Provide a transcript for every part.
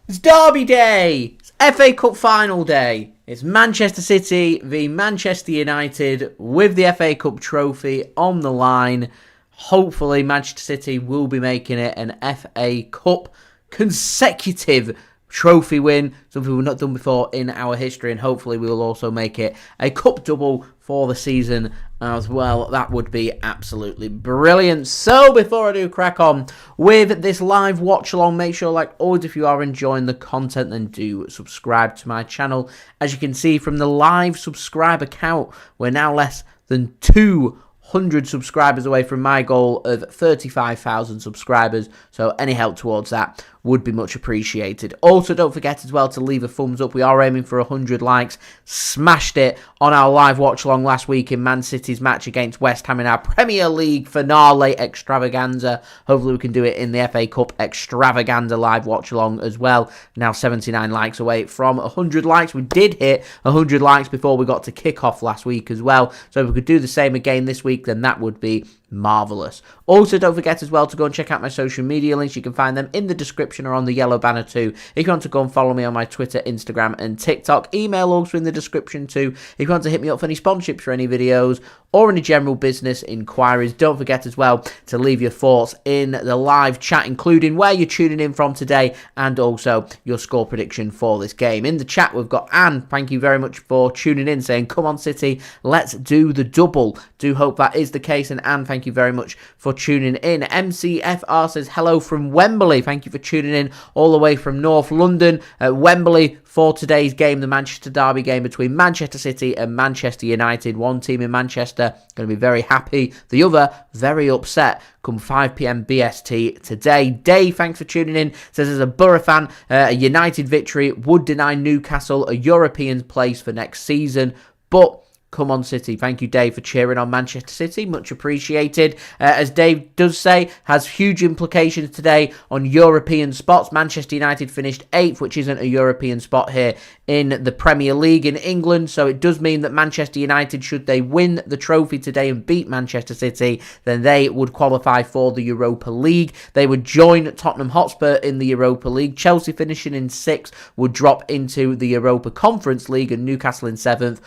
It's Derby Day! It's FA Cup final day. It's Manchester City v Manchester United with the FA Cup trophy on the line. Hopefully Manchester City will be making it an FA Cup consecutive trophy win, something we've not done before in our history, and hopefully we will also make it a cup double for the season as well. That would be absolutely brilliant. So before I do crack on with this live watch along, make sure, like always, if you are enjoying the content, then do subscribe to my channel. As you can see from the live subscriber count, we're now less than 200 subscribers away from my goal of 35,000 subscribers, so any help towards that would be much appreciated. Also, don't forget as well to leave a thumbs up. We are aiming for 100 likes. Smashed it on our live watch along last week in Man City's match against West Ham in our Premier League finale extravaganza. Hopefully we can do it in the FA Cup extravaganza live watch along as well. Now 79 likes away from 100 likes. We did hit 100 likes before we got to kick-off last week as well. So if we could do the same again this week, then that would be marvellous. Also, don't forget as well to go and check out my social media links. You can find them in the description or on the yellow banner too. If you want to go and follow me on my Twitter, Instagram and TikTok, email also in the description too. If you want to hit me up for any sponsorships for any videos or any general business inquiries, don't forget as well to leave your thoughts in the live chat, including where you're tuning in from today and also your score prediction for this game. In the chat we've got Anne, thank you very much for tuning in, saying come on City, let's do the double. Do hope that is the case, and Anne, thank you very much for tuning in. MCFR says hello from Wembley, thank you for tuning in all the way from North London at Wembley for today's game, the Manchester Derby game between Manchester City and Manchester United. One team in Manchester going to be very happy, the other very upset come 5 PM BST today. Dave, thanks for tuning in, says as a Borough fan, a United victory would deny Newcastle a European place for next season, but come on City. Thank you, Dave, for cheering on Manchester City. Much appreciated. As Dave does say, has huge implications today on European spots. Manchester United finished 8th, which isn't a European spot here in the Premier League in England. So it does mean that Manchester United, should they win the trophy today and beat Manchester City, then they would qualify for the Europa League. They would join Tottenham Hotspur in the Europa League. Chelsea finishing in 6th would drop into the Europa Conference League, and Newcastle in 7th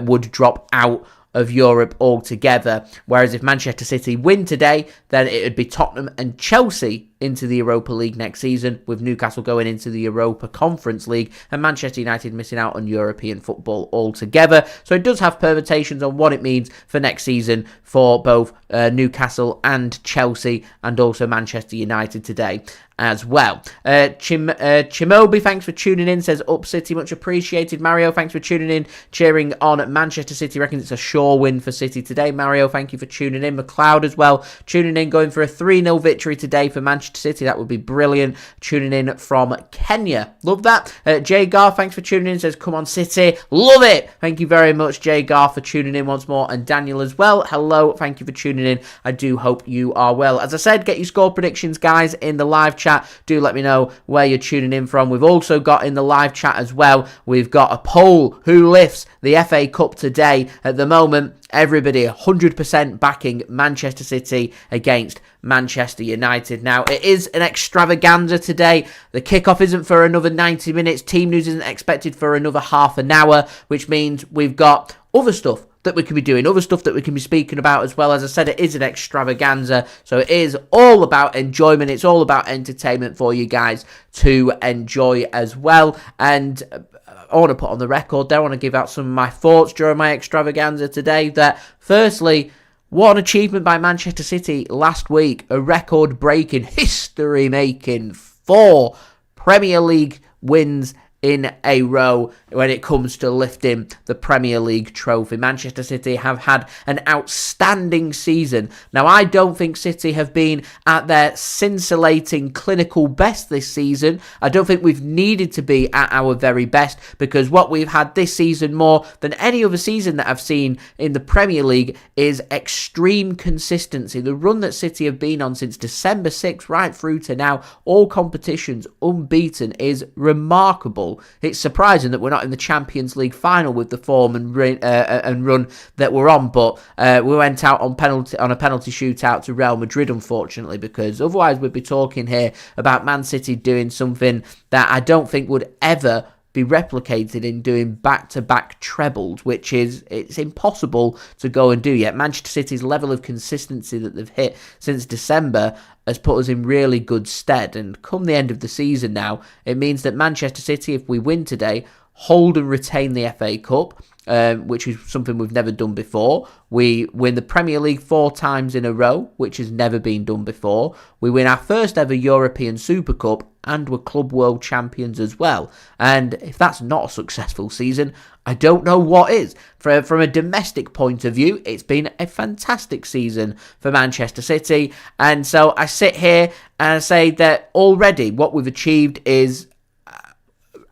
would drop out of Europe altogether. Whereas if Manchester City win today, then it would be Tottenham and Chelsea into the Europa League next season, with Newcastle going into the Europa Conference League and Manchester United missing out on European football altogether. So it does have permutations on what it means for next season for both Newcastle and Chelsea, and also Manchester United today as well. Chimobi, thanks for tuning in, says up City, much appreciated. Mario, thanks for tuning in, cheering on Manchester City, reckons it's a sure win for City today. Mario, thank you for tuning in. McLeod as well, tuning in, going for a 3-0 victory today for Manchester City. That would be brilliant. Tuning in from Kenya, love that. Jay Gar, thanks for tuning in, says come on City, love it. Thank you very much, Jay Gar, for tuning in once more, and Daniel as well, hello, thank you for tuning in. I do hope you are well. As I said, get your score predictions, guys, in the live chat. Do let me know where you're tuning in from. We've also got in the live chat as well, we've got a poll, who lifts the FA Cup today. At the moment, everybody 100% backing Manchester City against Manchester United. Now, it is an extravaganza today. The kickoff isn't for another 90 minutes. Team news isn't expected for another half an hour, which means we've got other stuff that we can be doing, other stuff that we can be speaking about as well. As I said, it is an extravaganza, so it is all about enjoyment. It's all about entertainment for you guys to enjoy as well. And I want to put on the record there, I want to give out some of my thoughts during my extravaganza today. That firstly, what an achievement by Manchester City last week. A record-breaking, history-making 4 Premier League wins in a row when it comes to lifting the Premier League trophy. Manchester City have had an outstanding season. Now, I don't think City have been at their scintillating clinical best this season. I don't think we've needed to be at our very best, because what we've had this season more than any other season that I've seen in the Premier League is extreme consistency. The run that City have been on since December 6th right through to now, all competitions unbeaten, is remarkable. It's surprising that we're not in the Champions League final with the form and run that we're on, but we went out on a penalty shootout to Real Madrid, unfortunately, because otherwise we'd be talking here about Man City doing something that I don't think would ever be replicated in doing back-to-back trebles, which is, it's impossible to go and do yet. Manchester City's level of consistency that they've hit since December has put us in really good stead, and come the end of the season now, it means that Manchester City, if we win today, hold and retain the FA Cup, which is something we've never done before. We win the Premier League 4 times in a row, which has never been done before. We win our first ever European Super Cup, and we're Club World Champions as well. And if that's not a successful season, I don't know what is. From a domestic point of view, it's been a fantastic season for Manchester City. And so I sit here and I say that already what we've achieved is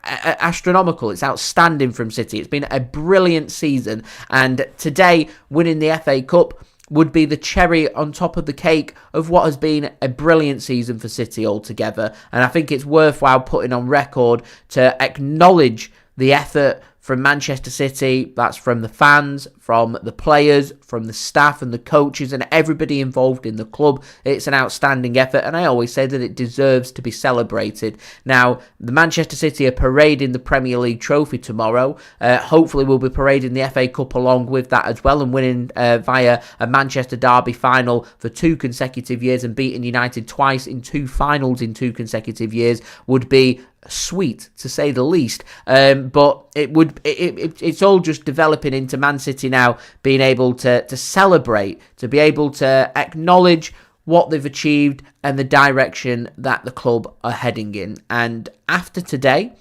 astronomical. It's outstanding from City. It's been a brilliant season, and today winning the FA Cup would be the cherry on top of the cake of what has been a brilliant season for City altogether. And I think it's worthwhile putting on record to acknowledge the effort from Manchester City. That's from the fans, from the players, from the staff and the coaches and everybody involved in the club. It's an outstanding effort, and I always say that it deserves to be celebrated. Now, the Manchester City are parading the Premier League trophy tomorrow. Hopefully we'll be parading the FA Cup along with that as well, and winning via a Manchester derby final for 2 consecutive years, and beating United twice in 2 finals in 2 consecutive years would be sweet, to say the least. But it's all just developing into Man City now being able to celebrate, to be able to acknowledge what they've achieved and the direction that the club are heading in. And after today,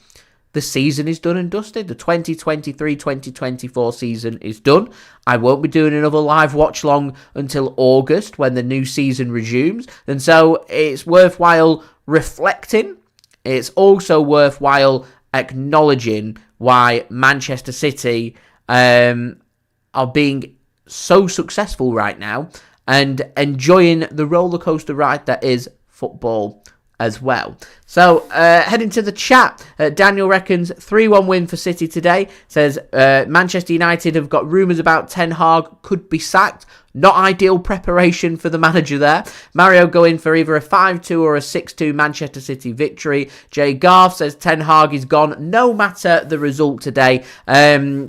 the season is done and dusted. The 2023-2024 season is done. I won't be doing another live watch-along until August when the new season resumes. And so it's worthwhile reflecting. It's also worthwhile acknowledging why Manchester City are being so successful right now and enjoying the rollercoaster ride that is football as well. So, heading to the chat, Daniel reckons 3-1 win for City today. Says, Manchester United have got rumours about Ten Hag could be sacked. Not ideal preparation for the manager there. Mario going for either a 5-2 or a 6-2 Manchester City victory. Jay Garth says Ten Hag is gone no matter the result today. I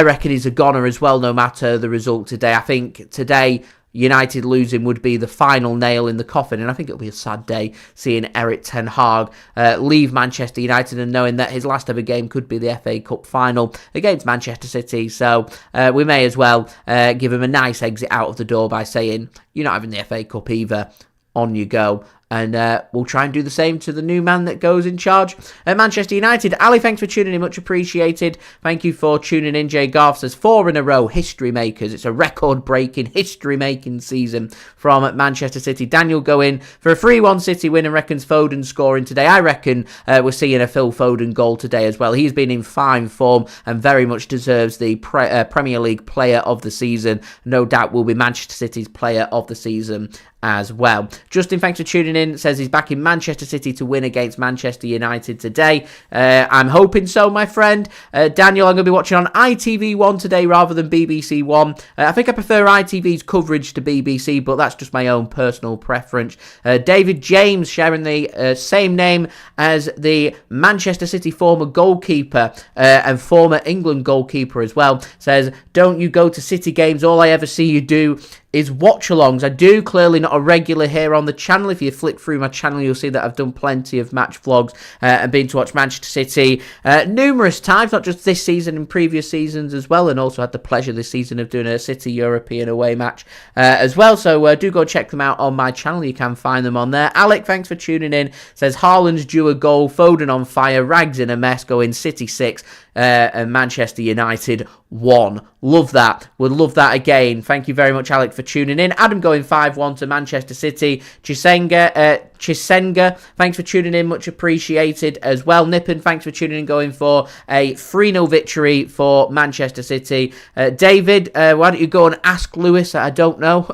reckon he's a goner as well no matter the result today. I think today United losing would be the final nail in the coffin, and I think it'll be a sad day seeing Erik Ten Hag leave Manchester United and knowing that his last ever game could be the FA Cup final against Manchester City. So we may as well give him a nice exit out of the door by saying, you're not having the FA Cup either, on you go. And we'll try and do the same to the new man that goes in charge at Manchester United. Ali, thanks for tuning in. Much appreciated. Thank you for tuning in. Jay Garth says 4 in a row. History makers. It's a record-breaking, history-making season from Manchester City. Daniel going for a 3-1 City win and reckons Foden scoring today. I reckon we're seeing a Phil Foden goal today as well. He's been in fine form and very much deserves the Premier League player of the season. No doubt will be Manchester City's player of the season as well. Justin, thanks for tuning in. Says he's back in Manchester City to win against Manchester United today. I'm hoping so, my friend. Daniel, I'm going to be watching on ITV1 today rather than BBC One. I think I prefer ITV's coverage to BBC, but that's just my own personal preference. David James, sharing the same name as the Manchester City former goalkeeper and former England goalkeeper as well, says, don't you go to City games? All I ever see you do is watch-alongs. I do, clearly not a regular here on the channel. If you flick through my channel, you'll see that I've done plenty of match vlogs and been to watch Manchester City numerous times, not just this season, in previous seasons as well, and also had the pleasure this season of doing a City European away match as well. So do go check them out on my channel. You can find them on there. Alec, thanks for tuning in. Says, Haaland's due a goal, Foden on fire, Rags in a mess, going City 6 and Manchester United 1. Love that. Would love that again. Thank you very much, Alec, for tuning in. Adam going 5-1 to Manchester City. Chisenga, thanks for tuning in. Much appreciated as well. Nippon, thanks for tuning in. Going for a 3-0 victory for Manchester City. David, why don't you go and ask Lewis? I don't know.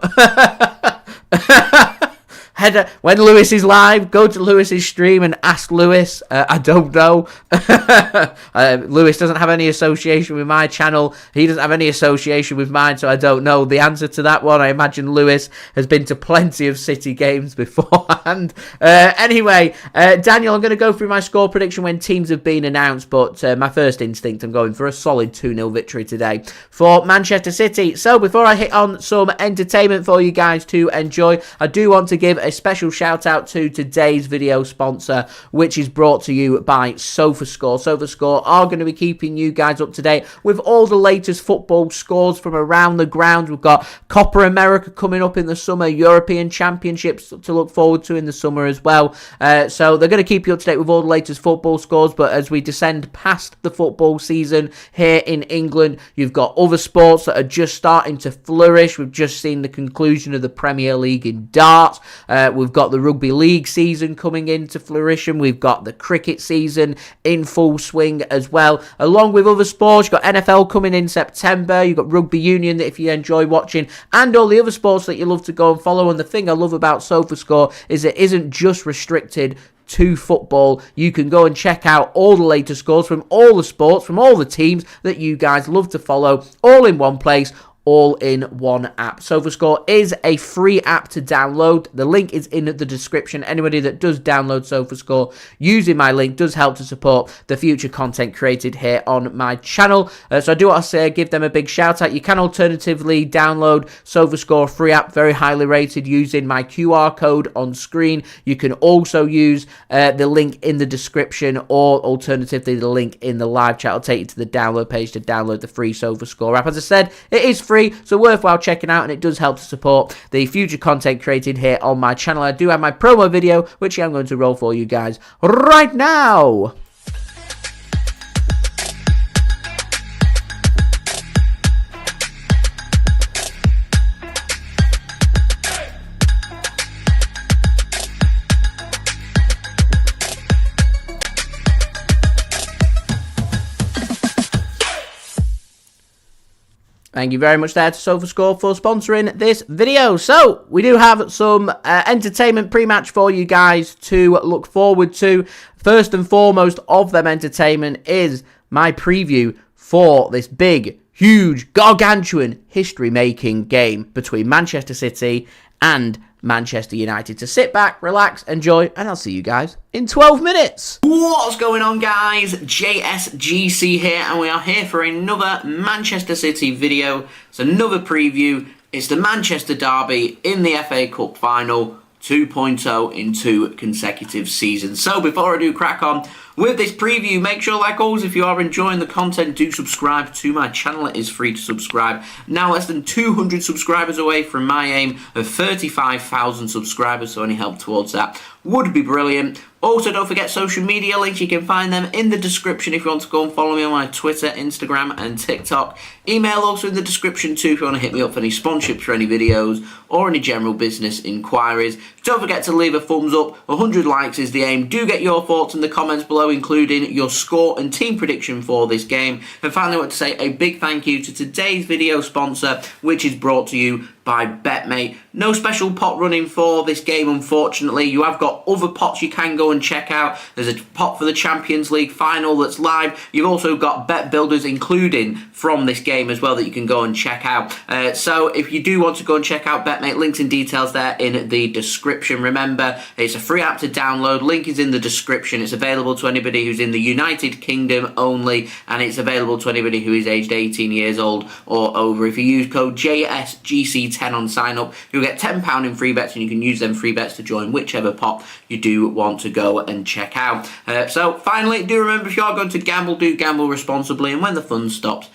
When Lewis is live, go to Lewis's stream and ask Lewis. I don't know. Lewis doesn't have any association with my channel. He doesn't have any association with mine, so I don't know the answer to that one. I imagine Lewis has been to plenty of City games beforehand. Anyway, Daniel, I'm going to go through my score prediction when teams have been announced, but my first instinct, I'm going for a solid 2-0 victory today for Manchester City. So before I hit on some entertainment for you guys to enjoy, I do want to give a special shout out to today's video sponsor, which is brought to you by SofaScore. SofaScore are going to be keeping you guys up to date with all the latest football scores from around the ground. We've got Copa America coming up in the summer, European Championships to look forward to in the summer as well. So they're going to keep you up to date with all the latest football scores, but as we descend past the football season here in England, you've got other sports that are just starting to flourish. We've just seen the conclusion of the Premier League in darts. We've got the rugby league season coming into fruition. We've got the cricket season in full swing as well, along with other sports. You've got NFL coming in September. You've got rugby union that if you enjoy watching, and all the other sports that you love to go and follow. And the thing I love about SofaScore is it isn't just restricted to football. You can go and check out all the latest scores from all the sports, from all the teams that you guys love to follow, all in one place, all in one app. SofaScore is a free app to download. The link is in the description. Anybody that does download SofaScore using my link does help to support the future content created here on my channel. So I do want to say, give them a big shout out. You can alternatively download SofaScore free app, very highly rated, using my QR code on screen. You can also use the link in the description, or alternatively the link in the live chat will take you to the download page to download the free SofaScore app. As I said, it is free, so worthwhile checking out, and it does help to support the future content created here on my channel. I do have my promo video, which I'm going to roll for you guys right now. Thank you very much there to SofaScore for sponsoring this video. So, we do have some entertainment pre-match for you guys to look forward to. First and foremost of them entertainment is my preview for this big, huge, gargantuan, history-making game between Manchester City and Manchester United. So sit back, relax, enjoy, and I'll see you guys in 12 minutes. What's going on, guys? JSGC here, and we are here for another Manchester City video. It's another preview. It's the Manchester Derby in the FA Cup final 2.0 in 2 consecutive seasons. So before I do crack on with this preview, make sure, like always, if you are enjoying the content, do subscribe to my channel. It is free to subscribe. Now less than 200 subscribers away from my aim of 35,000 subscribers, so any help towards that would be brilliant. Also, don't forget social media links. You can find them in the description if you want to go and follow me on my Twitter, Instagram and TikTok. Email also in the description too if you want to hit me up for any sponsorships for any videos or any general business inquiries. Don't forget to leave a thumbs up. 100 likes is the aim. Do get your thoughts in the comments below, including your score and team prediction for this game. And finally, I want to say a big thank you to today's video sponsor, which is brought to you by BetMate. No special pot running for this game, unfortunately. You have got other pots you can go and check out. There's a pot for the Champions League final that's live. You've also got bet builders including from this game as well that you can go and check out. So if you do want to go and check out BetMate, links and details there in the description. Remember, it's a free app to download. Link is in the description. It's available to anybody who's in the United Kingdom only, and it's available to anybody who is aged 18 years old or over. If you use code JSGC10 on sign up, you'll get £10 in free bets, and you can use them free bets to join whichever pot you do want to go and check out. So finally, do remember, if you are going to gamble, do gamble responsibly, and when the fun stops.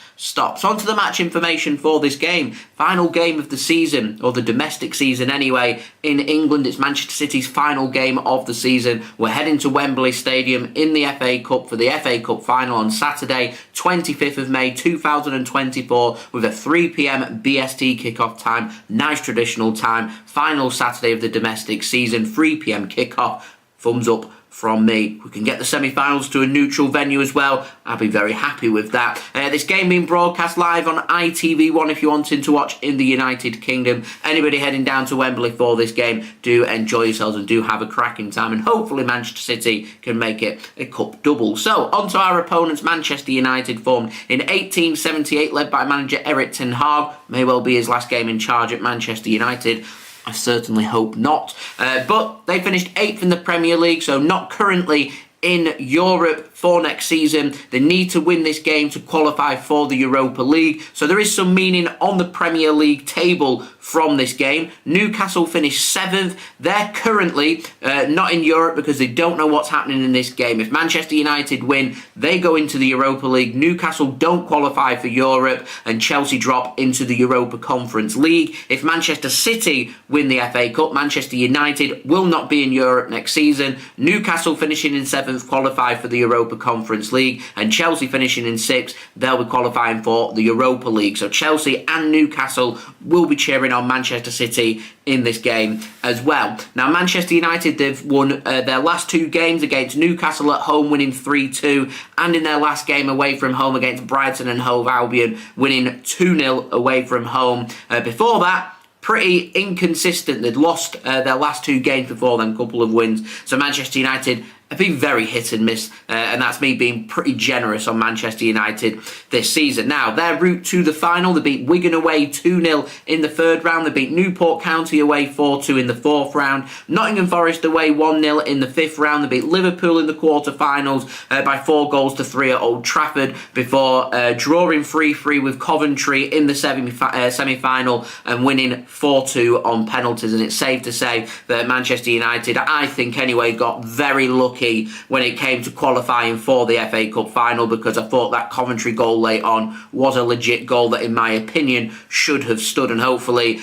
On to the match information for this game. Final game of the season, or the domestic season anyway, in England. It's Manchester City's final game of the season. We're heading to Wembley Stadium in the FA Cup for the FA Cup final on Saturday, 25th of May 2024, with a 3 p.m. BST kickoff time. Nice traditional time. Final Saturday of the domestic season, 3 p.m. kickoff. Thumbs up from me. We can get the semi-finals to a neutral venue as well. I'll be very happy with that. This game being broadcast live on ITV1 if you're wanting to watch in the United Kingdom. Anybody heading down to Wembley for this game, do enjoy yourselves and do have a cracking time, and hopefully Manchester City can make it a cup double. So, on to our opponents. Manchester United, formed in 1878, led by manager Erik Ten Hag. May well be his last game in charge at Manchester United. I certainly hope not. But they finished 8th in the Premier League, so not currently in Europe for next season. They need to win this game to qualify for the Europa League. So there is some meaning on the Premier League table from this game. Newcastle finished 7th. They're currently not in Europe because they don't know what's happening in this game. If Manchester United win, they go into the Europa League. Newcastle don't qualify for Europe, and Chelsea drop into the Europa Conference League. If Manchester City win the FA Cup, Manchester United will not be in Europe next season. Newcastle finishing in 7th qualify for the Europa Conference League, and Chelsea finishing in 6th, they'll be qualifying for the Europa League. So Chelsea and Newcastle will be cheering on Manchester City in this game as well. Now, Manchester United, they've won their last 2 games against Newcastle at home, winning 3-2, and in their last game away from home against Brighton and Hove Albion, winning 2-0 away from home. Before that, pretty inconsistent. They'd lost their last 2 games before them, couple of wins. So Manchester United have been very hit and miss, and that's me being pretty generous on Manchester United this season. Now, their route to the final, they beat Wigan away 2-0 in the 3rd round. They beat Newport County away 4-2 in the 4th round. Nottingham Forest away 1-0 in the 5th round. They beat Liverpool in the quarter-finals by 4-3 at Old Trafford before drawing 3-3 with Coventry in the semi-final and winning 4-2 on penalties. And it's safe to say that Manchester United, I think anyway, got very lucky when it came to qualifying for the FA Cup final, because I thought that Coventry goal late on was a legit goal that, in my opinion, should have stood. And hopefully,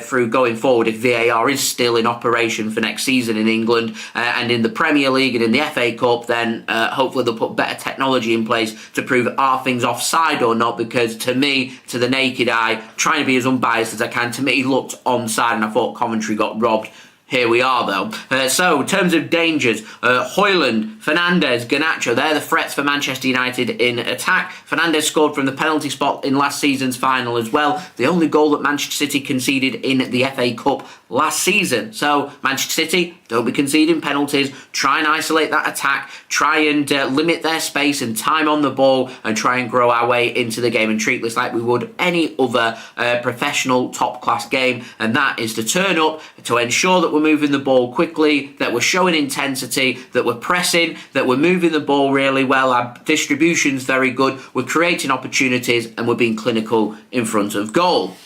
through going forward, if VAR is still in operation for next season in England and in the Premier League and in the FA Cup, then hopefully they'll put better technology in place to prove are things offside or not, because to me, to the naked eye, trying to be as unbiased as I can, to me he looked onside and I thought Coventry got robbed. Here we are, though. So, in terms of dangers, Hojlund, Fernandes, Garnacho, they're the threats for Manchester United in attack. Fernandes scored from the penalty spot in last season's final as well. The only goal that Manchester City conceded in the FA Cup last season. So, Manchester City, don't be conceding penalties. Try and isolate that attack. Try and limit their space and time on the ball, and try and grow our way into the game and treat this like we would any other professional top-class game. And that is to turn up, to ensure that we're moving the ball quickly, that we're showing intensity, that we're pressing, that we're moving the ball really well, our distribution's very good, we're creating opportunities, and we're being clinical in front of goal.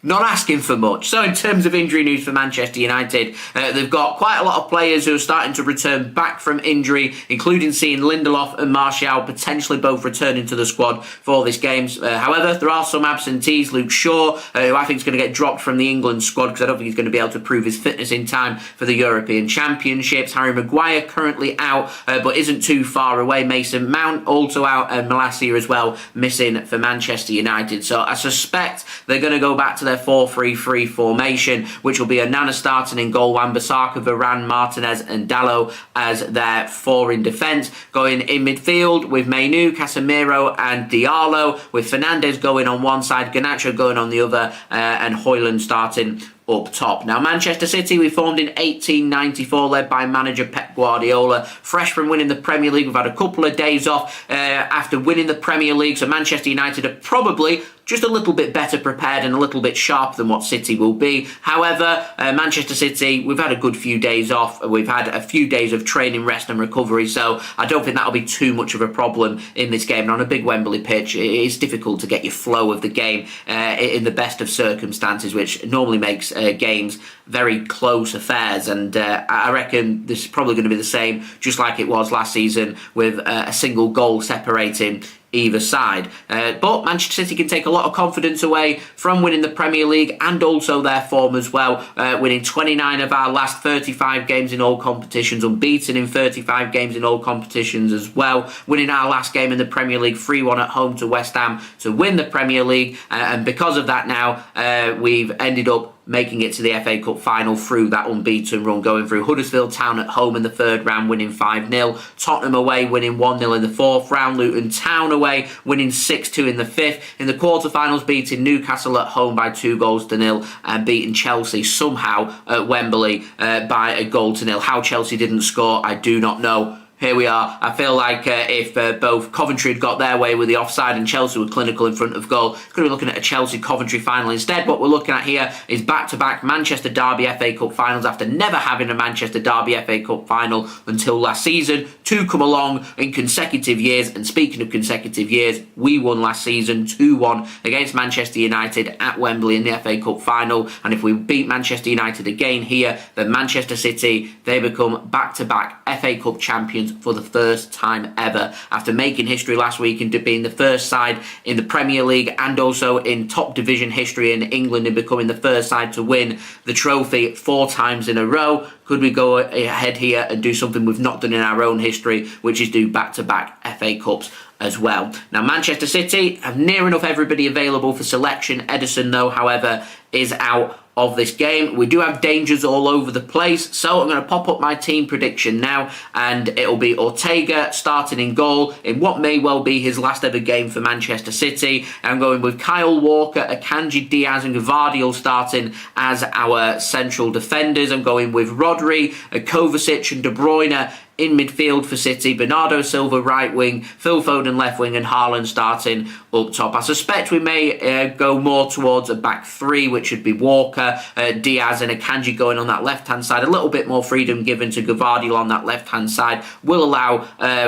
Not asking for much. So in terms of injury news for Manchester United, they've got quite a lot of players who are starting to return back from injury, including seeing Lindelof and Martial potentially both returning to the squad for this game. However, there are some absentees. Luke Shaw, who I think is going to get dropped from the England squad because I don't think he's going to be able to prove his fitness in time for the European Championships. Harry Maguire currently out, but isn't too far away. Mason Mount also out, and Malacia as well missing for Manchester United. So I suspect they're going to go back to their their 4-3-3 formation, which will be Onana starting in goal, Wan-Bissaka, Varane, Martinez and Dalot as their 4 in defence. Going in midfield with Mainoo, Casemiro and Diallo, with Fernandes going on one side, Garnacho going on the other, and Hojlund starting up top. Now, Manchester City, we formed in 1894, led by manager Pep Guardiola. Fresh from winning the Premier League, we've had a couple of days off after winning the Premier League, so Manchester United are probably just a little bit better prepared and a little bit sharper than what City will be. However, Manchester City, we've had a good few days off. We've had a few days of training, rest and recovery, so I don't think that'll be too much of a problem in this game. And on a big Wembley pitch, it is difficult to get your flow of the game in the best of circumstances, which normally makes games very close affairs. And I reckon this is probably going to be the same, just like it was last season, with a single goal separating either side. But Manchester City can take a lot of confidence away from winning the Premier League and also their form as well, winning 29 of our last 35 games in all competitions, unbeaten in 35 games in all competitions as well, winning our last game in the Premier League 3-1 at home to West Ham to win the Premier League, and because of that now we've ended up making it to the FA Cup final through that unbeaten run, going through Huddersfield Town at home in the 3rd round, winning 5-0, Tottenham away, winning 1-0 in the 4th round, Luton Town away, winning 6-2 in the 5th, in the quarterfinals beating Newcastle at home by 2-0, and beating Chelsea somehow at Wembley by 1-0. How Chelsea didn't score, I do not know. Here we are. I feel like if both Coventry had got their way with the offside and Chelsea were clinical in front of goal, could be looking at a Chelsea-Coventry final instead. What we're looking at here is back-to-back Manchester Derby FA Cup finals after never having a Manchester Derby FA Cup final until last season. 2 come along in consecutive years, and speaking of consecutive years, we won last season 2-1 against Manchester United at Wembley in the FA Cup final, and if we beat Manchester United again here, then Manchester City, they become back-to-back FA Cup champions for the first time ever, after making history last week and being the first side in the Premier League and also in top division history in England and becoming the first side to win the trophy 4 times in a row. Could we go ahead here and do something we've not done in our own history, which is do back-to-back FA Cups as well? Now, Manchester City have near enough everybody available for selection. Ederson, though, however, is out of this game. We do have dangers all over the place, so I'm going to pop up my team prediction now, and it'll be Ortega starting in goal in what may well be his last ever game for Manchester City. I'm going with Kyle Walker, Akanji, Dias and Gvardiol starting as our central defenders. I'm going with Rodri, Kovacic and De Bruyne in midfield for City, Bernardo Silva right wing, Phil Foden left wing and Haaland starting up top. I suspect we may go more towards a back 3, which would be Walker, Dias and Akanji going on that left hand side. A little bit more freedom given to Gvardiol on that left hand side will allow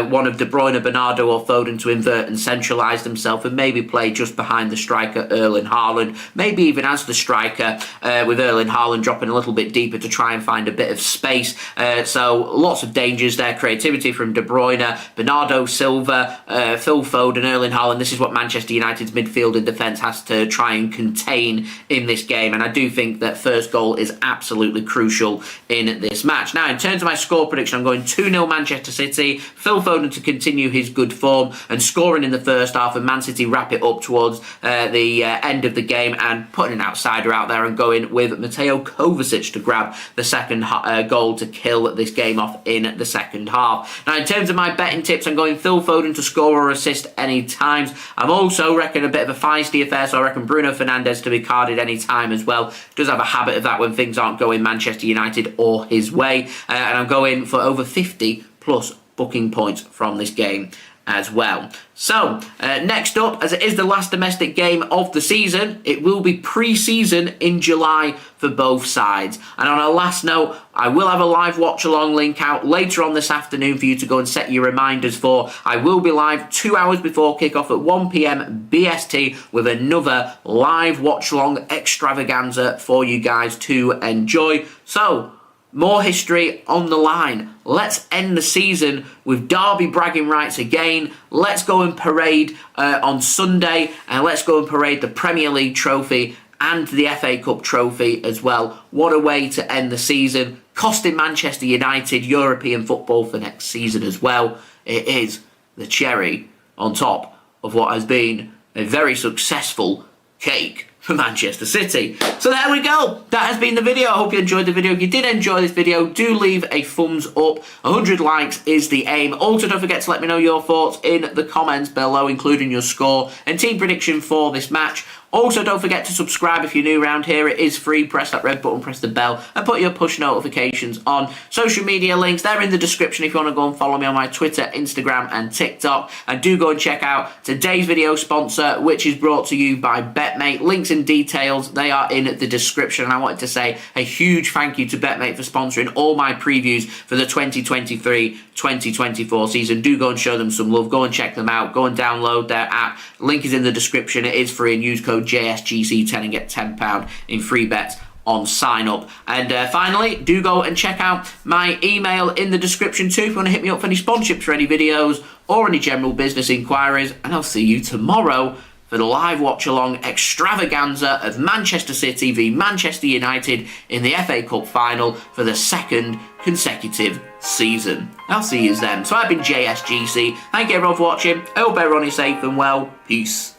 one of De Bruyne, Bernardo or Foden to invert and centralise themselves and maybe play just behind the striker Erling Haaland, maybe even as the striker, with Erling Haaland dropping a little bit deeper to try and find a bit of space. So lots of dangers there. Creativity from De Bruyne, Bernardo Silva, Phil Foden, Erling Haaland. This is what Manchester United's midfield and defence has to try and contain in this game, and I do think that first goal is absolutely crucial in this match. Now, in terms of my score prediction, I'm going 2-0 Manchester City, Phil Foden to continue his good form and scoring in the first half, and Man City wrap it up towards the end of the game and putting an outsider out there and going with Mateo Kovacic to grab the second goal to kill this game off in the second half. Now, in terms of my betting tips, I'm going Phil Foden to score or assist any times. I'm also reckon a bit of a feisty affair, so I reckon Bruno Fernandes to be carded any time as well. Does have a habit of that when things aren't going Manchester United or his way. And I'm going for over 50 plus booking points from this game as well. So, next up, as it is the last domestic game of the season, it will be pre-season in July for both sides. And on a last note, I will have a live watch-along link out later on this afternoon for you to go and set your reminders for. I will be live 2 hours before kickoff at 1 PM BST with another live watch-along extravaganza for you guys to enjoy. So, more history on the line. Let's end the season with Derby bragging rights again. Let's go and parade on Sunday, and let's go and parade the Premier League trophy and the FA Cup trophy as well. What a way to end the season, costing Manchester United European football for next season as well. It is the cherry on top of what has been a very successful cake. for Manchester City. So there we go. That has been the video. I hope you enjoyed the video. If you did enjoy this video, do leave a thumbs up. 100 likes is the aim. Also, don't forget to let me know your thoughts in the comments below, including your score and team prediction for this match. Also, don't forget to subscribe if you're new around here. It is free. Press that red button, press the bell, and put your push notifications on. Social media links, they're in the description if you want to go and follow me on my Twitter, Instagram, and TikTok. And do go and check out today's video sponsor, which is brought to you by BetMate. Links and details, they are in the description. And I wanted to say a huge thank you to BetMate for sponsoring all my previews for the 2023-2024 season. Do go and show them some love. Go and check them out. Go and download their app. Link is in the description. It is free, and use code JSGC10 and get £10 in free bets on sign up. And finally, do go and check out my email in the description too if you want to hit me up for any sponsorships for any videos or any general business inquiries. And I'll see you tomorrow for the live watch-along extravaganza of Manchester City v Manchester United in the FA Cup final for the second consecutive season. I'll see you then. So I've been JSGC. Thank you everyone for watching. I hope everyone is safe and well. Peace.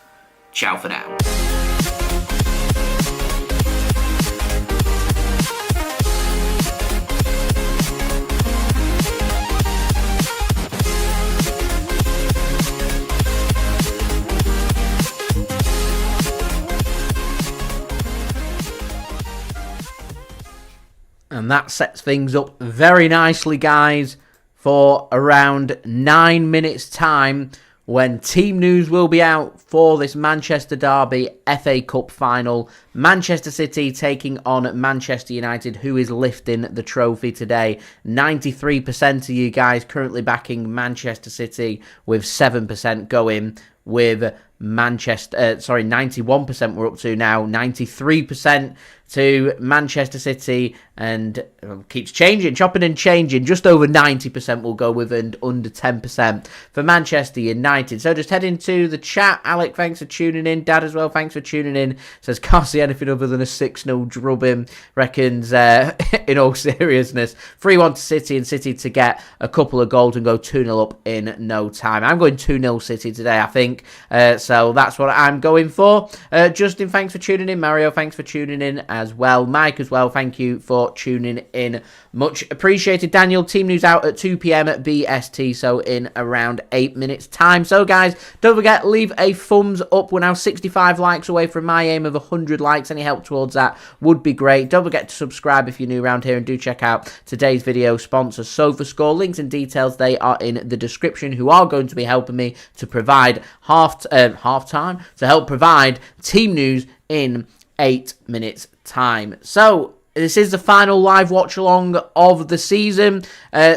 Ciao for now. And that sets things up very nicely, guys, for around 9 minutes' time, when team news will be out for this Manchester derby FA Cup final. Manchester City taking on Manchester United, who is lifting the trophy today. 93% of you guys currently backing Manchester City, with 7% going with Manchester. 91% we're up to now. 93% to Manchester City, and keeps changing, chopping and changing. Just over 90% will go with, and under 10% for Manchester United. So just head into the chat. Alec, thanks for tuning in. Dad as well, thanks for tuning in. Says, can't see anything other than a 6-0 drubbing. Reckons, in all seriousness, 3-1 to City, and City to get a couple of goals and go 2-0 up in no time. I'm going 2-0 City today, I think. So that's what I'm going for. Justin, thanks for tuning in. Mario, thanks for tuning in as well. Mike as well, thank you for tuning in. Much appreciated. Daniel, team news out at 2 p.m. at BST, so in around 8 minutes time. So guys, don't forget, leave a thumbs up. We're now 65 likes away from my aim of 100 likes. Any help towards that would be great. Don't forget to subscribe if you're new around here, and do check out today's video sponsor, SofaScore. Links and details, they are in the description, who are going to be helping me to provide halftime, to help provide team news in 8 minutes time. So this is the final live watch along of the season.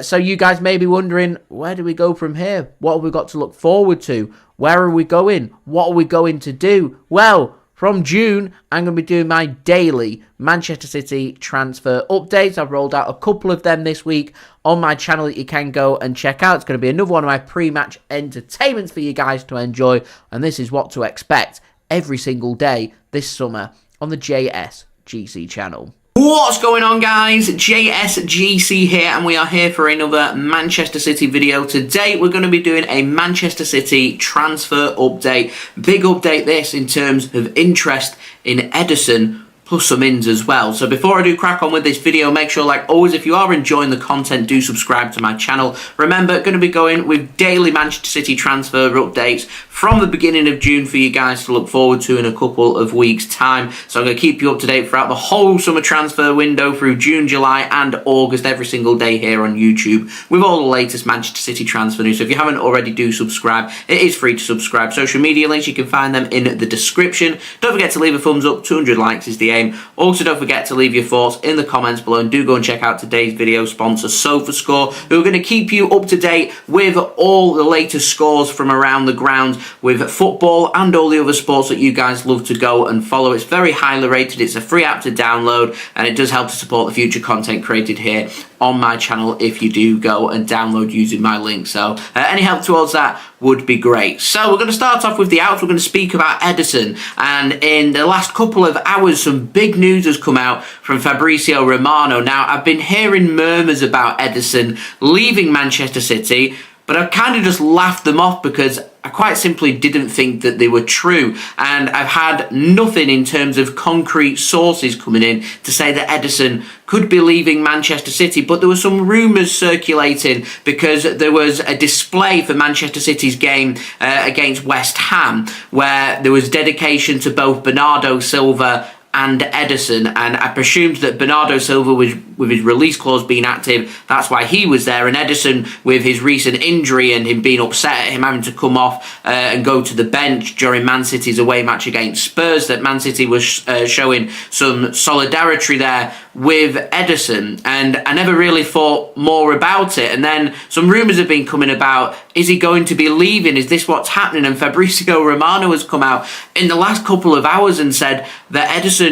So you guys may be wondering, where do we go from here? What have we got to look forward to? Where are we going? What are we going to do? Well, from June, I'm going to be doing my daily Manchester City transfer updates. I've rolled out a couple of them this week on my channel that you can go and check out. It's going to be another one of my pre-match entertainments for you guys to enjoy. And this is what to expect every single day this summer on the JSGC channel. What's going on, guys? JSGC here, and we are here for another Manchester City video. Today we're going to be doing a Manchester City transfer update. Big update this in terms of interest in Ederson, plus some ins as well. So before I do crack on with this video, make sure, like always, if you are enjoying the content, do subscribe to my channel. Remember, going to be going with daily Manchester City transfer updates from the beginning of June for you guys to look forward to in a couple of weeks' time. So I'm going to keep you up to date throughout the whole summer transfer window through June, July and August, every single day here on YouTube, with all the latest Manchester City transfer news. So if you haven't already, do subscribe. It is free to subscribe. Social media links, you can find them in the description. Don't forget to leave a thumbs up. 200 likes is the aim. Also, don't forget to leave your thoughts in the comments below, and do go and check out today's video sponsor, SofaScore, who are going to keep you up to date with all the latest scores from around the ground with football and all the other sports that you guys love to go and follow. It's very highly rated. It's a free app to download, and it does help to support the future content created here on my channel if you do go and download using my link. So any help towards that would be great. So we're going to start off with the outs. We're going to speak about Ederson, and in the last couple of hours some big news has come out from Fabrizio Romano. Now, I've been hearing murmurs about Ederson leaving Manchester City but I kind of just laughed them off because I quite simply didn't think that they were true. And I've had nothing in terms of concrete sources coming in to say that Ederson could be leaving Manchester City. But there were some rumours circulating because there was a display for Manchester City's game against West Ham where there was dedication to both Bernardo Silva and Ederson, and I presumed that Bernardo Silva, with his release clause being active, that's why he was there, and Ederson, with his recent injury and him being upset at him having to come off and go to the bench during Man City's away match against Spurs, that Man City was showing some solidarity there with Ederson, and I never really thought more about it. And then some rumours have been coming about, is he going to be leaving? Is this what's happening? And Fabrizio Romano has come out in the last couple of hours and said that Ederson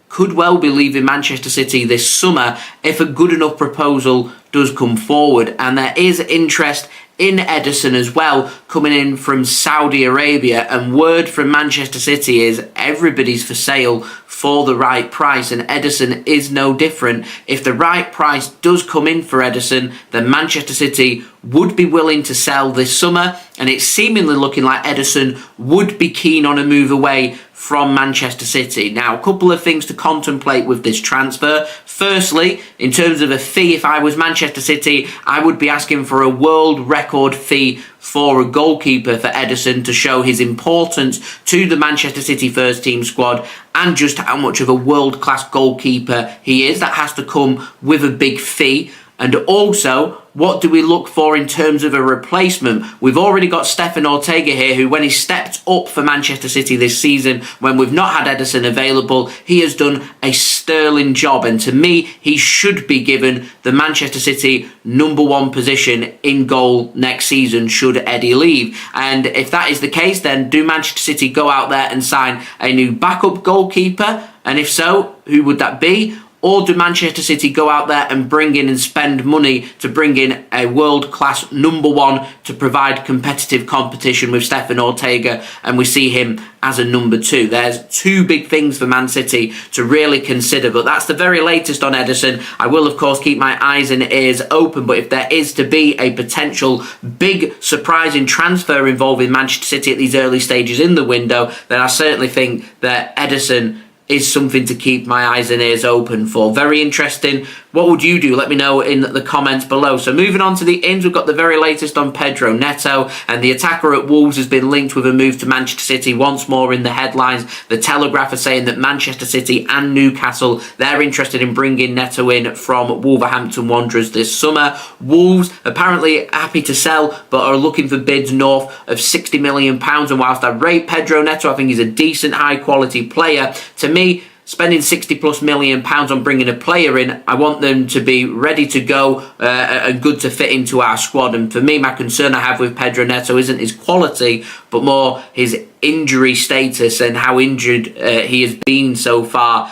could well be leaving Manchester City this summer if a good enough proposal does come forward. And there is interest in Ederson as well coming in from Saudi Arabia, and word from Manchester City is everybody's for sale for the right price, and Ederson is no different. If the right price does come in for Ederson, then Manchester City would be willing to sell this summer, and it's seemingly looking like Ederson would be keen on a move away from Manchester City. Now, a couple of things to contemplate with this transfer. Firstly, in terms of a fee, if I was Manchester City, I would be asking for a world record fee for a goalkeeper for Ederson to show his importance to the Manchester City first team squad and just how much of a world-class goalkeeper he is. That has to come with a big fee. And also, what do we look for in terms of a replacement? We've already got Stefan Ortega here, who when he stepped up for Manchester City this season, when we've not had Ederson available, he has done a sterling job. And to me, he should be given the Manchester City #1 position in goal next season should Eddie leave. And if that is the case, then do Manchester City go out there and sign a new backup goalkeeper? And if so, who would that be? Or do Manchester City go out there and bring in and spend money to bring in a world-class #1 to provide competitive competition with Stefan Ortega, and we see him as a #2? There's two big things for Man City to really consider, but that's the very latest on Ederson. I will, of course, keep my eyes and ears open, but if there is to be a potential big surprising transfer involving Manchester City at these early stages in the window, then I certainly think that Ederson is something to keep my eyes and ears open for. Very interesting. What would you do? Let me know in the comments below. So moving on to the ins, we've got the very latest on Pedro Neto, and the attacker at Wolves has been linked with a move to Manchester City once more in the headlines. The Telegraph are saying that Manchester City and Newcastle, they're interested in bringing Neto in from Wolverhampton Wanderers this summer. Wolves apparently happy to sell, but are looking for bids north of £60 million. And whilst I rate Pedro Neto, I think he's a decent, high-quality player. To me, spending £60+ million on bringing a player in, I want them to be ready to go and good to fit into our squad. And for me, my concern I have with Pedro Neto isn't his quality, but more his injury status and how injured he has been so far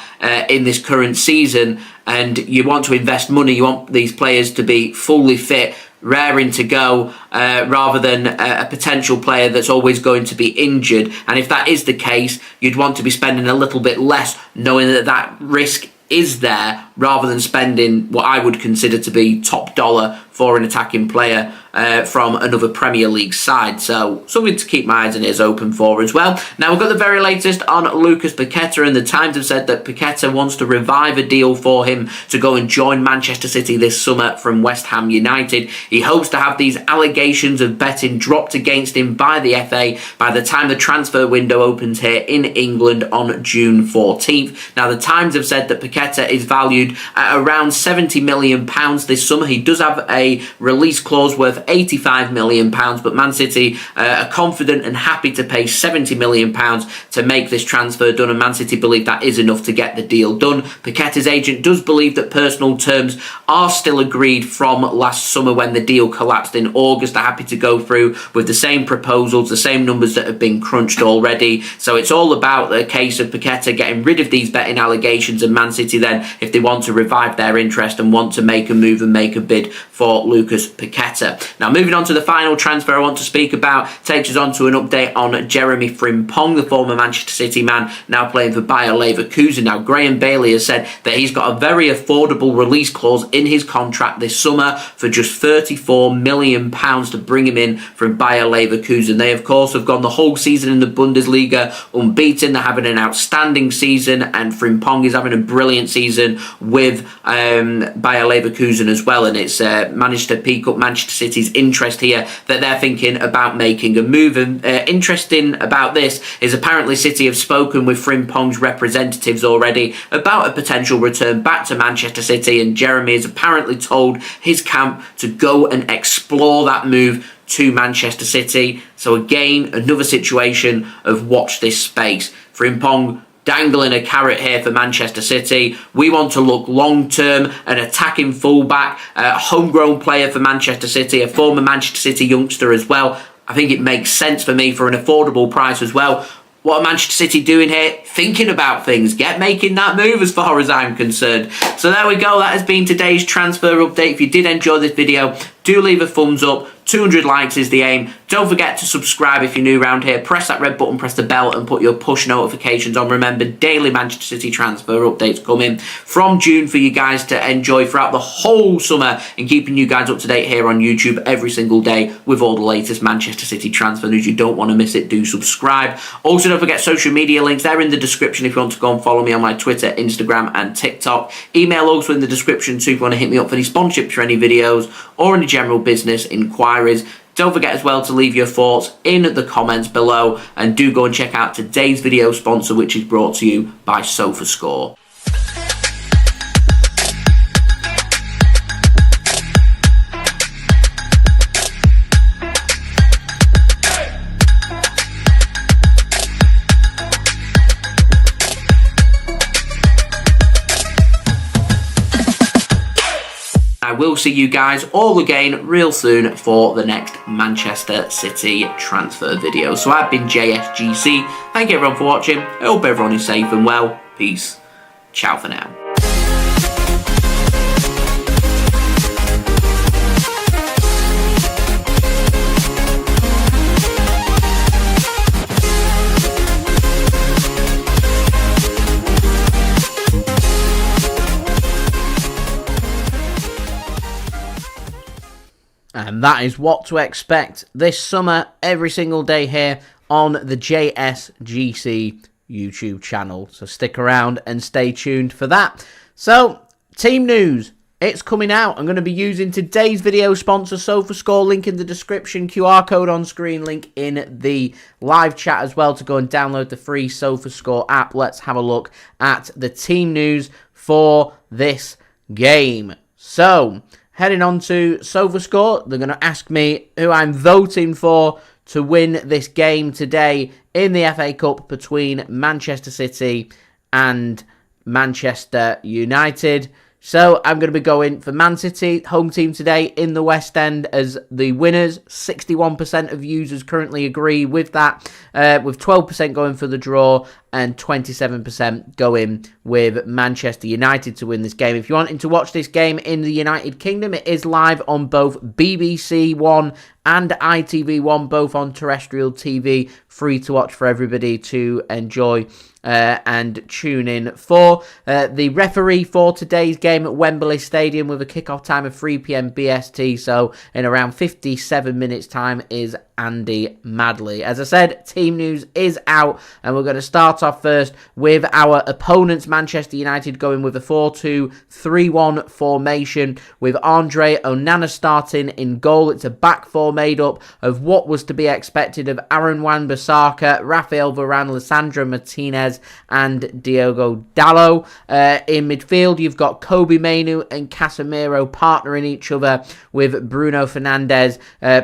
in this current season. And you want to invest money, you want these players to be fully fit, raring to go, rather than a potential player that's always going to be injured. And if that is the case, you'd want to be spending a little bit less, knowing that that risk is there, rather than spending what I would consider to be top dollar for an attacking player from another Premier League side. So something to keep my eyes and ears open for as well. Now we've got the very latest on Lucas Paqueta, and the Times have said that Paqueta wants to revive a deal for him to go and join Manchester City this summer from West Ham United. He hopes to have these allegations of betting dropped against him by the FA by the time the transfer window opens here in England on June 14th. Now the Times have said that Paqueta is valued at around £70 million this summer. He does have a release clause worth £85 million, but Man City are confident and happy to pay £70 million to make this transfer done, and Man City believe that is enough to get the deal done. Paqueta's agent does believe that personal terms are still agreed from last summer when the deal collapsed in August. They're happy to go through with the same proposals, the same numbers that have been crunched already. So it's all about the case of Paqueta getting rid of these betting allegations, and Man City then, if they want to revive their interest and want to make a move and make a bid for Lucas Paqueta. Now, moving on to the final transfer I want to speak about, takes us on to an update on Jeremy Frimpong, the former Manchester City man, now playing for Bayer Leverkusen. Now, Graham Bailey has said that he's got a very affordable release clause in his contract this summer for just £34 million to bring him in from Bayer Leverkusen. They, of course, have gone the whole season in the Bundesliga unbeaten. They're having an outstanding season, and Frimpong is having a brilliant season with Bayer Leverkusen as well, and it's managed to pique up Manchester City's interest here that they're thinking about making a move. And interesting about this is apparently City have spoken with Frimpong's representatives already about a potential return back to Manchester City, and Jeremy has apparently told his camp to go and explore that move to Manchester City. So again, another situation of watch this space. Frimpong dangling a carrot here for Manchester City. We want to look long-term, an attacking fullback, a homegrown player for Manchester City, a former Manchester City youngster as well. I think it makes sense for me for an affordable price as well. What are Manchester City doing here? Thinking about things. Making that move as far as I'm concerned. So there we go. That has been today's transfer update. If you did enjoy this video, do leave a thumbs up. 200 likes is the aim. Don't forget to subscribe if you're new around here. Press that red button, press the bell, and put your push notifications on. Remember, daily Manchester City transfer updates coming from June for you guys to enjoy throughout the whole summer, and keeping you guys up to date here on YouTube every single day with all the latest Manchester City transfer news. You don't want to miss it. Do subscribe. Also, don't forget social media links. They're in the description if you want to go and follow me on my Twitter, Instagram, and TikTok. Email also in the description too if you want to hit me up for any sponsorships for any videos or any general business inquiries. Don't forget as well to leave your thoughts in the comments below, and do go and check out today's video sponsor, which is brought to you by SofaScore. I will see you guys all again real soon for the next Manchester City transfer video. So I've been JSGC. Thank you everyone for watching. I hope everyone is safe and well. Peace. Ciao for now. And that is what to expect this summer, every single day here on the JSGC YouTube channel. So stick around and stay tuned for that. So, team news. It's coming out. I'm going to be using today's video sponsor, SofaScore. Link in the description, QR code on screen, link in the live chat as well to go and download the free SofaScore app. Let's have a look at the team news for this game. So, heading on to SofaScore, they're going to ask me who I'm voting for to win this game today in the FA Cup between Manchester City and Manchester United. So I'm going to be going for Man City, home team today in the West End as the winners. 61% of users currently agree with that, with 12% going for the draw and 27% going with Manchester United to win this game. If you're wanting to watch this game in the United Kingdom, it is live on both BBC One and ITV1, both on terrestrial TV, free to watch for everybody to enjoy and tune in for. The referee for today's game at Wembley Stadium with a kickoff time of 3 p.m. BST, so in around 57 minutes time, is Andy Madley. As I said, team news is out, and we're going to start off first with our opponents, Manchester United, going with a 4-2-3-1 formation with Andre Onana starting in goal. It's a back four made up of what was to be expected of Aaron Wan-Bissaka, Raphael Varane, Lisandro Martinez, and Diogo Dalot. In midfield, you've got Kobe Mainoo and Casemiro partnering each other, with Bruno Fernandes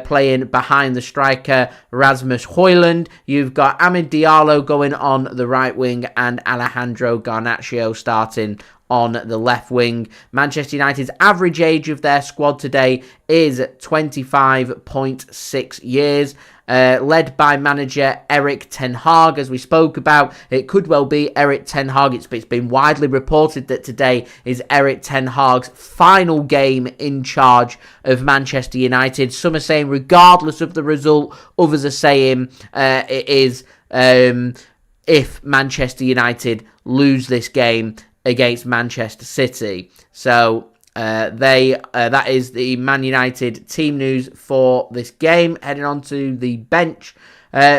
playing behind the striker Rasmus Hojlund. You've got Amid Diallo going on the the right wing and Alejandro Garnacho starting on the left wing. Manchester United's average age of their squad today is 25.6 years. Led by manager Erik Ten Hag, as we spoke about. It could well be Erik Ten Hag. It's been widely reported that today is Erik Ten Hag's final game in charge of Manchester United. Some are saying regardless of the result. Others are saying it is if Manchester United lose this game against Manchester City. So that is the Man United team news for this game. Heading on to the bench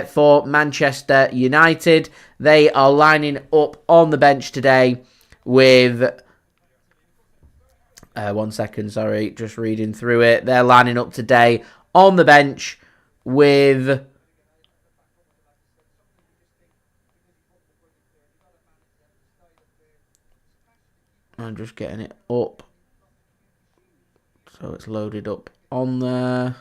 for Manchester United. They are lining up on the bench today with... one second, sorry, just reading through it. They're lining up today on the bench with... I'm just getting it up. So it's loaded up on there.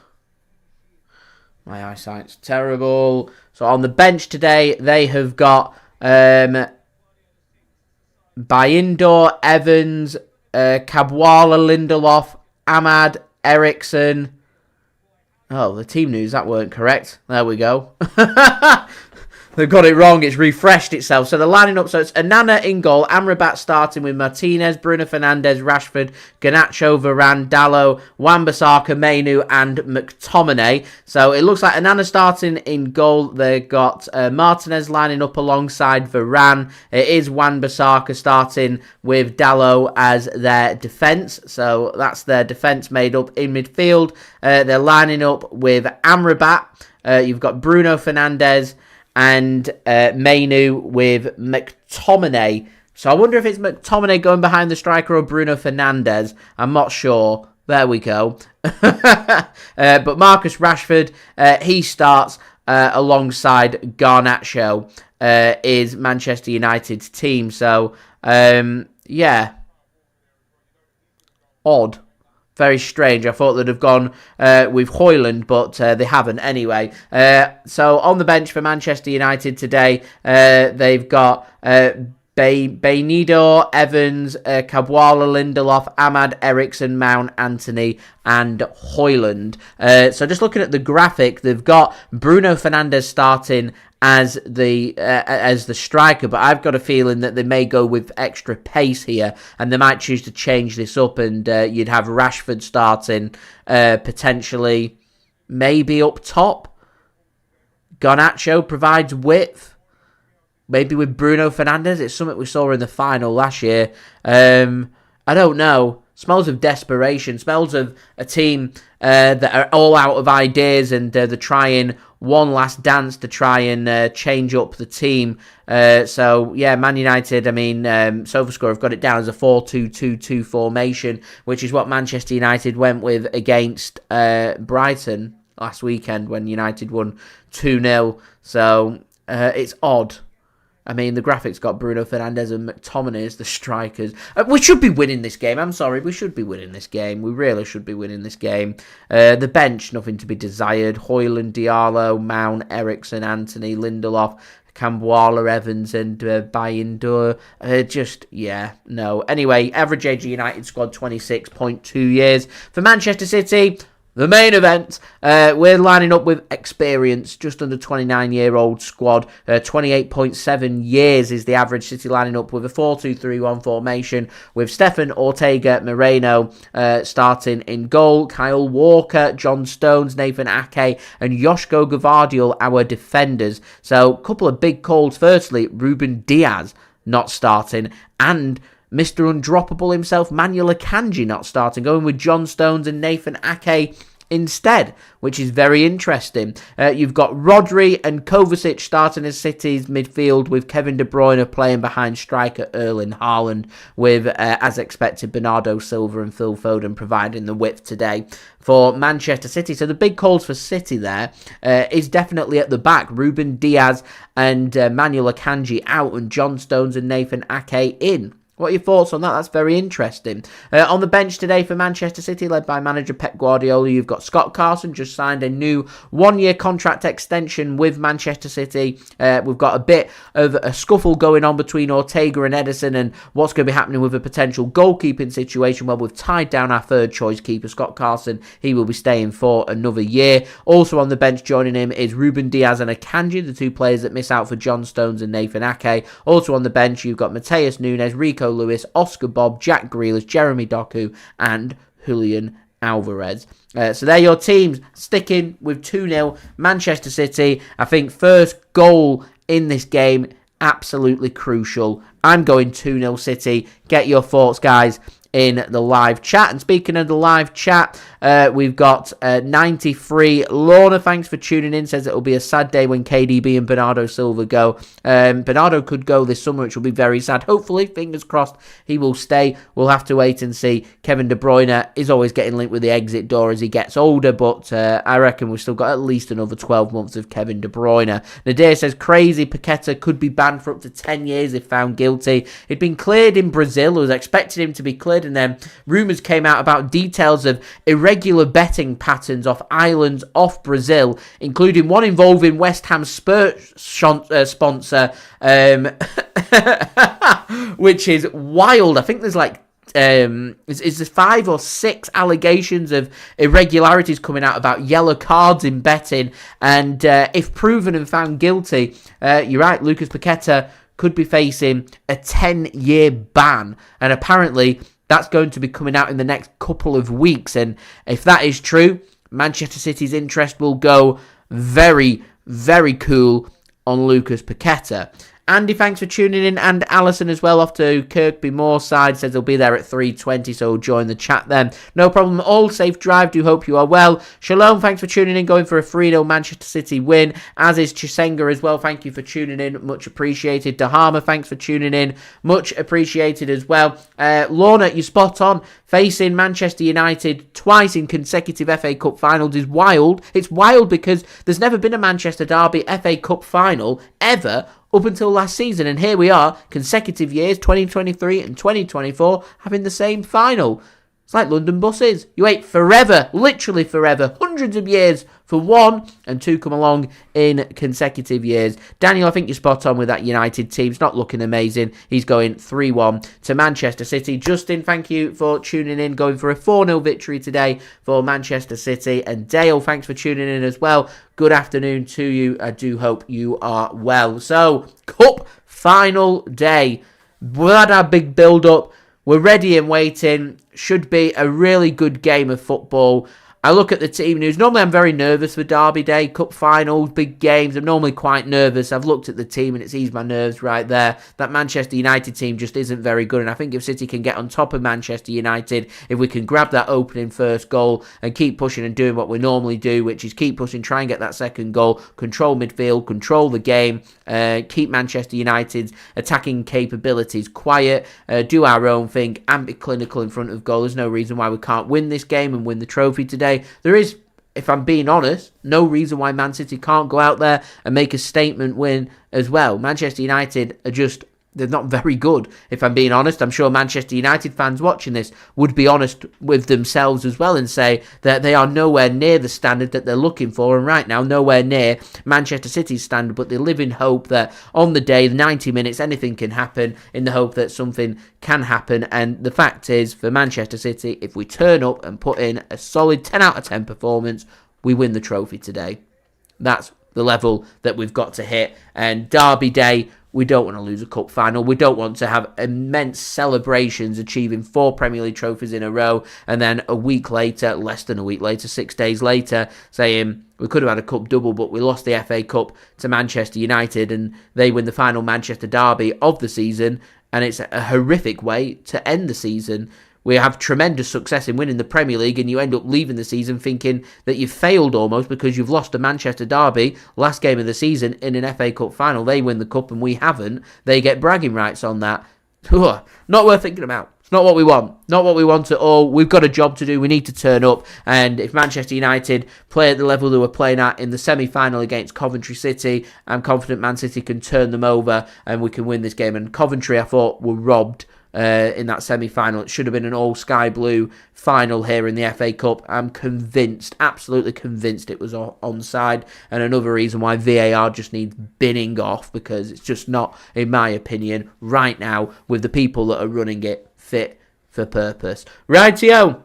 My eyesight's terrible. So on the bench today, they have got Bayindor, Evans, Kabwala, Lindelof, Ahmad, Eriksson. Oh, the team news, that weren't correct. There we go. They've got it wrong. It's refreshed itself. So they're lining up. So it's Onana in goal. Amrabat starting with Martinez, Bruno Fernandes, Rashford, Garnacho, Varane, Dalot, Wan-Bissaka, Mainoo and McTominay. So it looks like Onana starting in goal. They've got Martinez lining up alongside Varane. It is Wan-Bissaka starting with Dalot as their defence. So that's their defence made up in midfield. They're lining up with Amrabat. You've got Bruno Fernandes and Mainoo with McTominay. So I wonder if it's McTominay going behind the striker or Bruno Fernandes. I'm not sure. There we go. But Marcus Rashford, he starts alongside Garnacho, is Manchester United's team. So, yeah. Odd. Very strange. I thought they'd have gone with Hojlund, but they haven't anyway. So on the bench for Manchester United today, they've got Bayindor, Evans, Kabwala, Lindelof, Ahmad, Eriksson, Mount, Anthony and Hojlund. So just looking at the graphic, they've got Bruno Fernandes starting as the striker, but I've got a feeling that they may go with extra pace here, and they might choose to change this up, and you'd have Rashford starting potentially, maybe up top. Garnacho provides width, maybe with Bruno Fernandes. It's something we saw in the final last year. I don't know. Smells of desperation. Smells of a team that are all out of ideas, and they're trying one last dance to try and change up the team. So, yeah, Man United, I mean, SofaScore have got it down as a 4-2-2-2 formation, which is what Manchester United went with against Brighton last weekend when United won 2-0. So, it's odd. I mean, the graphics got Bruno Fernandes and McTominay as the strikers. We should be winning this game. I'm sorry. We should be winning this game. We really should be winning this game. The bench, nothing to be desired. Hojlund, Diallo, Mount, Eriksson, Anthony, Lindelof, Kabwala, Evans and Bayindor. No. Anyway, average age of United squad, 26.2 years. For Manchester City... the main event, we're lining up with experience, just under 29-year-old squad. 28.7 years is the average. City lining up with a 4-2-3-1 formation with Stefan Ortega-Moreno starting in goal. Kyle Walker, John Stones, Nathan Ake and Josko Gvardiol, our defenders. So, a couple of big calls. Firstly, Ruben Dias not starting, and Mr. Undroppable himself, Manuel Akanji, not starting, going with John Stones and Nathan Ake instead, which is very interesting. You've got Rodri and Kovacic starting as City's midfield, with Kevin De Bruyne playing behind striker Erling Haaland, with, as expected, Bernardo Silva and Phil Foden providing the width today for Manchester City. So the big calls for City there is definitely at the back. Ruben Dias and Manuel Akanji out, and John Stones and Nathan Ake in. What are your thoughts on that? That's very interesting. On the bench today for Manchester City, led by manager Pep Guardiola, you've got Scott Carson, just signed a new one-year contract extension with Manchester City. We've got a bit of a scuffle going on between Ortega and Ederson and what's going to be happening with a potential goalkeeping situation. Well, we've tied down our third choice keeper, Scott Carson. He will be staying for another year. Also on the bench joining him is Ruben Dias and Akanji, the two players that miss out for John Stones and Nathan Ake. Also on the bench, you've got Matheus Nunes, Rico Lewis, Oscar Bobb, Jack Grealish, Jeremy Doku, and Julian Alvarez. So they're your teams, sticking with 2-0 Manchester City. I think first goal in this game, absolutely crucial. I'm going 2-0 City. Get your thoughts, guys, in the live chat. And speaking of the live chat, we've got 93 Lorna, thanks for tuning in, says it'll be a sad day when KDB and Bernardo Silva go. Bernardo could go this summer, which will be very sad. Hopefully, fingers crossed, he will stay. We'll have to wait and see. Kevin De Bruyne is always getting linked with the exit door as he gets older, but I reckon we've still got at least another 12 months of Kevin De Bruyne. Nadir says crazy, Paqueta could be banned for up to 10 years if found guilty. He'd been cleared in Brazil. I was expecting him to be cleared, and then rumours came out about details of irregular betting patterns off islands off Brazil, including one involving West Ham Spurs sponsor, which is wild. I think there's like is there 5 or 6 allegations of irregularities coming out about yellow cards in betting, and if proven and found guilty, you're right, Lucas Paqueta could be facing a 10-year ban, and apparently that's going to be coming out in the next couple of weeks. And if that is true, Manchester City's interest will go very, very cool on Lucas Paqueta. Andy, thanks for tuning in, and Alison as well, off to Kirkby Moorside, says he'll be there at 3:20, so join the chat then. No problem at all, safe drive, do hope you are well. Shalom, thanks for tuning in, going for a 3-0 Manchester City win, as is Chisenga as well, thank you for tuning in, much appreciated. Dahama, thanks for tuning in, much appreciated as well. Lorna, you're spot on, facing Manchester United twice in consecutive FA Cup finals is wild. It's wild because there's never been a Manchester Derby FA Cup final ever up until last season, and here we are, consecutive years, 2023 and 2024, having the same final. It's like London buses. You wait forever, literally forever, hundreds of years for one, and two come along in consecutive years. Daniel, I think you're spot on with that United team. It's not looking amazing. He's going 3-1 to Manchester City. Justin, thank you for tuning in, going for a 4-0 victory today for Manchester City. And Dale, thanks for tuning in as well. Good afternoon to you. I do hope you are well. So, Cup final day. We had our big build-up. We're ready and waiting. Should be a really good game of football. I look at the team news. Normally I'm very nervous for Derby Day, Cup finals, big games. I'm normally quite nervous. I've looked at the team and it's eased my nerves right there. That Manchester United team just isn't very good. And I think if City can get on top of Manchester United, if we can grab that opening first goal and keep pushing and doing what we normally do, which is keep pushing, try and get that second goal, control midfield, control the game, keep Manchester United's attacking capabilities quiet, do our own thing and be clinical in front of goal. There's no reason why we can't win this game and win the trophy today. There is, if I'm being honest, no reason why Man City can't go out there and make a statement win as well. Manchester United are just, they're not very good, if I'm being honest. I'm sure Manchester United fans watching this would be honest with themselves as well and say that they are nowhere near the standard that they're looking for, and right now nowhere near Manchester City's standard, but they live in hope that on the day, the 90 minutes, anything can happen, in the hope that something can happen. And the fact is, for Manchester City, if we turn up and put in a solid 10 out of 10 performance, we win the trophy today. That's the level that we've got to hit. And Derby Day, we don't want to lose a cup final. We don't want to have immense celebrations achieving 4 Premier League trophies in a row and then a week later, less than a week later, 6 days later, saying we could have had a cup double, but we lost the FA Cup to Manchester United and they win the final Manchester Derby of the season, and it's a horrific way to end the season. We have tremendous success in winning the Premier League and you end up leaving the season thinking that you've failed almost because you've lost to Manchester Derby, last game of the season, in an FA Cup final. They win the cup and we haven't. They get bragging rights on that. Not worth thinking about. It's not what we want. Not what we want at all. We've got a job to do. We need to turn up. And if Manchester United play at the level they were playing at in the semi-final against Coventry City, I'm confident Man City can turn them over and we can win this game. And Coventry, I thought, were robbed in that semi-final. It should have been an all sky blue final here in the FA Cup. I'm convinced, absolutely convinced it was onside, and another reason why VAR just needs binning off, because it's just not, in my opinion, right now, with the people that are running it, fit for purpose. Rightio,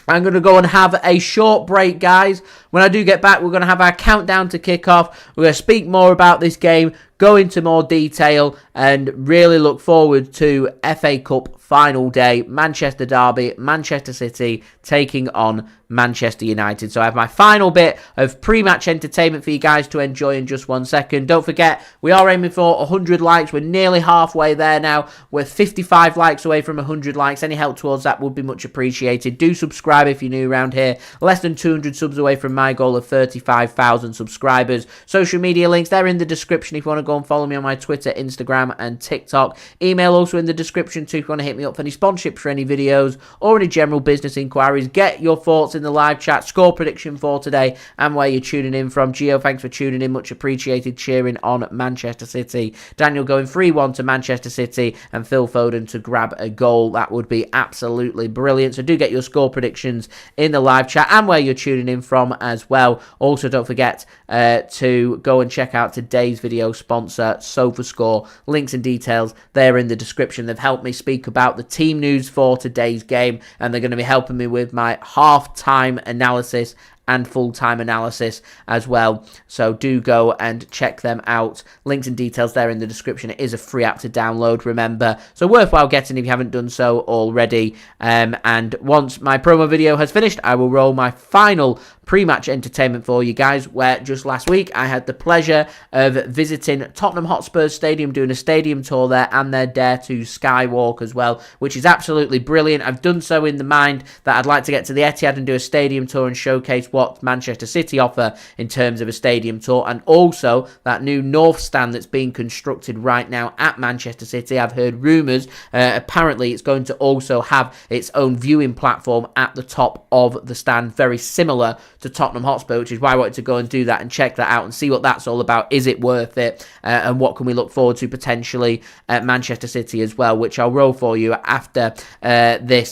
I'm going to go and have a short break, guys. When I do get back, we're going to have our countdown to kick off. We're going to speak more about this game, go into more detail, and really look forward to FA Cup final day, Manchester derby, Manchester City taking on Manchester United. So I have my final bit of pre-match entertainment for you guys to enjoy in just 1 second. Don't forget, we are aiming for 100 likes. We're nearly halfway there now. We're 55 likes away from 100 likes. Any help towards that would be much appreciated. Do subscribe if you're new around here. Less than 200 subs away from my goal of 35,000 subscribers. Social media links, they're in the description if you want to go and follow me on my Twitter, Instagram and TikTok. Email also in the description too if you want to hit me up for any sponsorships for any videos or any general business inquiries. Get your thoughts in the live chat, score prediction for today and where you're tuning in from. Gio, thanks for tuning in, much appreciated, cheering on Manchester City. Daniel going 3-1 to Manchester City and Phil Foden to grab a goal. That would be absolutely brilliant. So do get your score predictions in the live chat and where you're tuning in from as well. Also, don't forget to go and check out today's video sponsor, SofaScore. Links and details there in the description. They've helped me speak about the team news for today's game, and they're going to be helping me with my half-time analysis and full-time analysis as well. So do go and check them out. Links and details there in the description. It is a free app to download, remember. So worthwhile getting if you haven't done so already. And once my promo video has finished, I will roll my final pre-match entertainment for you guys, where just last week I had the pleasure of visiting Tottenham Hotspur Stadium, doing a stadium tour there and their Dare to Skywalk as well, which is absolutely brilliant. I've done so in the mind that I'd like to get to the Etihad and do a stadium tour and showcase what Manchester City offer in terms of a stadium tour, and also that new North Stand that's being constructed right now at Manchester City. I've heard rumours, apparently it's going to also have its own viewing platform at the top of the stand, very similar to Tottenham Hotspur, which is why I wanted to go and do that and check that out and see what that's all about. Is it worth it? And what can we look forward to potentially at Manchester City as well, which I'll roll for you after the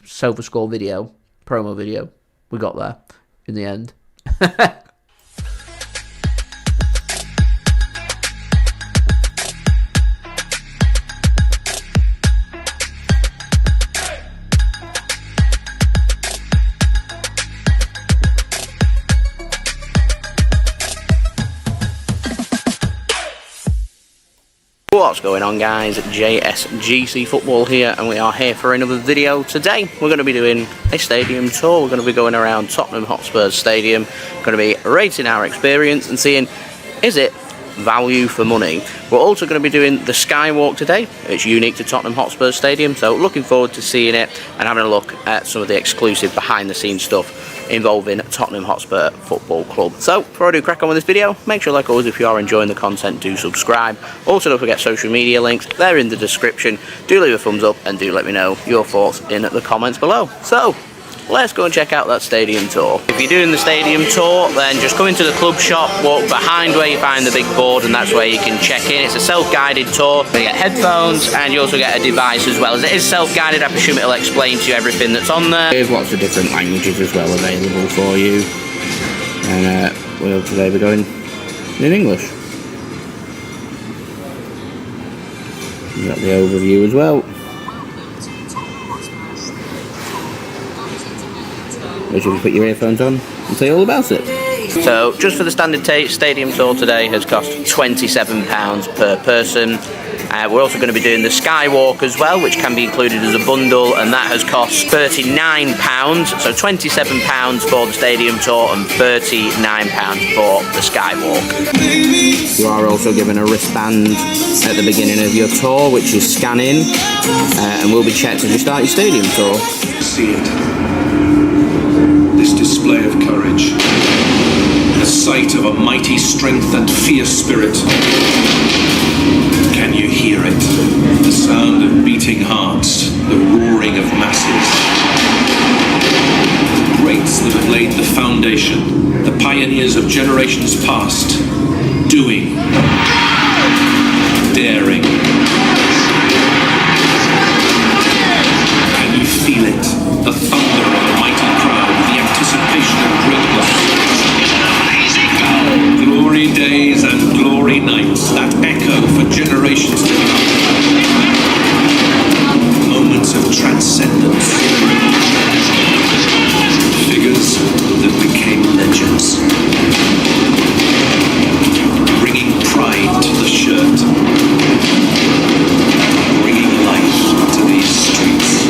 SofaScore video, promo video. We got there in the end. What's going on, guys? JSGC Football here, and we are here for another video. Today we're going to be doing a stadium tour. We're going to be going around Tottenham Hotspur Stadium, going to be rating our experience and seeing, is it value for money? We're also going to be doing the Skywalk today. It's unique to Tottenham Hotspur Stadium, so looking forward to seeing it and having a look at some of the exclusive behind the scenes stuff involving Tottenham Hotspur Football Club. So before I do crack on with this video, make sure, like always, if you are enjoying the content, do subscribe. Also, don't forget social media links, they're in the description. Do leave a thumbs up and do let me know your thoughts in the comments below. So let's go and check out that stadium tour. If you're doing the stadium tour, then just come into the club shop, walk behind where you find the big board, and that's where you can check in. It's a self-guided tour. You get headphones and you also get a device as well. As it is self-guided, I presume it'll explain to you everything that's on there. There's lots of different languages as well available for you. And we'll today be going in English. You got the overview as well, which you can put your earphones on and tell you all about it. So just for the standard stadium tour today has cost £27 per person. We're also going to be doing the Skywalk as well, which can be included as a bundle, and that has cost £39. So £27 for the stadium tour and £39 for the Skywalk. You are also given a wristband at the beginning of your tour, which is scan in, and will be checked as you start your stadium tour. See it. This display of courage, the sight of a mighty strength and fierce spirit. Can you hear it? The sound of beating hearts, the roaring of masses. The greats that have laid the foundation, the pioneers of generations past, doing, daring, days and glory nights that echo for generations to come. Moments of transcendence. Figures that became legends. Bringing pride to the shirt. Bringing life to these streets.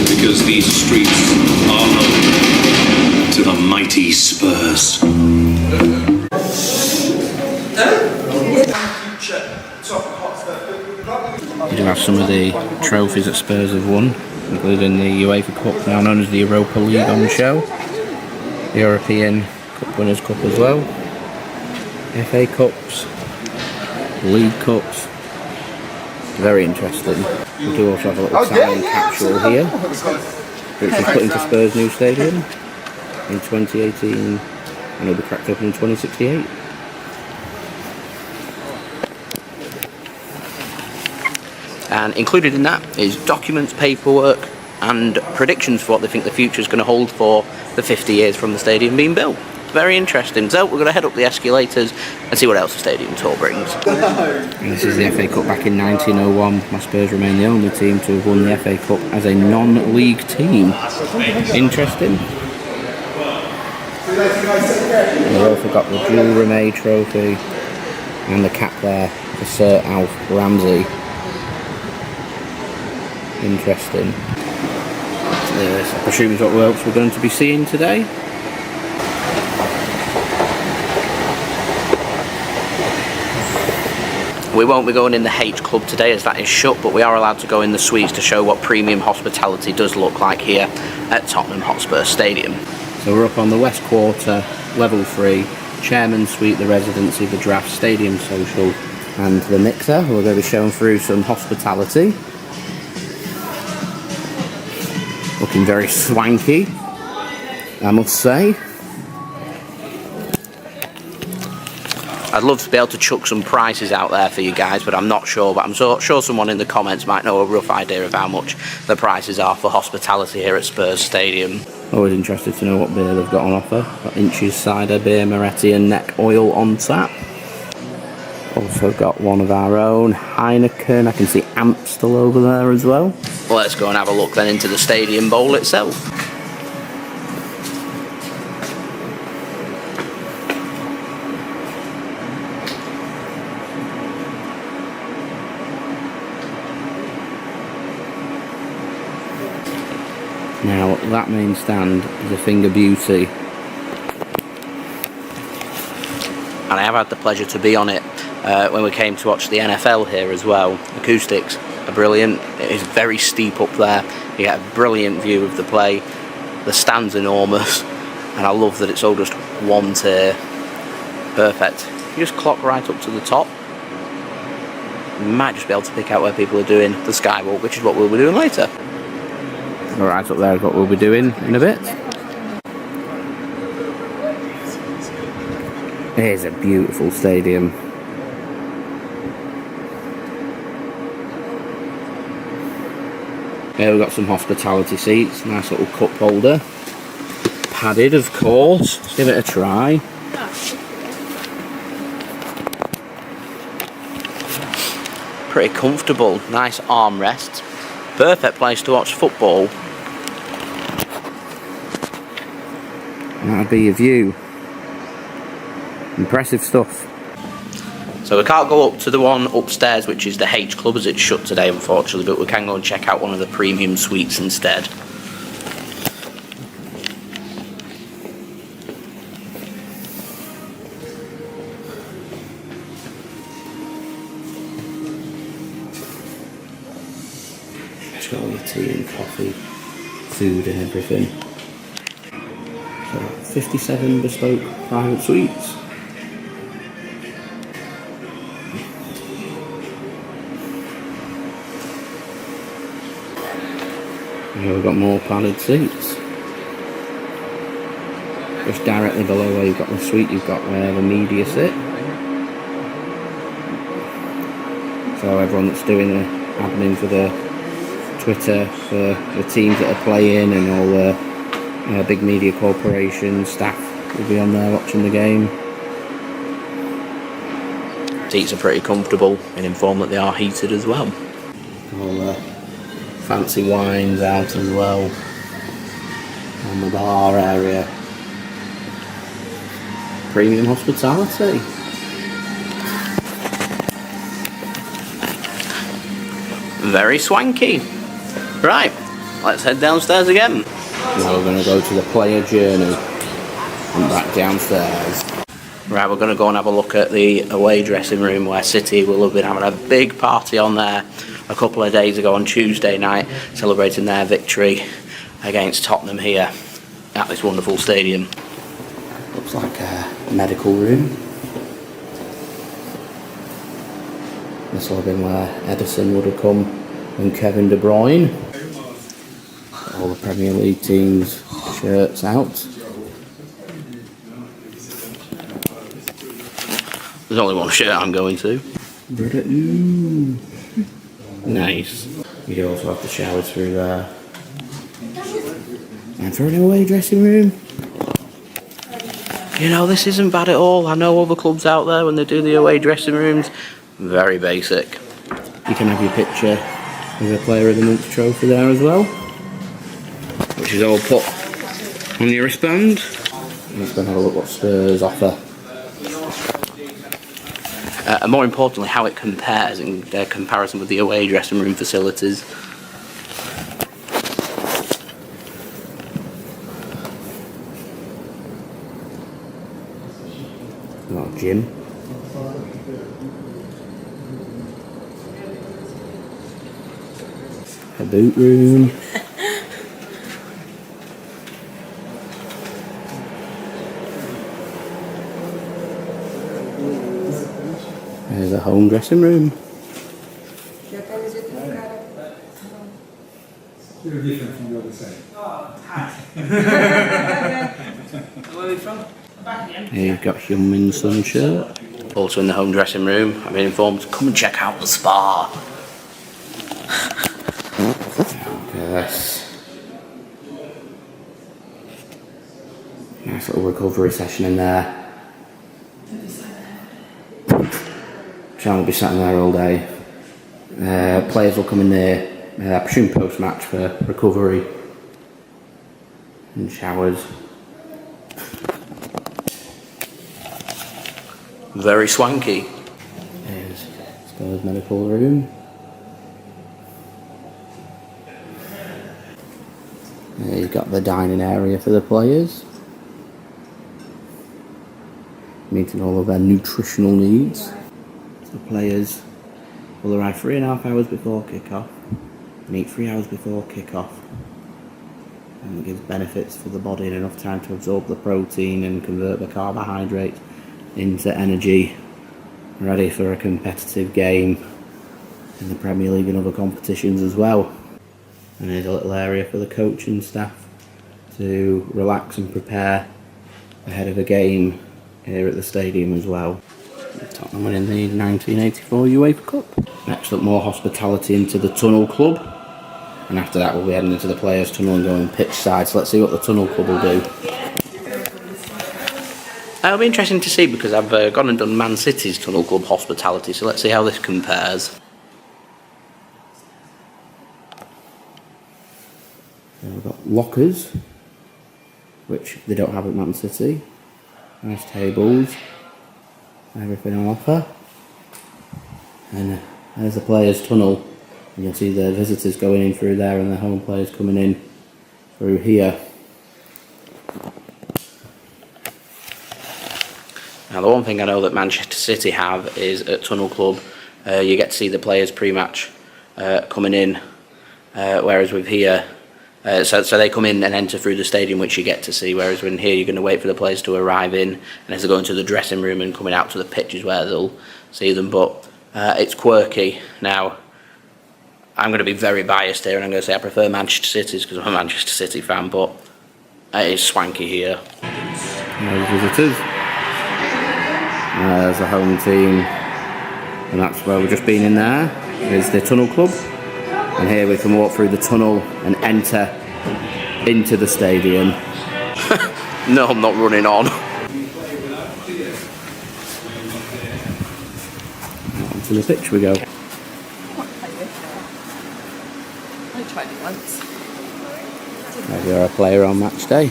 Because these streets are home to the mighty Spurs. We do have some of the trophies that Spurs have won, including the UEFA Cup, now known as the Europa League, on show. The European Cup Winners' Cup as well. FA Cups, League Cups. Very interesting. We do also have a little signing capsule here, which was put into Spurs' new stadium in 2018, and it'll be cracked open in 2068. And included in that is documents, paperwork, and predictions for what they think the future is going to hold for the 50 years from the stadium being built. Very interesting. So we're going to head up the escalators and see what else the stadium tour brings. And this is the FA Cup back in 1901. My Spurs remain the only team to have won the FA Cup as a non-league team. Interesting. And we've also got the Jules Rimet trophy and the cap there for Sir Alf Ramsey. Interesting. This, I presume, is what else we're going to be seeing today. We won't be going in the H Club today as that is shut, but we are allowed to go in the suites to show what premium hospitality does look like here at Tottenham Hotspur Stadium. So we're up on the West Quarter, level 3, Chairman's Suite, the Residency, the Draft, Stadium Social and the Mixer. We're going to be showing through some hospitality. Looking very swanky, I must say. I'd love to be able to chuck some prices out there for you guys, but I'm not sure. But I'm sure someone in the comments might know a rough idea of how much the prices are for hospitality here at Spurs Stadium. Always interested to know what beer they've got on offer. Got Inches Cider Beer, Moretti and Neck Oil on tap. Also got one of our own, Heineken. I can see Amstel over there as well. Well, let's go and have a look then into the Stadium Bowl itself. Now, that main stand is a thing of beauty. And I have had the pleasure to be on it when we came to watch the NFL here as well. Acoustics are brilliant. It is very steep up there. You get a brilliant view of the play. The stand's enormous, and I love that it's all just one tier. Perfect. You just clock right up to the top. You might just be able to pick out where people are doing the skywalk, which is what we'll be doing later. Right up there is what we'll be doing in a bit. It is a beautiful stadium. Here we've got some hospitality seats, nice little cup holder. Padded, of course. Let's give it a try. Pretty comfortable, nice armrests. Perfect place to watch football. And that'd be your view. Impressive stuff. So we can't go up to the one upstairs, which is the H Club, as it's shut today, unfortunately, but we can go and check out one of the premium suites instead. It's got all the tea and coffee, food and everything. So 57 bespoke private suites. Here we've got more padded seats. Just directly below where you've got the suite, you've got where the media sit. So everyone that's doing the admin for the Twitter, for the teams that are playing, and all the big media corporations, staff will be on there watching the game. Seats are pretty comfortable and informed that they are heated as well. All the fancy wines out as well on the bar area. Premium hospitality. Very swanky. Right, let's head downstairs again. Now we're going to go to the player journey and back downstairs. Right, we're going to go and have a look at the away dressing room where City will have been having a big party on there a couple of days ago on Tuesday night, celebrating their victory against Tottenham here at this wonderful stadium. Looks like a medical room. This will have been where Ederson would have come and Kevin De Bruyne. All the Premier League teams' shirts out. There's only one shirt I'm going to. Nice. You can also have the showers through there. And for an away dressing room. You know, this isn't bad at all. I know other clubs out there when they do the away dressing rooms. Very basic. You can have your picture with a Player of the Month trophy there as well, which is all put on your wristband. Let's go and have a look what Spurs offer. And more importantly, how it compares in comparison with the away dressing room facilities. Got a gym. A boot room. There's a home dressing room. You're different from the other side. Where are you from? Here you've got Heung-Min Son shirt. Also in the home dressing room, I've been informed to come and check out the spa. Yes. Nice little recovery session in there. Sean will be sat in there all day. Players will come in there, I presume post-match for recovery and showers. Very swanky. There's Spurs medical room. You've got the dining area for the players, meeting all of their nutritional needs. The players will arrive 3.5 hours before kick-off and eat 3 hours before kick-off, and it gives benefits for the body and enough time to absorb the protein and convert the carbohydrates into energy, ready for a competitive game in the Premier League and other competitions as well. And there's a little area for the coaching staff to relax and prepare ahead of a game here at the stadium as well. Tottenham winning the 1984 UEFA Cup. Next up, more hospitality into the Tunnel Club, and after that we'll be heading into the Players' Tunnel and going pitch side, so let's see what the Tunnel Club will do. It'll be interesting to see because I've gone and done Man City's Tunnel Club hospitality, so let's see how this compares. We've got lockers, which they don't have at Man City. Nice tables, everything on offer. And there's the players' tunnel, and you'll see the visitors going in through there and the home players coming in through here. Now the one thing I know that Manchester City have is at Tunnel Club, you get to see the players pre-match coming in, whereas with here, so they come in and enter through the stadium, which you get to see, whereas when here you're going to wait for the players to arrive in, and as they go into the dressing room and coming out to the pitches where they'll see them. But it's quirky. Now I'm going to be very biased here and I'm going to say I prefer Manchester City's because I'm a Manchester City fan, but it is swanky here. There's visitors. There's the home team, and that's where we've just been in there. There's the Tunnel Club. And here we can walk through the tunnel and enter into the stadium. No, I'm not running on. to the pitch we go. I tried it once. If you're a player on match day, you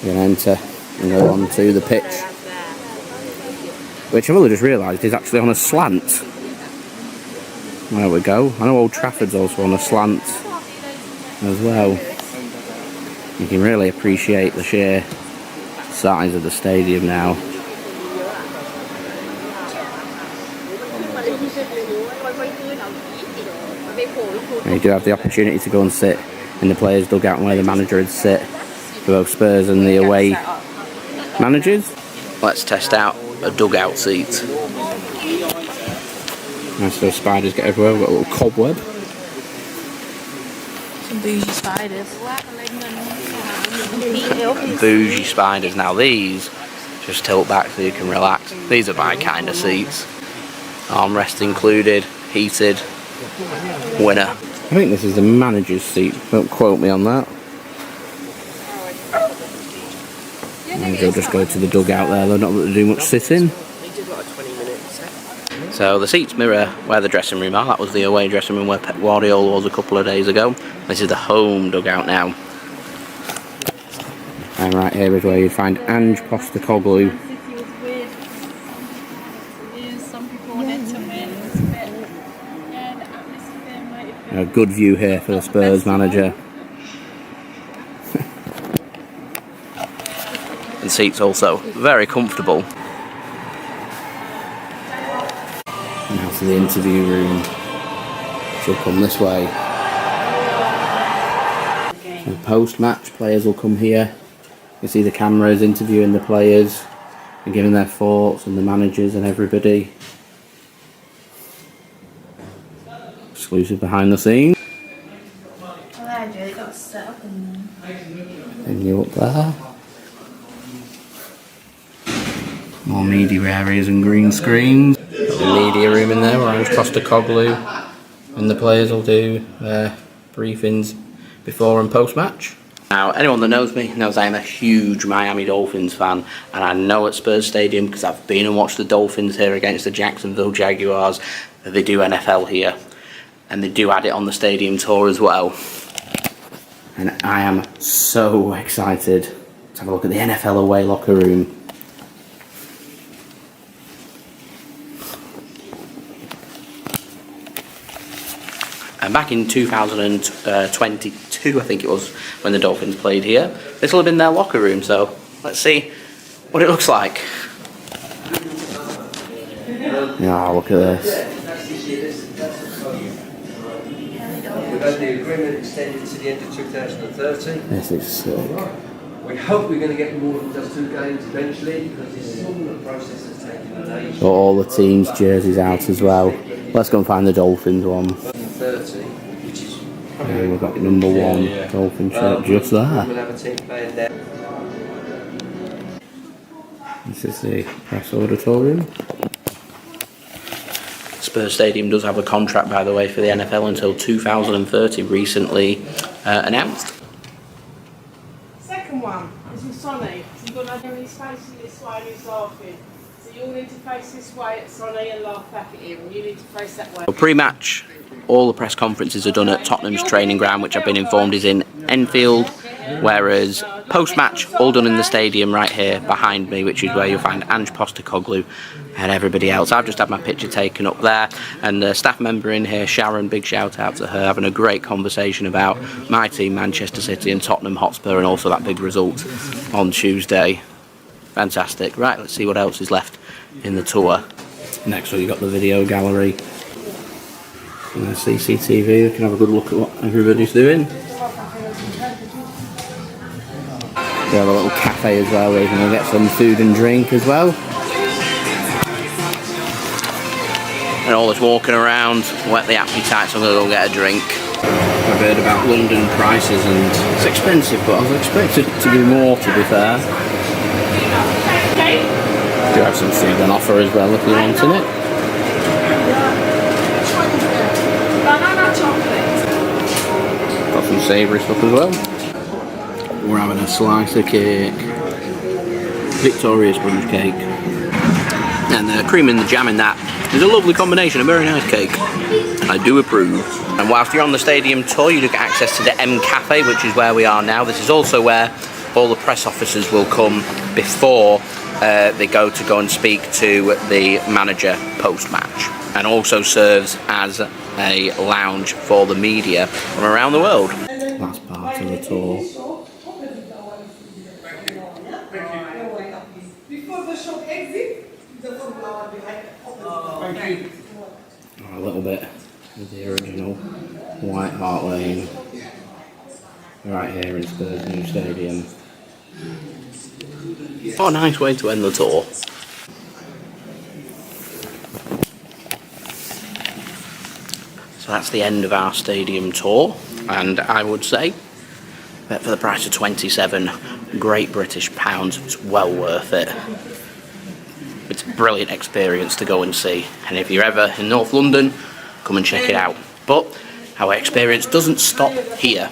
can enter and go on to the pitch, which I've only just realised is actually on a slant. There we go. I know Old Trafford's also on a slant as well. You can really appreciate the sheer size of the stadium now. And you do have the opportunity to go and sit in the players' dugout where the manager would sit for both Spurs and the away managers. Let's test out a dugout seat. Nice little spiders get everywhere. We've got a little cobweb. Some bougie spiders. Bougie spiders. Now these just tilt back so you can relax. These are my kind of seats. Armrest included, heated. Winner. I think this is the manager's seat. Don't quote me on that. And they'll just go to the dugout there. They're not going to do much sitting. So the seats mirror where the dressing room are. That was the away dressing room where Pep Guardiola was a couple of days ago. This is the home dugout now. And right here is where you'd find Ange Postecoglou. A good view here for the Spurs manager. And seats also very comfortable. Now to the interview room. She'll come this way. So post-match, players will come here. You see the cameras interviewing the players and giving their thoughts, and the managers and everybody. Exclusive behind the scenes. And you up there. More media areas and green screens. Got the media room in there where Ange Postecoglou and the players will do their briefings before and post match. Now, anyone that knows me knows I am a huge Miami Dolphins fan, and I know at Spurs Stadium, because I've been and watched the Dolphins here against the Jacksonville Jaguars, that they do NFL here, and they do add it on the stadium tour as well. And I am so excited to have a look at the NFL away locker room. And back in 2022, I think it was, when the Dolphins played here, this will have been their locker room, so let's see what it looks like. Yeah, look at this. We've had the agreement extended to the end of 2030. This is sick. We hope we're going to get more than just 2 games eventually, because this is all the process that's taking an age. Got all the teams' jerseys out as well. Let's go and find the Dolphins one. 30, which is And we've got number 1 Dolphin shirt just there. We'll have a team playing there. This is the press auditorium. Spurs Stadium does have a contract, by the way, for the NFL until 2030, recently announced. Second one, this is Sonny. So you've got to have his facing this way and he's laughing. So you all need to face this way at Sonny and laugh back at him, and you need to face that way. Pre-match, all the press conferences are done at Tottenham's training ground, which I've been informed is in Enfield, whereas post-match, all done in the stadium right here behind me, which is where you'll find Ange Postecoglou and everybody else. I've just had my picture taken up there, and a staff member in here, Sharon, big shout out to her, having a great conversation about my team, Manchester City, and Tottenham Hotspur, and also that big result on Tuesday. Fantastic. Right, let's see what else is left in the tour. Next one, you've got the video gallery. And the CCTV, you can have a good look at what everybody's doing. We have a little cafe as well where you can get some food and drink as well. And all this walking around, whet the appetite, so I'm going to go get a drink. I've heard about London prices and it's expensive, but I was expecting it to be more, to be fair. Do have some food on offer as well if you want in it. Got some savoury stuff as well. We're having a slice of cake. Victoria sponge cake. And the cream and the jam in that is a lovely combination, a very nice cake. I do approve. And whilst you're on the stadium tour, you do get access to the M Cafe, which is where we are now. This is also where all the press officers will come before they go and speak to the manager post-match, and also serves as a lounge for the media from around the world. Last part of the tour. A little bit of the original White Hart Lane right here in Spurs' new stadium. What a nice way to end the tour. So that's the end of our stadium tour, and I would say that for the price of 27 great British pounds, it's well worth it. It's a brilliant experience to go and see, and if you're ever in North London, come and check it out. But our experience doesn't stop here.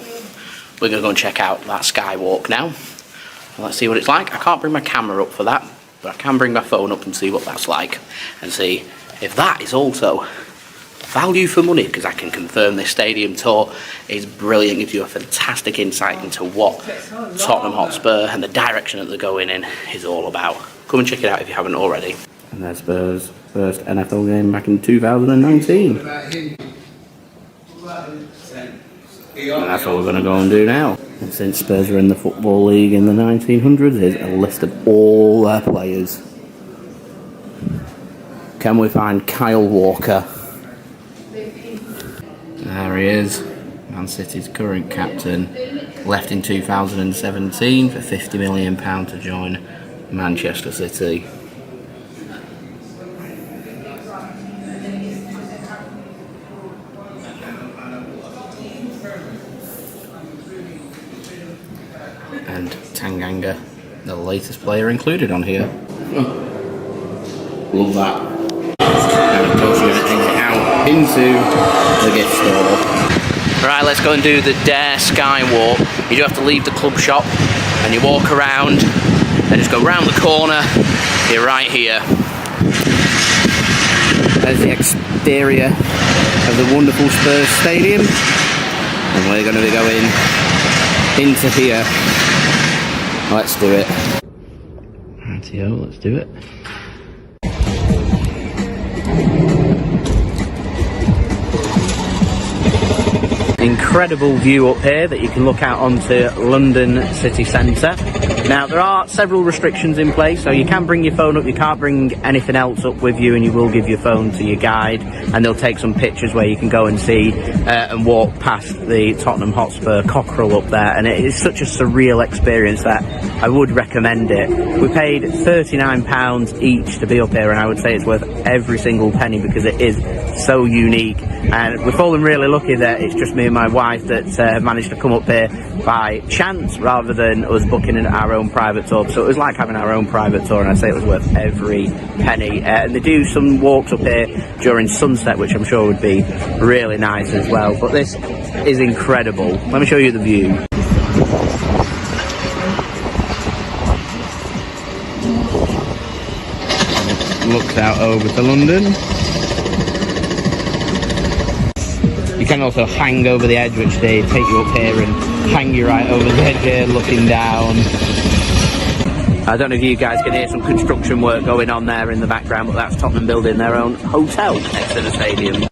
We're going to go and check out that skywalk now. Let's see what it's like. I can't bring my camera up for that, but I can bring my phone up and see what that's like, and see if that is also value for money, because I can confirm this stadium tour is brilliant. Gives you a fantastic insight into what Tottenham Hotspur and the direction that they're going in is all about. Come and check it out if you haven't already. And there's Spurs' first NFL game back in 2019. And that's what we're going to go and do now. And since Spurs are in the Football League in the 1900s, here's a list of all their players. Can we find Kyle Walker? There he is, Man City's current captain. Left in 2017 for £50 million to join Manchester City. And Tanganga, the latest player included on here. Love that. And of course we're going to exit out into the gift store. Right, let's go and do the Dare Skywalk. You do have to leave the club shop and you walk around and just go round the corner. You're right here. There's the exterior of the wonderful Spurs Stadium. And we're going to be going into here. Let's do it. Rightio, let's do it. Incredible view up here that you can look out onto London city centre. Now there are several restrictions in place, so you can bring your phone up, you can't bring anything else up with you, and you will give your phone to your guide and they'll take some pictures where you can go and see and walk past the Tottenham Hotspur cockerel up there, and it is such a surreal experience that I would recommend it. We paid £39 each to be up here, and I would say it's worth every single penny because it is so unique, and we've fallen really lucky that it's just me and my wife that managed to come up here by chance rather than us booking our own private tour. So it was like having our own private tour, and I'd say it was worth every penny. And they do some walks up here during sunset, which I'm sure would be really nice as well. But this is incredible. Let me show you the view. Looks out over to London. You can also hang over the edge, which they take you up here and hang you right over the edge here, looking down. I don't know if you guys can hear some construction work going on there in the background, but that's Tottenham building their own hotel next to the stadium.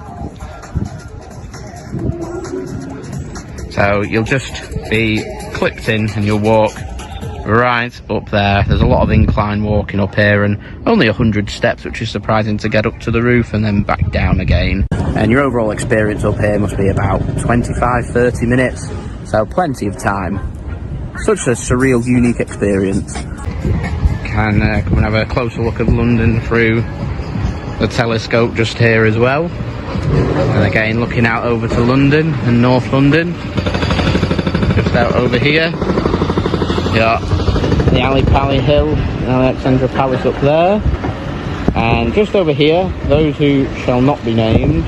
So you'll just be clipped in and you'll walk right up there. There's a lot of incline walking up here and only 100 steps, which is surprising to get up to the roof and then back down again. And your overall experience up here must be about 25-30 minutes, so plenty of time. Such a surreal, unique experience. Can come and have a closer look at London through the telescope just here as well. And again, looking out over to London and North London. Just out over here. Yeah, the Ali Pali Hill and Alexandra Palace up there. And just over here, those who shall not be named,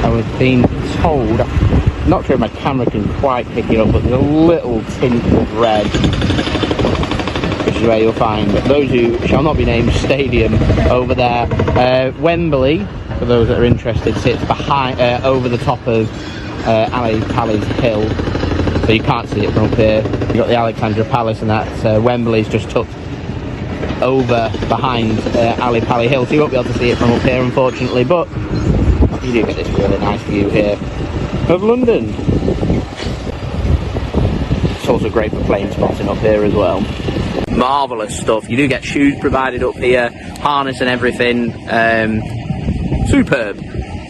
I was being told, I'm not sure if my camera can quite pick it up, but there's a little tint of red this is where you'll find those who shall not be named stadium over there. Wembley, for those that are interested, sits behind, over the top of Ali Pali's hill, so you can't see it from up here. You've got the Alexandra Palace, and that Wembley's just tucked over behind Ali Pali Hill, so you won't be able to see it from up here, unfortunately, but you do get this really nice view here of London. It's also great for plane spotting up here as well. Marvellous stuff. You do get shoes provided up here, harness and everything. Superb.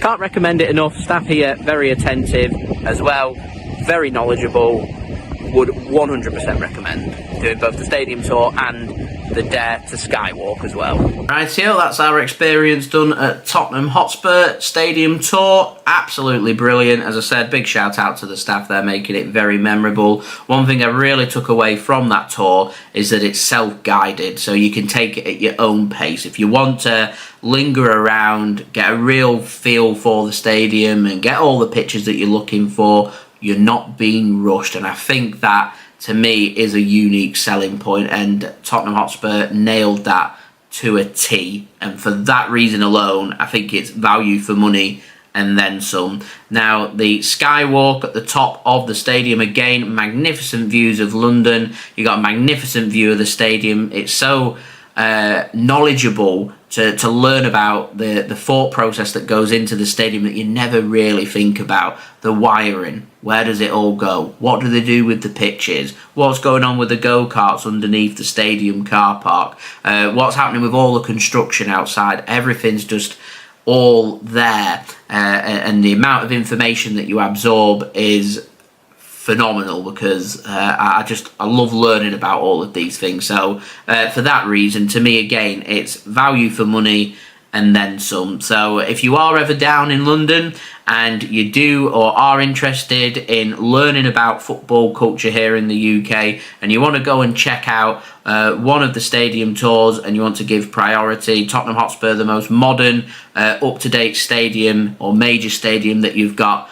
Can't recommend it enough. Staff here very attentive as well, very knowledgeable. Would 100% recommend doing both the stadium tour and the Dare to Skywalk as well. Right, so that's our experience done at Tottenham Hotspur Stadium Tour. Absolutely brilliant. As I said, big shout out to the staff there, making it very memorable. One thing I really took away from that tour is that it's self-guided, so you can take it at your own pace. If you want to linger around, get a real feel for the stadium and get all the pictures that you're looking for, you're not being rushed, and I think that to me is a unique selling point, and Tottenham Hotspur nailed that to a T, and for that reason alone I think it's value for money and then some. Now the skywalk at the top of the stadium, again, magnificent views of London. You got a magnificent view of the stadium. It's so knowledgeable to learn about the thought process that goes into the stadium that you never really think about. The wiring, where does it all go? What do they do with the pitches? What's going on with the go-karts underneath the stadium car park? What's happening with all the construction outside? Everything's just all there, and the amount of information that you absorb is phenomenal, because I love learning about all of these things. So for that reason, to me, again, it's value for money and then some. So if you are ever down in London and you do or are interested in learning about football culture here in the UK, and you want to go and check out one of the stadium tours, and you want to give priority, Tottenham Hotspur, the most modern, up-to-date stadium or major stadium that you've got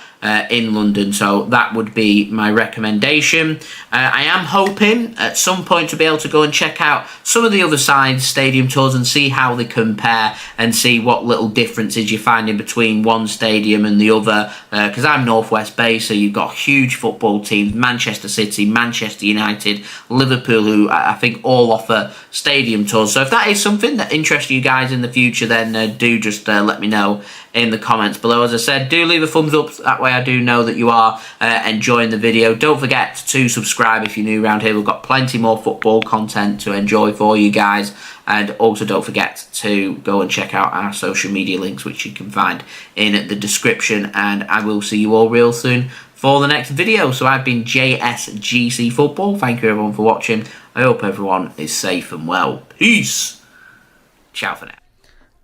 in London, so that would be my recommendation. I am hoping at some point to be able to go and check out some of the other side's stadium tours and see how they compare and see what little differences you're finding between one stadium and the other, because I'm Northwest based, so you've got huge football teams, Manchester City, Manchester United, Liverpool, who I think all offer stadium tours. So if that is something that interests you guys in the future, then do just let me know in the comments below. As I said, do leave a thumbs up, that way I do know that you are enjoying the video. Don't forget to subscribe if you're new around here. We've got plenty more football content to enjoy for you guys, and also don't forget to go and check out our social media links, which you can find in the description, and I will see you all real soon for the next video. So I've been JSGC Football. Thank you everyone for watching. I hope everyone is safe and well. Peace. Ciao for now.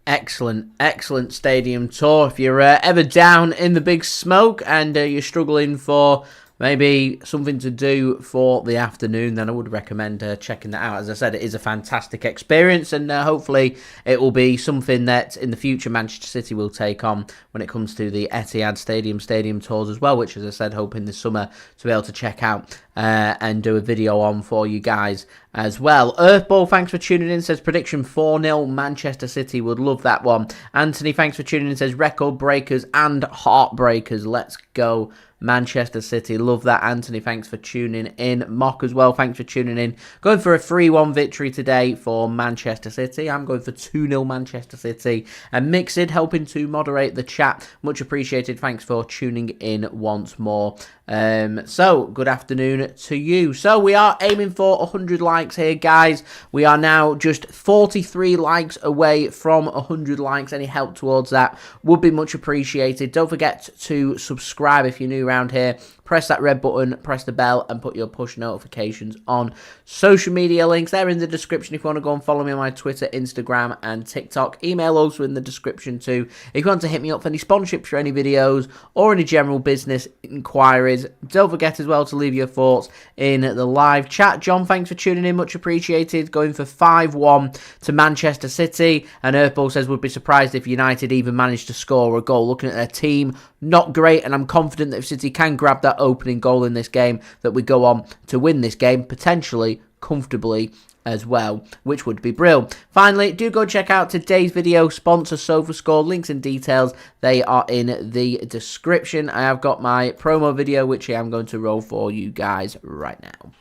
Excellent stadium tour. If you're ever down in the big smoke and you're struggling for maybe something to do for the afternoon, then I would recommend checking that out. As I said, it is a fantastic experience, and hopefully it will be something that in the future Manchester City will take on when it comes to the Etihad stadium tours as well, which, as I said, hoping this summer to be able to check out and do a video on for you guys as well. Earthball, thanks for tuning in, says prediction 4-0 Manchester City. Would love that one. Anthony, thanks for tuning in, says record breakers and heartbreakers. Let's go Manchester City. Love that, Anthony. Thanks for tuning in. Mock as well, thanks for tuning in. Going for a 3-1 victory today for Manchester City. I'm going for 2-0 Manchester City. And Mixed helping to moderate the chat. Much appreciated. Thanks for tuning in once more. So, good afternoon to you. So, we are aiming for 100 likes here, guys. We are now just 43 likes away from 100 likes. Any help towards that would be much appreciated. Don't forget to subscribe if you're new around here. Press that red button, press the bell, and put your push notifications on. Social media links, they're in the description if you want to go and follow me on my Twitter, Instagram, and TikTok. Email also in the description too. If you want to hit me up for any sponsorships for any videos or any general business inquiries, don't forget as well to leave your thoughts in the live chat. John, thanks for tuning in, much appreciated. Going for 5-1 to Manchester City. And Earthball says, would be surprised if United even managed to score a goal. Looking at their team, not great, and I'm confident that if City can grab that opening goal in this game, that we go on to win this game, potentially comfortably as well, which would be brilliant. Finally, do go check out today's video sponsor, SofaScore. Links and details, they are in the description. I have got my promo video, which I am going to roll for you guys right now.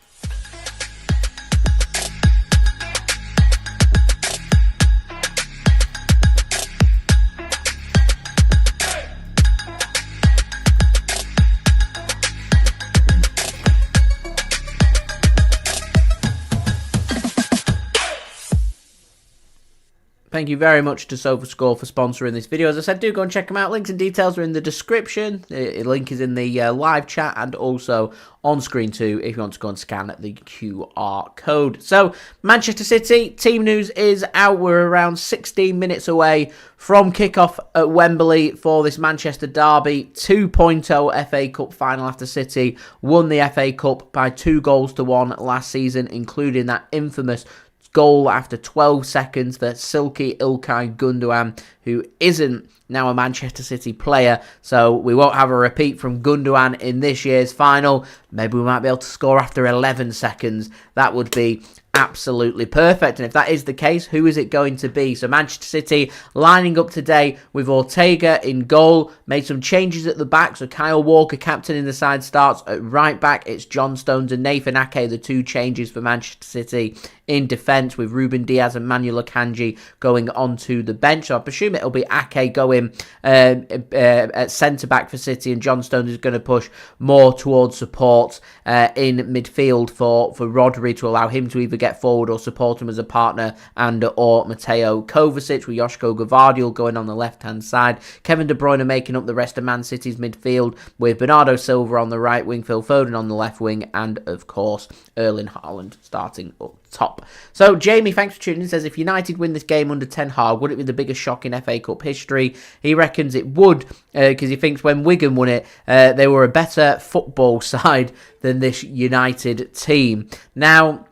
Thank you very much to SofaScore for sponsoring this video. As I said, do go and check them out. Links and details are in the description. The link is in the live chat and also on screen too if you want to go and scan the QR code. So, Manchester City, team news is out. We're around 16 minutes away from kickoff at Wembley for this Manchester derby. 2.0 FA Cup final after City won the FA Cup by 2-1 last season, including that infamous goal after 12 seconds for Silky Ilkay Gundogan, who isn't now a Manchester City player, so we won't have a repeat from Gundogan in this year's final. Maybe we might be able to score after 11 seconds. That would be absolutely perfect. And if that is the case, who is it going to be? So Manchester City lining up today with Ortega in goal. Made some changes at the back. So Kyle Walker, captain in the side, starts at right back. It's John Stones and Nathan Ake, the two changes for Manchester City in defence, with Ruben Dias and Manuel Akanji going onto the bench. So I presume it'll be Ake going at centre-back for City, and John Stones is going to push more towards support in midfield for Rodri to allow him to either get forward or support him as a partner, and or Mateo Kovacic, with Josko Gvardiol going on the left-hand side. Kevin De Bruyne making up the rest of Man City's midfield, with Bernardo Silva on the right wing, Phil Foden on the left wing, and of course Erling Haaland starting up top. So Jamie, thanks for tuning in, says, if United win this game under Ten Hag, would it be the biggest shock in FA Cup history? He reckons it would, because he thinks when Wigan won it, they were a better football side than this United team. Now,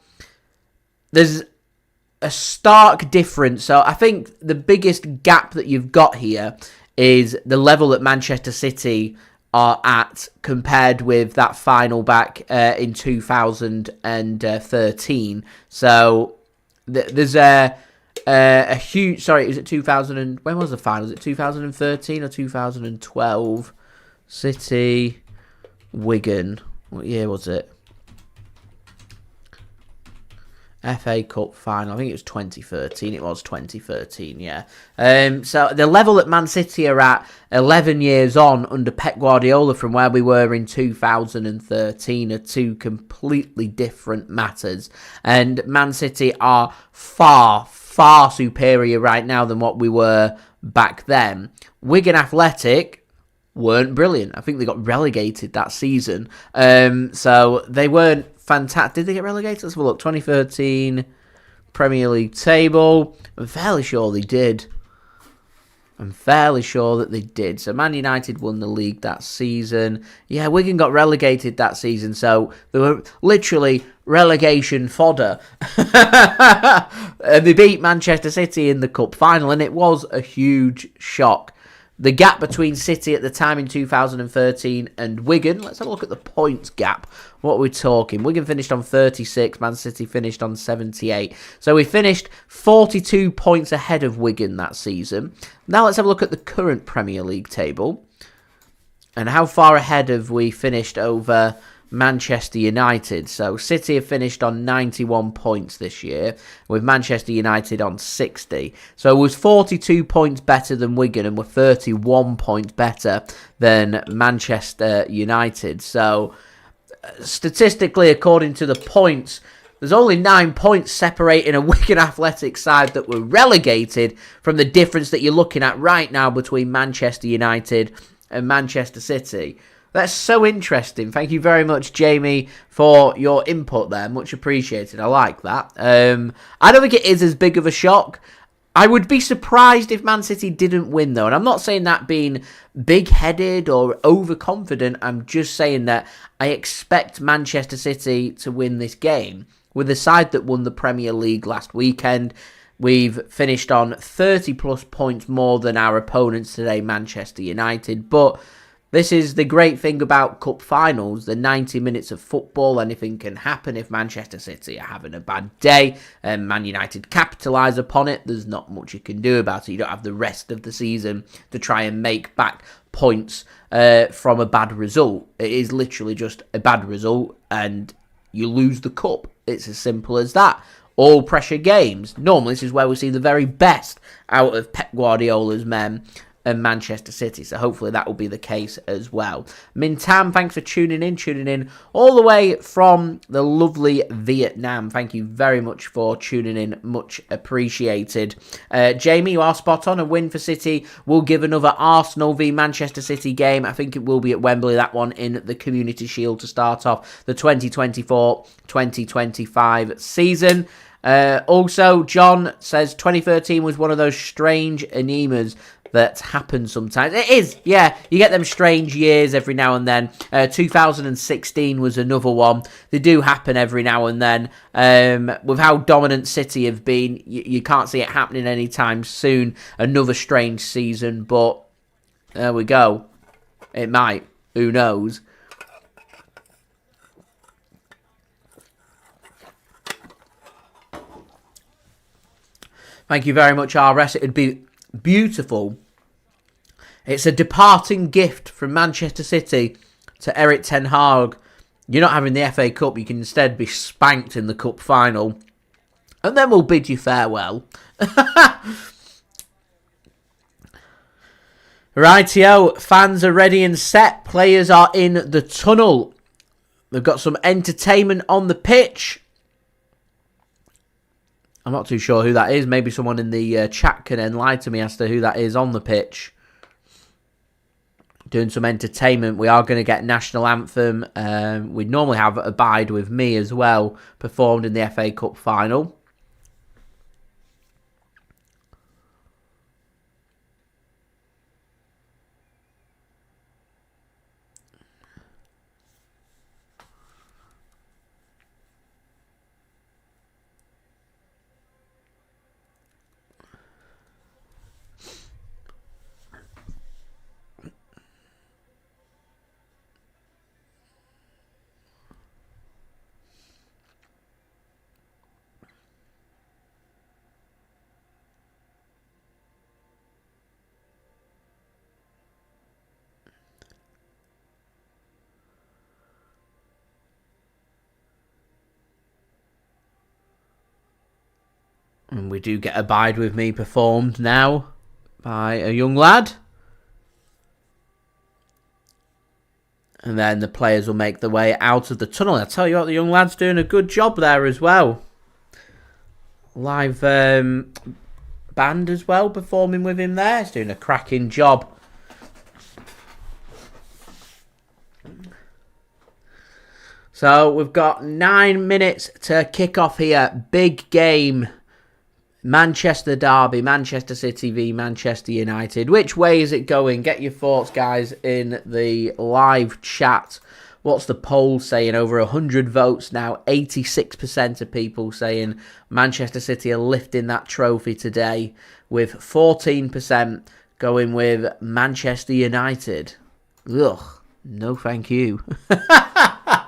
there's a stark difference. So I think the biggest gap that you've got here is the level that Manchester City are at compared with that final back in 2013. So there's a huge... Sorry, is it 2000... when was the final? Was it 2013 or 2012? City, Wigan. What year was it? FA Cup final. I think it was 2013. It was 2013, yeah. So the level that Man City are at 11 years on under Pep Guardiola from where we were in 2013 are two completely different matters. And Man City are far, far superior right now than what we were back then. Wigan Athletic weren't brilliant. I think they got relegated that season. So they weren't fantastic. Did they get relegated? Let's have a look. 2013 Premier League table. I'm fairly sure they did. I'm fairly sure that they did. So Man United won the league that season. Yeah, Wigan got relegated that season. So they were literally relegation fodder. And they beat Manchester City in the cup final, and it was a huge shock. The gap between City at the time in 2013 and Wigan, let's have a look at the points gap. What are we talking? Wigan finished on 36, Man City finished on 78. So we finished 42 points ahead of Wigan that season. Now let's have a look at the current Premier League table. And how far ahead have we finished over Manchester United? So City have finished on 91 points this year, with Manchester United on 60. So it was 42 points better than Wigan and were 31 points better than Manchester United. So statistically, according to the points, there's only 9 points separating a Wigan Athletic side that were relegated from the difference that you're looking at right now between Manchester United and Manchester City. That's so interesting. Thank you very much, Jamie, for your input there. Much appreciated. I like that. I don't think it is as big of a shock. I would be surprised if Man City didn't win, though. And I'm not saying that being big-headed or overconfident. I'm just saying that I expect Manchester City to win this game. With the side that won the Premier League last weekend, we've finished on 30-plus points more than our opponents today, Manchester United. But This is the great thing about cup finals, the 90 minutes of football. Anything can happen if Manchester City are having a bad day and Man United capitalise upon it. There's not much you can do about it. You don't have the rest of the season to try and make back points from a bad result. It is literally just a bad result and you lose the cup. It's as simple as that. All pressure games. Normally this is where we see the very best out of Pep Guardiola's men and Manchester City, so hopefully that will be the case as well. Mintam, thanks for tuning in all the way from the lovely Vietnam. Thank you very much for tuning in, much appreciated. Jamie, you are spot on. A win for City will give another Arsenal v Manchester City game. I think it will be at Wembley, that one in the Community Shield to start off the 2024-2025 season. Also, John says 2013 was one of those strange anemas that happen sometimes. It is, yeah. You get them strange years every now and then. 2016 was another one. They do happen every now and then. With how dominant City have been, you can't see it happening anytime soon. Another strange season, but there we go. It might. Who knows? Thank you very much, RS. It would be beautiful. It's a departing gift from Manchester City to Erik Ten Hag. You're not having the FA Cup. You can instead be spanked in the cup final. And then we'll bid you farewell. Rightio. Fans are ready and set. Players are in the tunnel. They've got some entertainment on the pitch. I'm not too sure who that is. Maybe someone in the chat can enlighten me as to who that is on the pitch. Doing some entertainment. We are going to get National Anthem. We normally have Abide With Me as well, performed in the FA Cup final. And we do get Abide With Me performed now by a young lad. And then the players will make their way out of the tunnel. I tell you what, the young lad's doing a good job there as well. Live band as well performing with him there. He's doing a cracking job. So we've got 9 minutes to kick off here. Big game. Manchester derby, Manchester City v Manchester United. Which way is it going? Get your thoughts, guys, in the live chat. What's the poll saying? Over 100 votes now. 86% of people saying Manchester City are lifting that trophy today, with 14% going with Manchester United. Ugh, no thank you.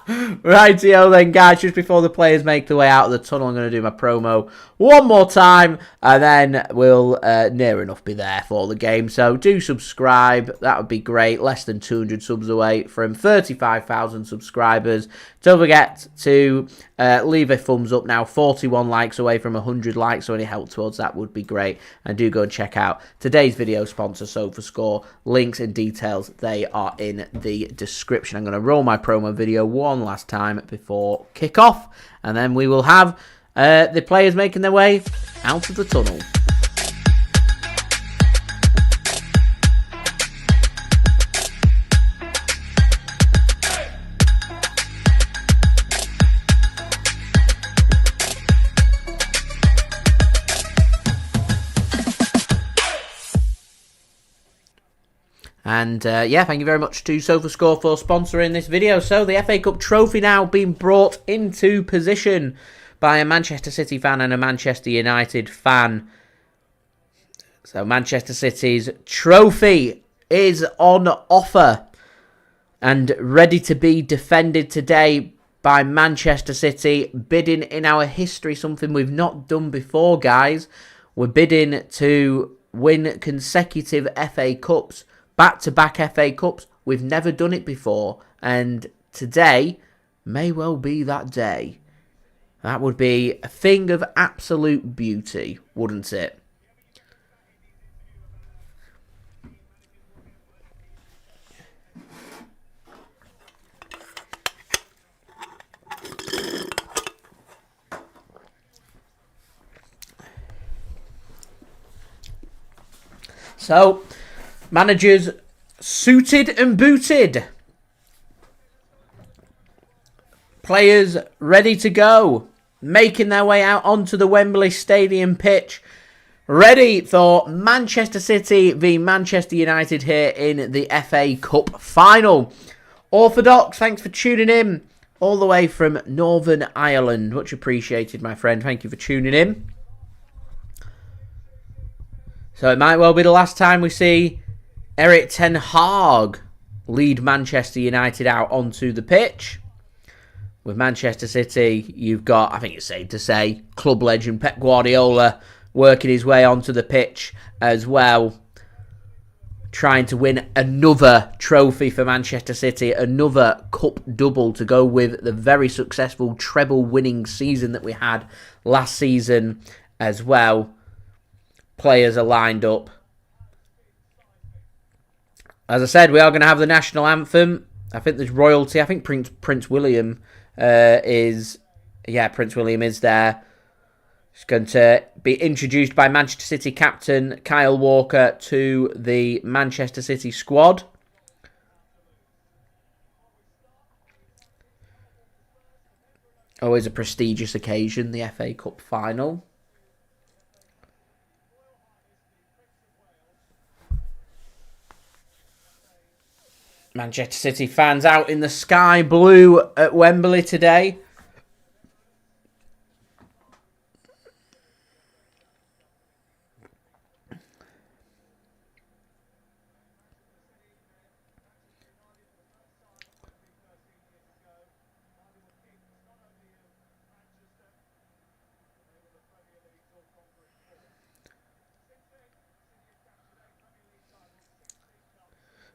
Rightio then, guys, just before the players make their way out of the tunnel, I'm going to do my promo one more time, and then we'll near enough be there for the game. So do subscribe, that would be great. Less than 200 subs away from 35,000 subscribers. Don't forget to leave a thumbs up now. 41 likes away from 100 likes, so any help towards that would be great. And do go and check out today's video sponsor, SofaScore. Links and details, they are in the description. I'm going to roll my promo video one last time before kick-off, and then we will have the players making their way out of the tunnel. And yeah, thank you very much to SofaScore for sponsoring this video. So the FA Cup trophy now being brought into position by a Manchester City fan and a Manchester United fan. So Manchester City's trophy is on offer. and ready to be defended today by Manchester City, bidding in our history, something we've not done before, guys. We're bidding to win consecutive FA Cups, back-to-back FA Cups. We've never done it before, and today may well be that day. That would be a thing of absolute beauty, wouldn't it? So, managers suited and booted. Players ready to go. Making their way out onto the Wembley Stadium pitch. Ready for Manchester City v Manchester United here in the FA Cup final. Orthodox, thanks for tuning in. All the way from Northern Ireland. Much appreciated, my friend. Thank you for tuning in. So it might well be the last time we see Erik Ten Hag lead Manchester United out onto the pitch. With Manchester City, you've got, I think it's safe to say, club legend Pep Guardiola working his way onto the pitch as well. Trying to win another trophy for Manchester City, another cup double to go with the very successful treble winning season that we had last season as well. Players are lined up. As I said, we are going to have the national anthem. I think there's royalty. I think Prince William Prince William is there. He's going to be introduced by Manchester City captain Kyle Walker to the Manchester City squad. Always a prestigious occasion, the FA Cup final. Manchester City fans out in the sky blue at Wembley today.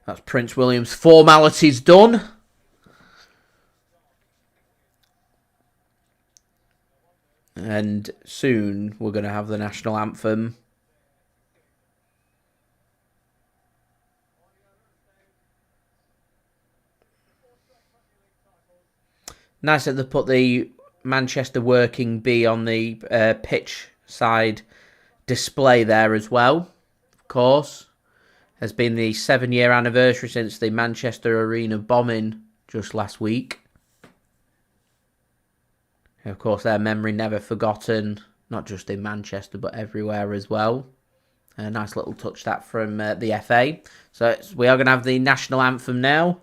That's Prince William's formalities done. And soon we're going to have the national anthem. Nice that they put the Manchester working bee on the pitch side display there as well, of course. Has been the 7-year anniversary since the Manchester Arena bombing just last week. Of course, their memory never forgotten, not just in Manchester, but everywhere as well. A nice little touch that from the FA. So we are going to have the national anthem now.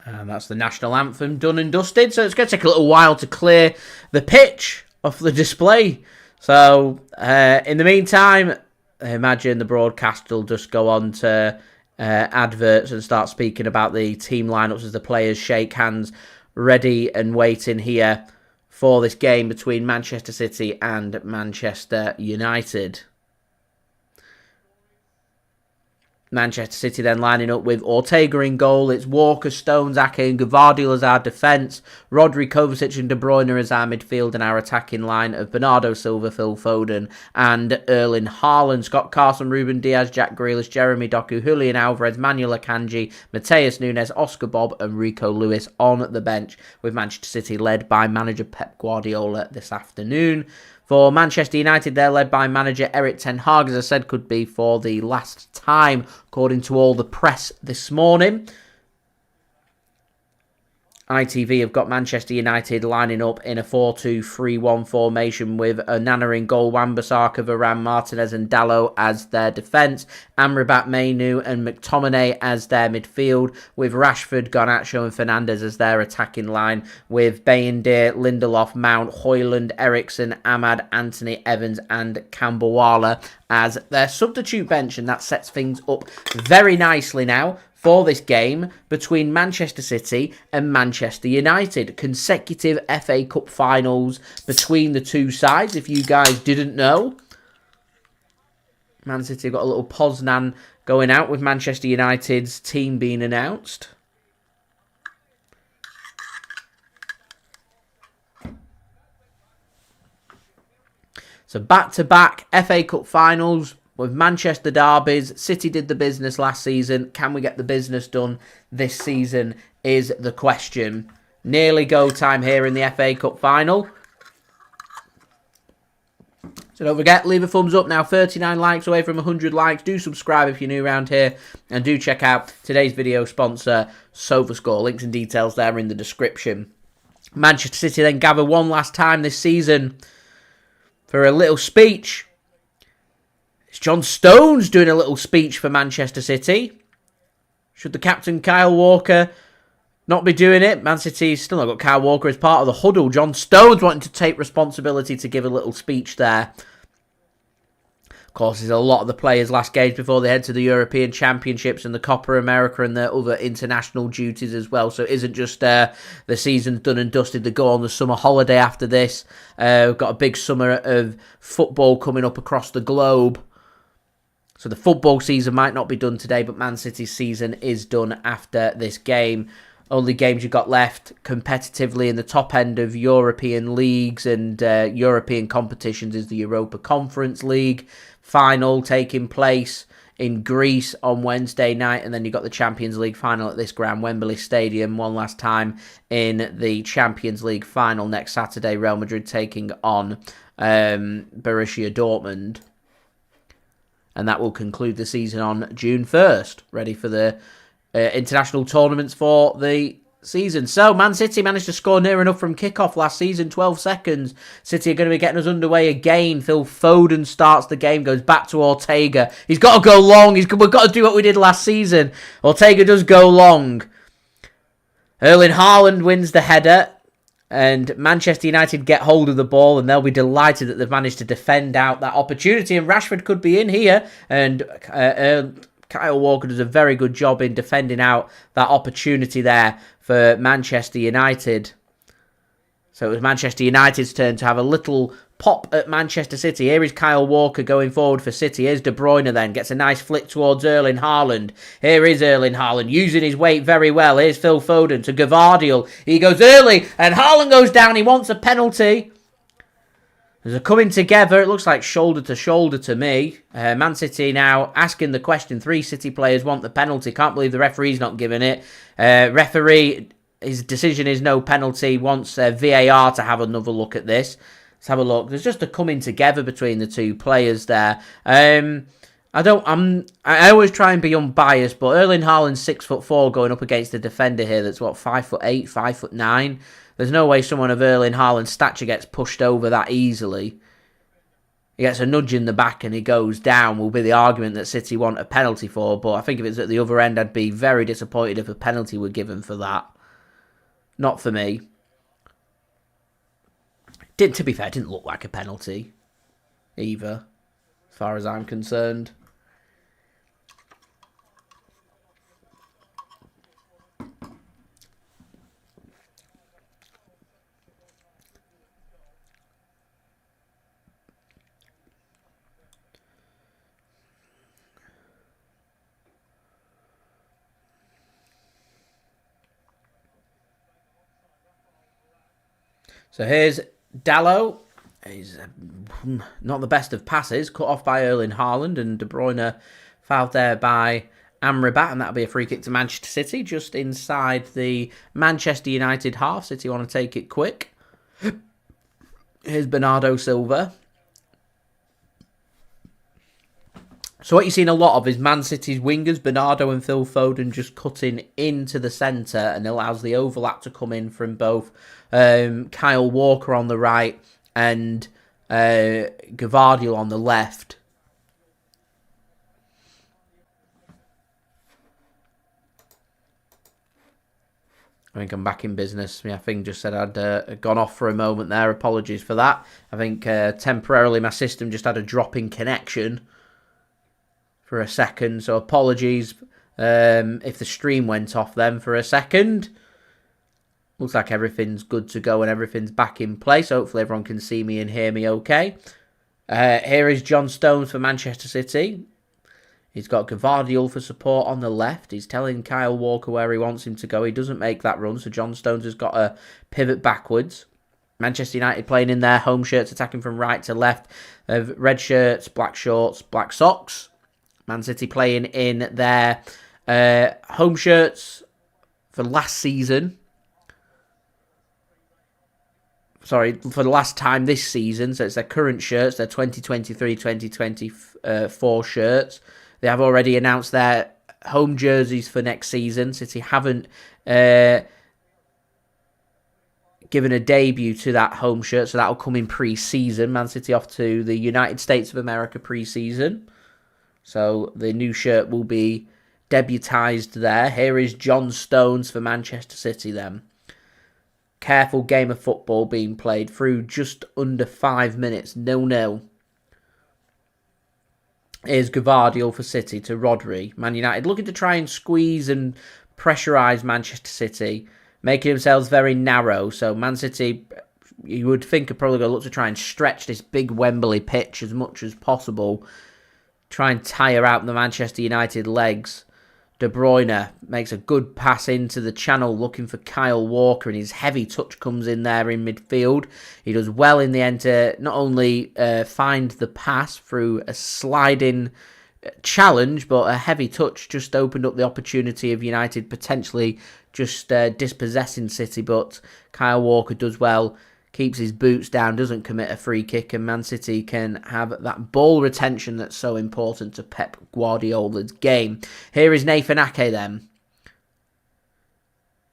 And that's the national anthem done and dusted. So it's going to take a little while to clear the pitch off the display. So in the meantime, I imagine the broadcast will just go on to adverts and start speaking about the team lineups as the players shake hands, ready and waiting here for this game between Manchester City and Manchester United. Manchester City then lining up with Ortega in goal. It's Walker, Stones, Ake and Gvardiol as our defence. Rodri, Kovacic and De Bruyne as our midfield, and our attacking line of Bernardo Silva, Phil Foden and Erling Haaland. Scott Carson, Ruben Dias, Jack Grealish, Jeremy Doku, Julian Alvarez, Manuel Akanji, Matheus Nunes, Oscar Bobb and Rico Lewis on the bench, with Manchester City led by manager Pep Guardiola this afternoon. For Manchester United, they're led by manager Erik Ten Hag, as I said, could be for the last time, according to all the press this morning. ITV have got Manchester United lining up in a 4-2-3-1 formation with Onana in goal, Wan-Bissaka, Varane, Martinez and Dalot as their defence, Amrabat, Mainu and McTominay as their midfield, with Rashford, Garnacho and Fernandes as their attacking line, with Bayindir, Lindelof, Mount, Hojlund, Eriksen, Ahmad, Anthony, Evans and Kambawala as their substitute bench, and that sets things up very nicely now for this game between Manchester City and Manchester United. Consecutive FA Cup finals between the two sides, if you guys didn't know. Man City got a little Poznan going out with Manchester United's team being announced. So back-to-back FA Cup finals with Manchester derbies. City did the business last season. Can we get the business done this season is the question. Nearly go time here in the FA Cup final. So don't forget, leave a thumbs up now. 39 likes away from 100 likes. Do subscribe if you're new around here. And do check out today's video sponsor, SofaScore. Links and details there in the description. Manchester City then gather one last time this season for a little speech. It's John Stones doing a little speech for Manchester City. Should the captain, Kyle Walker, not be doing it? Man City's still not got Kyle Walker as part of the huddle. John Stones wanting to take responsibility to give a little speech there. Of course, there's a lot of the players' last games before they head to the European Championships and the Copa America and their other international duties as well. So it isn't just the season's done and dusted. They go on the summer holiday after this. We've got a big summer of football coming up across the globe. So the football season might not be done today, but Man City's season is done after this game. Only games you've got left competitively in the top end of European leagues and European competitions is the Europa Conference League final taking place in Greece on Wednesday night. And then you've got the Champions League final at this ground, Wembley Stadium, one last time in the Champions League final next Saturday. Real Madrid taking on Borussia Dortmund. And that will conclude the season on June 1st. Ready for the international tournaments for the season. So, Man City managed to score near enough from kickoff last season. 12 seconds. City are going to be getting us underway again. Phil Foden starts the game, goes back to Ortega. He's got to go long. We've got to do what we did last season. Ortega does go long. Erling Haaland wins the header. And Manchester United get hold of the ball and they'll be delighted that they've managed to defend out that opportunity. And Rashford could be in here. And Kyle Walker does a very good job in defending out that opportunity there for Manchester United. So it was Manchester United's turn to have a little pop at Manchester City. Here is Kyle Walker going forward for City. Here's De Bruyne then. Gets a nice flick towards Erling Haaland. Here is Erling Haaland using his weight very well. Here's Phil Foden to Gvardiol. He goes early and Haaland goes down. He wants a penalty. There's a coming together. It looks like shoulder to shoulder to me. Man City now asking the question. 3 City players want the penalty. Can't believe the referee's not giving it. Referee, his decision is no penalty. Wants VAR to have another look at this. Let's have a look. There's just a coming together between the two players there. I always try and be unbiased, but Erling Haaland's 6'4" going up against a defender here that's 5'8", 5'9". There's no way someone of Erling Haaland's stature gets pushed over that easily. He gets a nudge in the back and he goes down, will be the argument that City want a penalty for. But I think if it's at the other end, I'd be very disappointed if a penalty were given for that. Not for me. To be fair, it didn't look like a penalty either, as far as I'm concerned. So here's Dalot. He's not the best of passes. Cut off by Erling Haaland, and De Bruyne fouled there by Amrabat, and that'll be a free kick to Manchester City, just inside the Manchester United half. City want to take it quick. Here's Bernardo Silva. So what you've seen a lot of is Man City's wingers, Bernardo and Phil Foden, just cutting into the centre, and allows the overlap to come in from both Kyle Walker on the right and Gvardiol on the left. I think I'm back in business. My thing just said I'd gone off for a moment there. Apologies for that. I think temporarily my system just had a drop in connection for a second. So apologies if the stream went off then for a second. Looks like everything's good to go and everything's back in place. Hopefully everyone can see me and hear me okay. Here is John Stones for Manchester City. He's got Gvardiol for support on the left. He's telling Kyle Walker where he wants him to go. He doesn't make that run, so John Stones has got a pivot backwards. Manchester United playing in their home shirts, attacking from right to left. Red shirts, black shorts, black socks. Man City playing in their home shirts for last season. Sorry, for the last time this season. So it's their current shirts, their 2023-2024 shirts. They have already announced their home jerseys for next season. City haven't given a debut to that home shirt, so that'll come in pre-season. Man City off to the United States of America pre-season. So the new shirt will be debutised there. Here is John Stones for Manchester City then. Careful game of football being played through just under 5 minutes. 0-0. Here's Gvardiol for City to Rodri. Man United looking to try and squeeze and pressurise Manchester City, making themselves very narrow. So Man City, you would think, are probably going to look to try and stretch this big Wembley pitch as much as possible. Try and tire out the Manchester United legs. De Bruyne makes a good pass into the channel looking for Kyle Walker, and his heavy touch comes in there in midfield. He does well in the end to not only find the pass through a sliding challenge, but a heavy touch just opened up the opportunity of United potentially just dispossessing City, but Kyle Walker does well, keeps his boots down, doesn't commit a free kick, and Man City can have that ball retention that's so important to Pep Guardiola's game. Here is Nathan Ake then.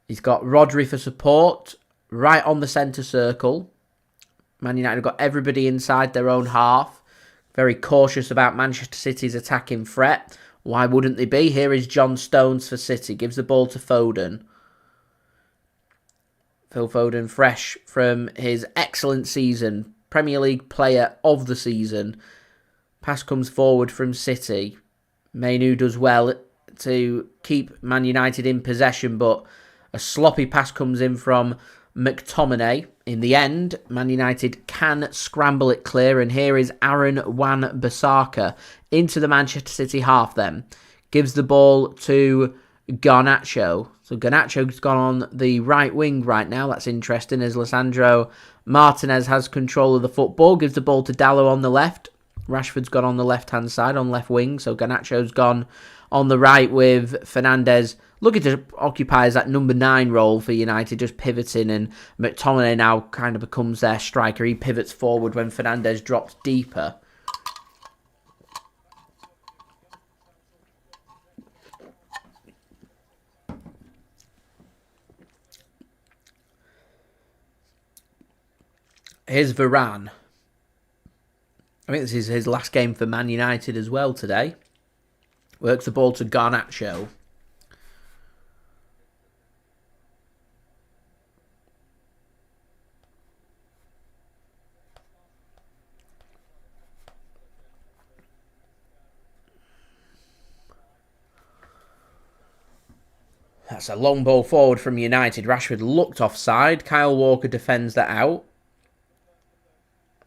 He's got Rodri for support, right on the centre circle. Man United have got everybody inside their own half. Very cautious about Manchester City's attacking threat. Why wouldn't they be? Here is John Stones for City. Gives the ball to Foden. Phil Foden, fresh from his excellent season, Premier League player of the season. Pass comes forward from City. Manu does well to keep Man United in possession, but a sloppy pass comes in from McTominay. In the end, Man United can scramble it clear, and here is Aaron Wan-Bissaka into the Manchester City half then. Gives the ball to Garnacho. So Garnacho's gone on the right wing right now. That's interesting as Lisandro Martinez has control of the football. Gives the ball to Dalot on the left. Rashford's gone on the left-hand side on left wing. So Garnacho's gone on the right with Fernandes looking to occupy that number 9 role for United, just pivoting. And McTominay now kind of becomes their striker. He pivots forward when Fernandes drops deeper. Here's Varane. I think this is his last game for Man United as well today. Works the ball to Garnacho. That's a long ball forward from United. Rashford looked offside. Kyle Walker defends that out.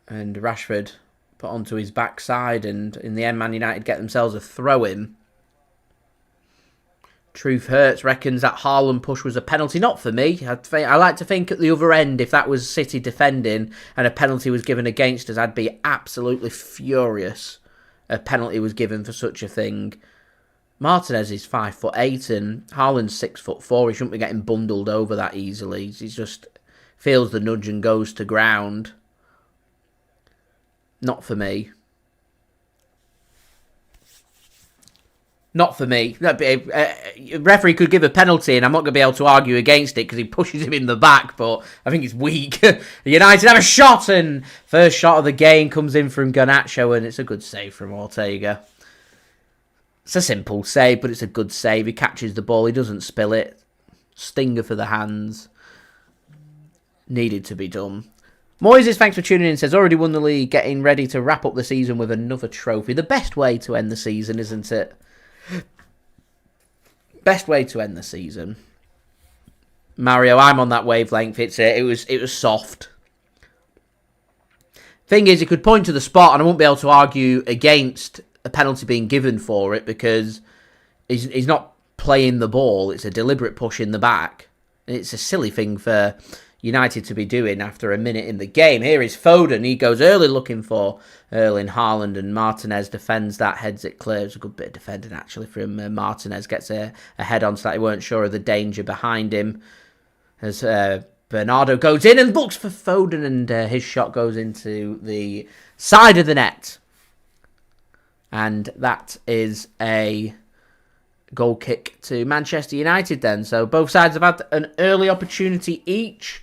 And Rashford put onto his backside, and in the end Man United get themselves a throw-in. Truth Hurts reckons that Haaland push was a penalty. Not for me. I like to think at the other end, if that was City defending and a penalty was given against us, I'd be absolutely furious a penalty was given for such a thing. Martinez is 5'8" and Haaland's 6'4". He shouldn't be getting bundled over that easily. He just feels the nudge and goes to ground. Not for me. Not for me. Referee could give a penalty and I'm not going to be able to argue against it because he pushes him in the back, but I think it's weak. United have a shot and first shot of the game comes in from Garnacho and it's a good save from Ortega. It's a simple save, but it's a good save. He catches the ball. He doesn't spill it. Stinger for the hands. Needed to be done. Moises, thanks for tuning in, says, already won the league, getting ready to wrap up the season with another trophy. The best way to end the season, isn't it? Best way to end the season. Mario, I'm on that wavelength. It was soft. Thing is, he could point to the spot and I won't be able to argue against a penalty being given for it because he's not playing the ball. It's a deliberate push in the back. And it's a silly thing for United to be doing after a minute in the game. Here is Foden. He goes early looking for Erling Haaland and Martinez defends that, heads it clear. It's a good bit of defending actually from Martinez. Gets a head on so that he weren't sure of the danger behind him. As Bernardo goes in and looks for Foden and his shot goes into the side of the net. And that is a goal kick to Manchester United then. So both sides have had an early opportunity each.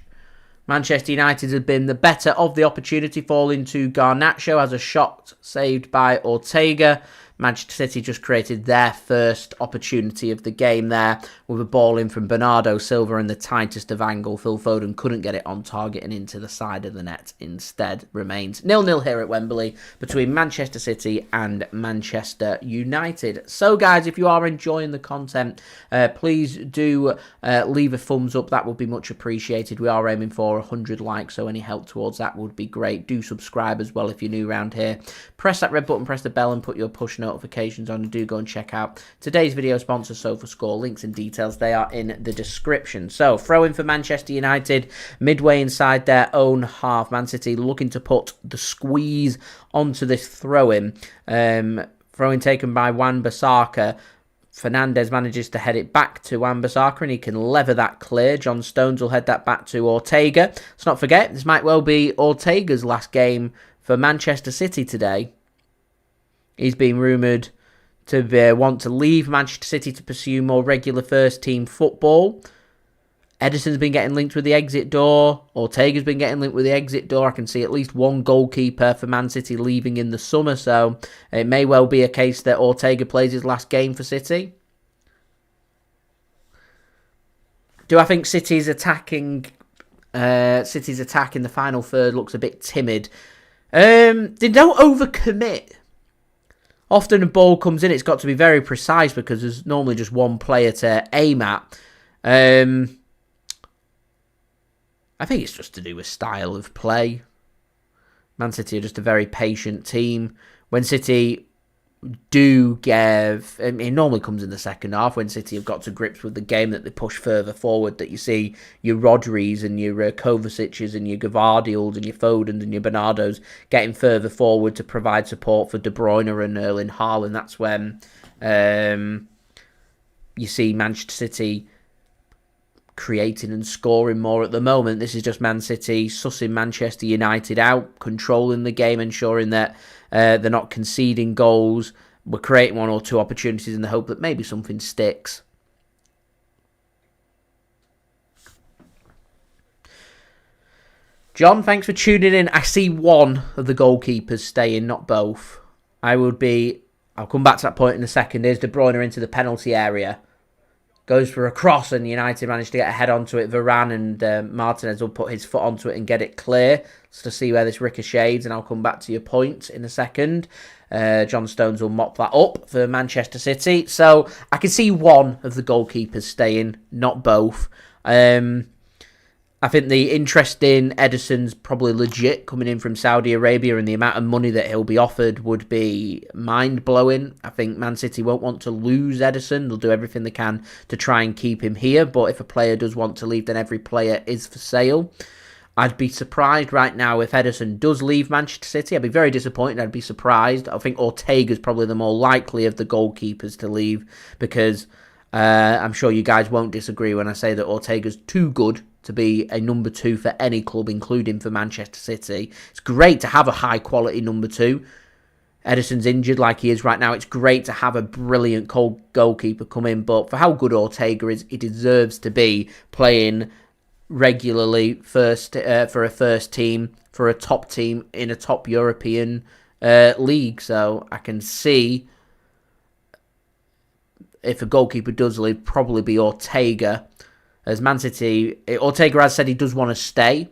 Manchester United have been the better of the opportunity, falling to Garnacho as a shot saved by Ortega. Manchester City just created their first opportunity of the game there with a ball in from Bernardo Silva in the tightest of angle. Phil Foden couldn't get it on target and into the side of the net. Instead remains 0-0 here at Wembley between Manchester City and Manchester United. So guys, if you are enjoying the content, please do leave a thumbs up. That would be much appreciated. We are aiming for 100 likes, so any help towards that would be great. Do subscribe as well if you're new around here. Press that red button, press the bell and put your push notifications on, and do go and check out today's video sponsor SofaScore. Links and details, they are in the description. So throw in for Manchester United midway inside their own half. Man City looking to put the squeeze onto this throw-in. Throw-in taken by Wan-Bissaka. Fernandes manages to head it back to Wan-Bissaka and he can lever that clear. John Stones will head that back to Ortega. Let's not forget, this might well be Ortega's last game for Manchester City today. He's been rumoured to want to leave Manchester City to pursue more regular first-team football. Ederson's been getting linked with the exit door. Ortega's been getting linked with the exit door. I can see at least one goalkeeper for Man City leaving in the summer, so it may well be a case that Ortega plays his last game for City. Do I think City's attack in the final third looks a bit timid? They don't overcommit. Often a ball comes in, it's got to be very precise because there's normally just one player to aim at. I think it's just to do with style of play. Man City are just a very patient team. When City do give... it normally comes in the second half when City have got to grips with the game, that they push further forward, that you see your Rodris and your Kovacic's and your Gvardiols and your Fodens and your Bernardos getting further forward to provide support for De Bruyne and Erling Haaland. That's when you see Manchester City creating and scoring more. At the moment, this is just Man City sussing Manchester United out, controlling the game, ensuring that they're not conceding goals. We're creating one or two opportunities in the hope that maybe something sticks. John, thanks for tuning in. I see one of the goalkeepers staying, not both. I'll come back to that point in a second. Here's De Bruyne into the penalty area. Goes for a cross and United managed to get a head onto it. Varane and Martinez will put his foot onto it and get it clear. So to see where this ricochets, and I'll come back to your point in a second. John Stones will mop that up for Manchester City. So I can see one of the goalkeepers staying, not both. I I think the interest in Ederson's probably legit coming in from Saudi Arabia, and the amount of money that he'll be offered would be mind-blowing. I think Man City won't want to lose Ederson. They'll do everything they can to try and keep him here. But if a player does want to leave, then every player is for sale. I'd be surprised right now if Ederson does leave Manchester City. I'd be very disappointed. I'd be surprised. I think Ortega's probably the more likely of the goalkeepers to leave, because I'm sure you guys won't disagree when I say that Ortega's too good to be a number 2 for any club, including for Manchester City. It's great to have a high-quality number 2. Ederson's injured like he is right now. It's great to have a brilliant goalkeeper come in, but for how good Ortega is, he deserves to be playing regularly for a first team, for a top team in a top European league. So I can see, if a goalkeeper does leave, probably be Ortega. As Man City, Ortega has said he does want to stay.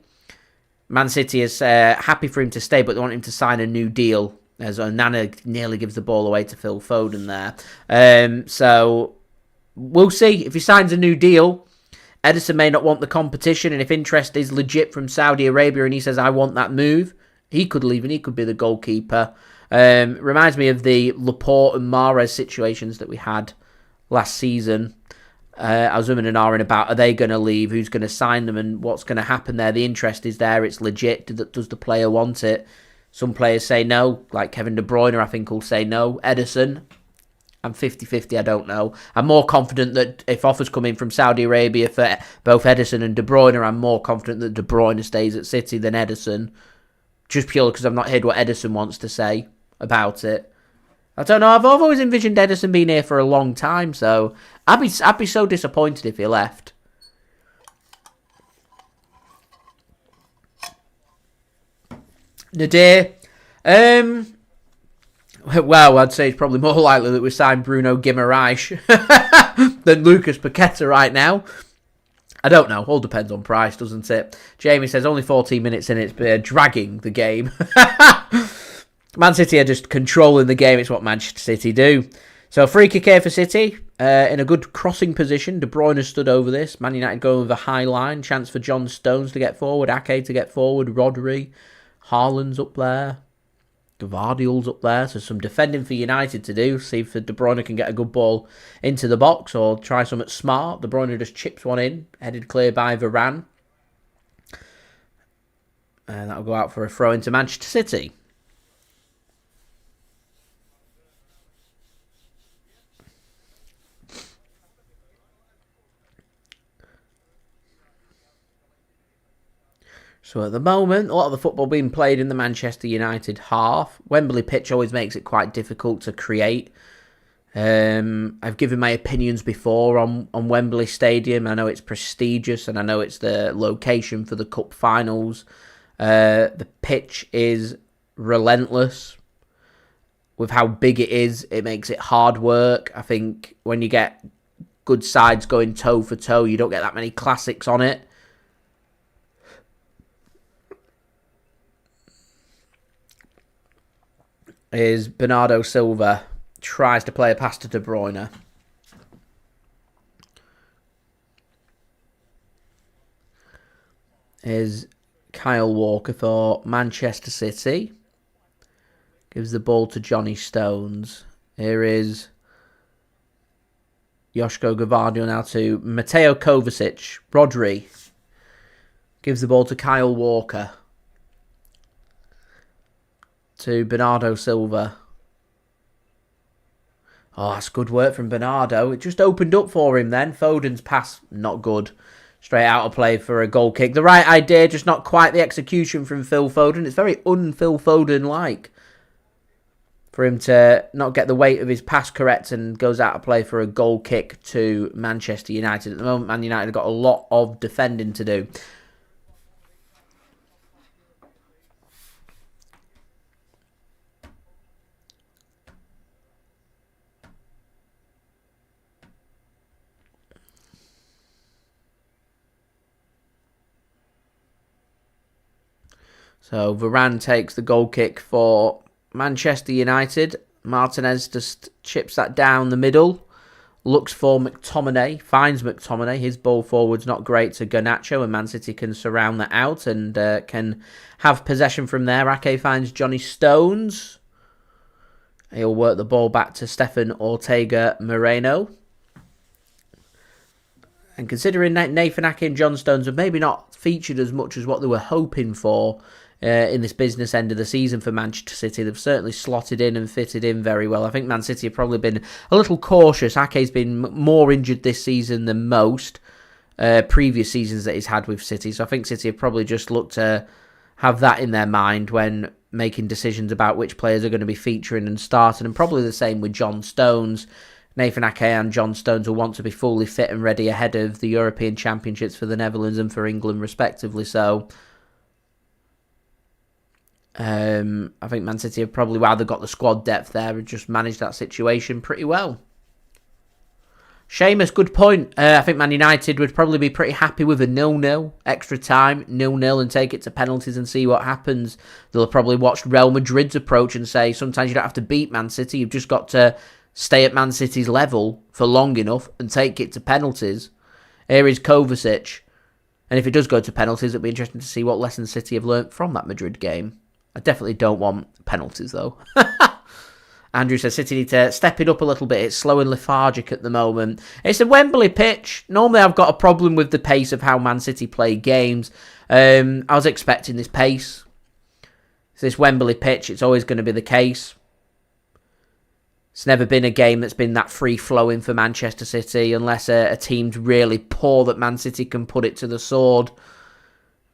Man City is happy for him to stay, but they want him to sign a new deal, as Onana nearly gives the ball away to Phil Foden there. So we'll see. If he signs a new deal, Ederson may not want the competition, and if interest is legit from Saudi Arabia and he says, I want that move, he could leave and he could be the goalkeeper. Reminds me of the Laporte and Mahrez situations that we had last season. I was umming and ahhing about, are they going to leave, who's going to sign them, and what's going to happen there. The interest is there, it's legit. Does the player want it? Some players say no, like Kevin De Bruyne I think will say no. Ederson, I'm 50-50, I don't know. I'm more confident that if offers come in from Saudi Arabia for both Ederson and De Bruyne, I'm more confident that De Bruyne stays at City than Ederson, just purely because I've not heard what Ederson wants to say about it. I don't know, I've always envisioned Ederson being here for a long time, so I'd be so disappointed if he left. Nadir, well, I'd say it's probably more likely that we signed Bruno Guimaraes than Lucas Paqueta right now. I don't know, all depends on price, doesn't it? Jamie says only 14 minutes in, it's dragging the game. Man City are just controlling the game. It's what Manchester City do. So free kick here for City. In a good crossing position. De Bruyne has stood over this. Man United going with a high line. Chance for John Stones to get forward. Ake to get forward. Rodri. Haaland's up there. Gvardiol's up there. So some defending for United to do. See if De Bruyne can get a good ball into the box or try something smart. De Bruyne just chips one in. Headed clear by Varane. And that'll go out for a throw into Manchester City. So at the moment, a lot of the football being played in the Manchester United half. Wembley pitch always makes it quite difficult to create. I've given my opinions before on Wembley Stadium. I know it's prestigious and I know it's the location for the cup finals. The pitch is relentless. With how big it is, it makes it hard work. I think when you get good sides going toe for toe, you don't get that many classics on it. Is Bernardo Silva tries to play a pass to De Bruyne. Is Kyle Walker for Manchester City. Gives the ball to Johnny Stones. Here is Josko Gvardiol now to Mateo Kovacic. Rodri gives the ball to Kyle Walker. To Bernardo Silva. Oh, that's good work from Bernardo. It just opened up for him then. Foden's pass, not good. Straight out of play for a goal kick. The right idea, just not quite the execution from Phil Foden. It's very un-Phil Foden-like for him to not get the weight of his pass correct and goes out of play for a goal kick to Manchester United. At the moment, Man United have got a lot of defending to do. So Varane takes the goal kick for Manchester United. Martinez just chips that down the middle. looks for McTominay, finds McTominay. His ball forward's not great to Garnacho, and Man City can surround that out and can have possession from there. Ake finds Johnny Stones. He'll work the ball back to Stefan Ortega-Moreno. And considering that Nathan Ake and John Stones have maybe not featured as much as what they were hoping for in this business end of the season for Manchester City, they've certainly slotted in and fitted in very well. I think Man City have probably been a little cautious. Ake's been more injured this season than most previous seasons that he's had with City. So I think City have probably just looked to have that in their mind when making decisions about which players are going to be featuring and starting. And probably the same with John Stones. Nathan Ake and John Stones will want to be fully fit and ready ahead of the European Championships for the Netherlands and for England respectively. So I think Man City have probably, while they've got the squad depth there, have just managed that situation pretty well. Seamus, good point. I think Man United would probably be pretty happy with a 0-0, extra time, 0-0, and take it to penalties and see what happens. They'll have probably watched Real Madrid's approach and say, sometimes you don't have to beat Man City, you've just got to stay at Man City's level for long enough and take it to penalties. Here is Kovacic. And if it does go to penalties, it'll be interesting to see what lessons City have learnt from that Madrid game. I definitely don't want penalties, though. Andrew says City need to step it up a little bit. It's slow and lethargic at the moment. It's a Wembley pitch. Normally I've got a problem with the pace of how Man City play games. I was expecting this pace. It's this Wembley pitch. It's always going to be the case. It's never been a game that's been that free-flowing for Manchester City unless a team's really poor that Man City can put it to the sword.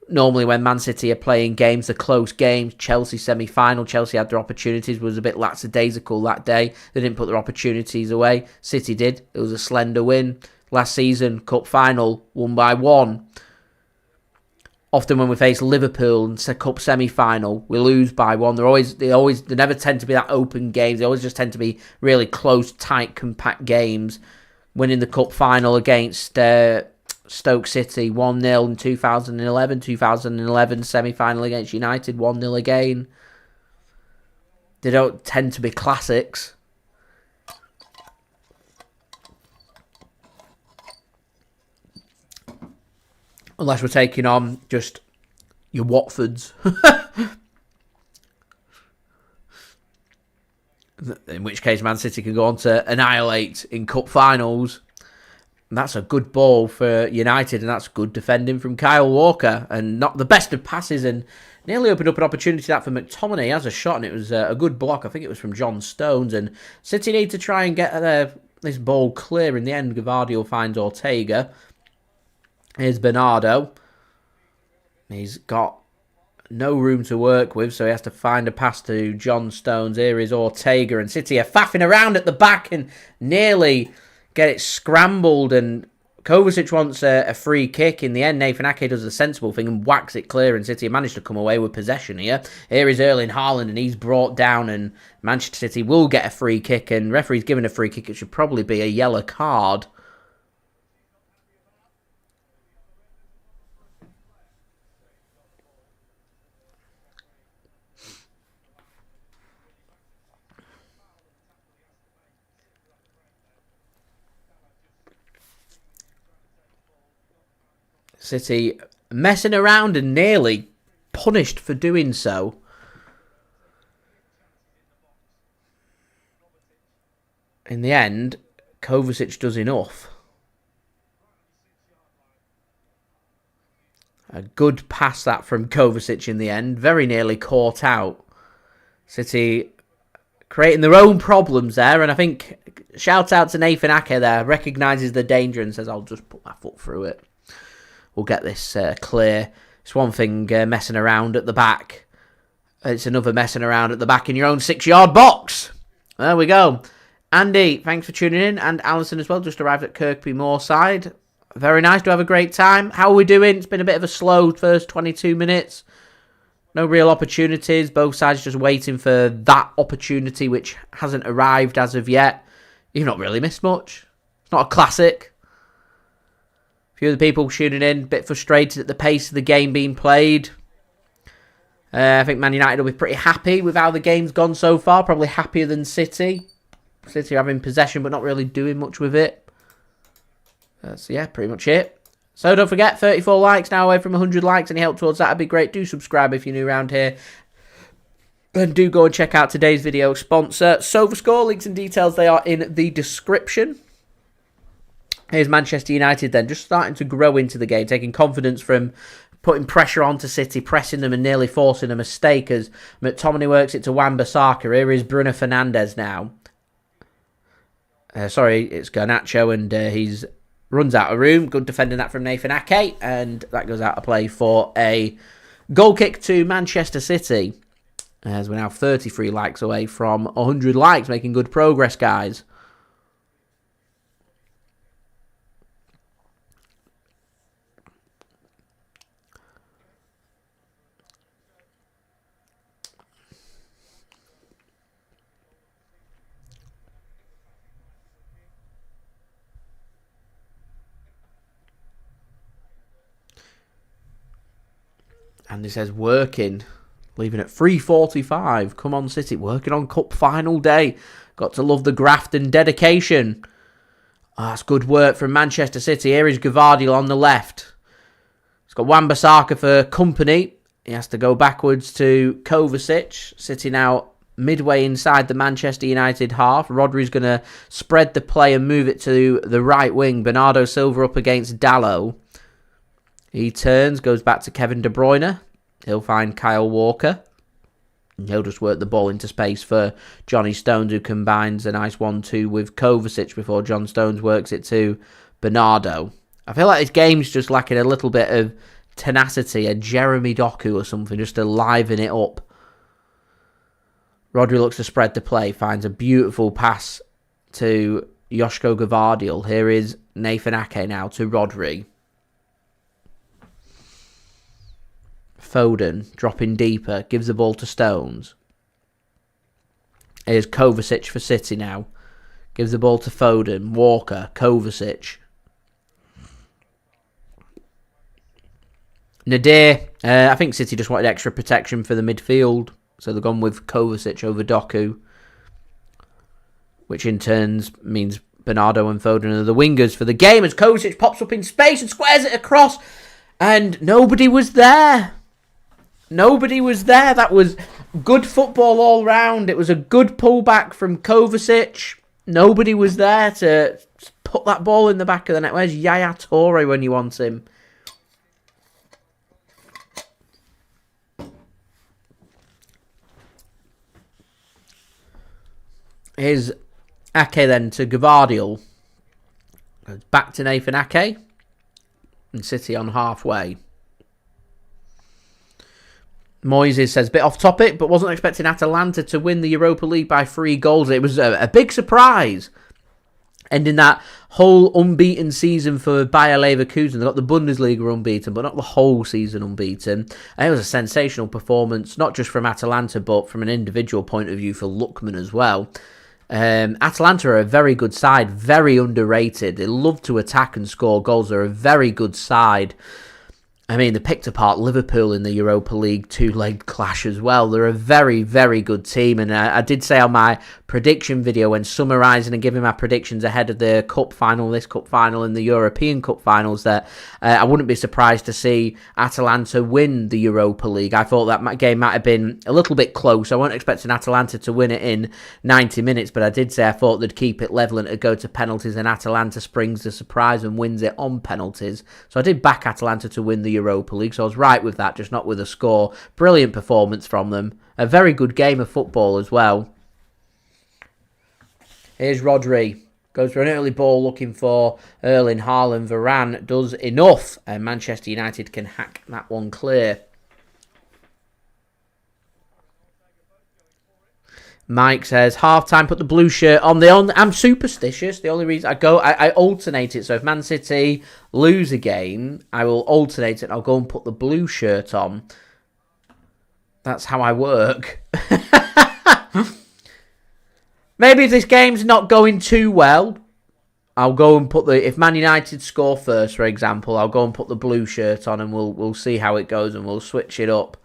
Normally when Man City are playing games, the close games, Chelsea semi-final, Chelsea had their opportunities, was a bit lackadaisical that day. They didn't put their opportunities away. City did. It was a slender win. Last season, cup final, won by 1. Often when we face Liverpool in the cup semi-final, we lose by 1. They never tend to be that open games. They always just tend to be really close, tight, compact games. Winning the cup final against Stoke City 1-0 in 2011 semi-final against United 1-0 again. They don't tend to be classics. Unless we're taking on just your Watfords. In which case Man City can go on to annihilate in cup finals. And that's a good ball for United, and that's good defending from Kyle Walker. And not the best of passes, and nearly opened up an opportunity that for McTominay. He has a shot, and it was a good block. I think it was from John Stones. And City need to try and get this ball clear. In the end, Gvardiol finds Ortega. Here's Bernardo. He's got no room to work with, so he has to find a pass to John Stones. Here is Ortega, and City are faffing around at the back and nearly get it scrambled, and Kovacic wants a free kick. In the end, Nathan Ake does the sensible thing and whacks it clear, and City managed to come away with possession here. Here is Erling Haaland, and he's brought down, and Manchester City will get a free kick, and referee's given a free kick. It should probably be a yellow card. City messing around and nearly punished for doing so. In the end, Kovacic does enough. A good pass that from Kovacic in the end. Very nearly caught out. City creating their own problems there. And I think shout out to Nathan Ake there. Recognises the danger and says, I'll just put my foot through it. We'll get this clear. It's one thing messing around at the back. It's another messing around at the back in your own 6-yard box. There we go. Andy, thanks for tuning in. And Alison as well, just arrived at Kirkby Moorside. Very nice to have a great time. How are we doing? It's been a bit of a slow first 22 minutes. No real opportunities. Both sides just waiting for that opportunity, which hasn't arrived as of yet. You've not really missed much. It's not a classic. A few of the people tuning in, a bit frustrated at the pace of the game being played. I think Man United will be pretty happy with how the game's gone so far. Probably happier than City. City having possession but not really doing much with it. So yeah, pretty much it. So don't forget, 34 likes now, away from 100 likes. Any help towards that would be great. Do subscribe if you're new around here. And do go and check out today's video sponsor, SofaScore. Links and details, they are in the description. Here's Manchester United then, just starting to grow into the game, taking confidence from putting pressure onto City, pressing them and nearly forcing a mistake as McTominay works it to Wan-Bissaka. Here is Bruno Fernandes now. Sorry, it's Garnacho, and he's runs out of room. Good defending that from Nathan Ake, and that goes out of play for a goal kick to Manchester City. As we're now 33 likes away from 100 likes, making good progress, guys. And he says working, leaving at 3:45. Come on, City, working on cup final day. Got to love the graft and dedication. That's good work from Manchester City. Here is Gvardiol on the left. He's got Wan-Bissaka for company. He has to go backwards to Kovacic. City now midway inside the Manchester United half. Rodri's going to spread the play and move it to the right wing. Bernardo Silva up against Dalot. He turns, goes back to Kevin De Bruyne. He'll find Kyle Walker. And he'll just work the ball into space for Johnny Stones, who combines a nice 1-2 with Kovacic before John Stones works it to Bernardo. I feel like this game's just lacking a little bit of tenacity, a Jeremy Doku or something, just to liven it up. Rodri looks to spread the play, finds a beautiful pass to Josko Gvardiol. Here is Nathan Ake now to Rodri. Foden dropping deeper, gives the ball to Stones. Here's Kovacic for City now. Gives the ball to Foden, Walker, Kovacic. Nadir, I think City just wanted extra protection for the midfield, so they've gone with Kovacic over Doku, which in turns means Bernardo and Foden are the wingers for the game as Kovacic pops up in space and squares it across, and nobody was there. Nobody was there. That was good football all round. It was a good pullback from Kovacic. Nobody was there to put that ball in the back of the net. Where's Yaya Toure when you want him? Here's Ake then to Gvardiol. Goes back to Nathan Ake. And City on halfway. Moises says, bit off topic, but wasn't expecting Atalanta to win the Europa League by 3 goals. It was a big surprise. Ending that whole unbeaten season for Bayer Leverkusen. They got the Bundesliga unbeaten, but not the whole season unbeaten. And it was a sensational performance, not just from Atalanta, but from an individual point of view for Lookman as well. Atalanta are a very good side, very underrated. They love to attack and score goals. They're a very good side. I mean, they picked apart Liverpool in the Europa League 2-leg clash as well. They're a very, very good team. And I did say on my prediction video when summarising and giving my predictions ahead of the Cup final, this Cup final and the European Cup finals, that I wouldn't be surprised to see Atalanta win the Europa League. I thought that game might have been a little bit close. I wasn't expecting Atalanta to win it in 90 minutes, but I did say I thought they'd keep it level and it'd go to penalties, and Atalanta springs the surprise and wins it on penalties. So I did back Atalanta to win the Europa League, so I was right with that, just not with a score. Brilliant performance from them. A very good game of football as well. Here's Rodri. Goes for an early ball looking for Erling Haaland. Varane does enough, and Manchester United can hack that one clear. Mike says, half-time, put the blue shirt on. I'm superstitious. The only reason I alternate it. So if Man City lose a game, I will alternate it and I'll go and put the blue shirt on. That's how I work. Maybe if this game's not going too well, I'll go and put if Man United score first, for example, I'll go and put the blue shirt on and we'll see how it goes and we'll switch it up.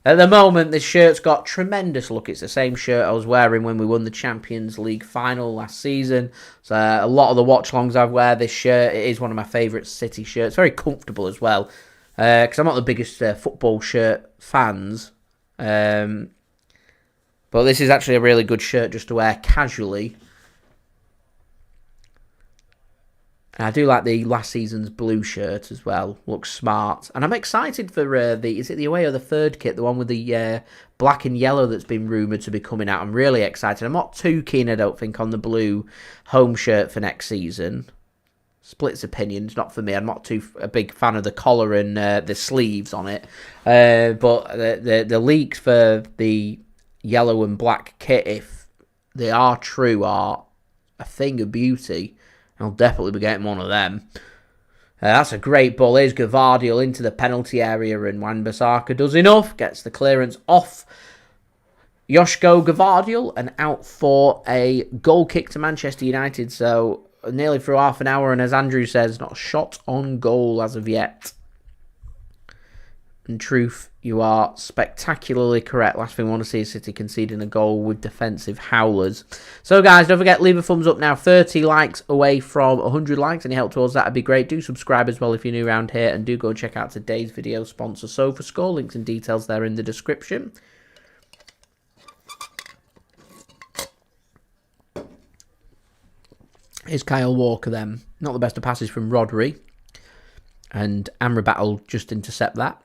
At the moment, this shirt's got tremendous look. It's the same shirt I was wearing when we won the Champions League final last season. So a lot of the watch-alongs I wear this shirt. It is one of my favourite City shirts. Very comfortable as well. Because I'm not the biggest football shirt fans. But this is actually a really good shirt just to wear casually. And I do like the last season's blue shirt as well. Looks smart. And I'm excited for is it the away or the third kit? The one with the black and yellow that's been rumoured to be coming out. I'm really excited. I'm not too keen, I don't think, on the blue home shirt for next season. Splits opinions, not for me. I'm not a big fan of the collar and the sleeves on it. But the leaks for the yellow and black kit, if they are true, are a thing of beauty. I'll definitely be getting one of them. That's a great ball. Here's Gvardiol into the penalty area, and Wan-Bissaka does enough. Gets the clearance off Josko Gvardiol and out for a goal kick to Manchester United. So nearly through half an hour, and as Andrew says, not a shot on goal as of yet. In truth, you are spectacularly correct. Last thing I want to see is City conceding a goal with defensive howlers. So guys, don't forget, leave a thumbs up now. 30 likes away from 100 likes. Any help towards that would be great. Do subscribe as well if you're new around here. And do go and check out today's video sponsor, SofaScore. Links and details there in the description. Here's Kyle Walker then. Not the best of passes from Rodri. And Amrabat will just intercept that.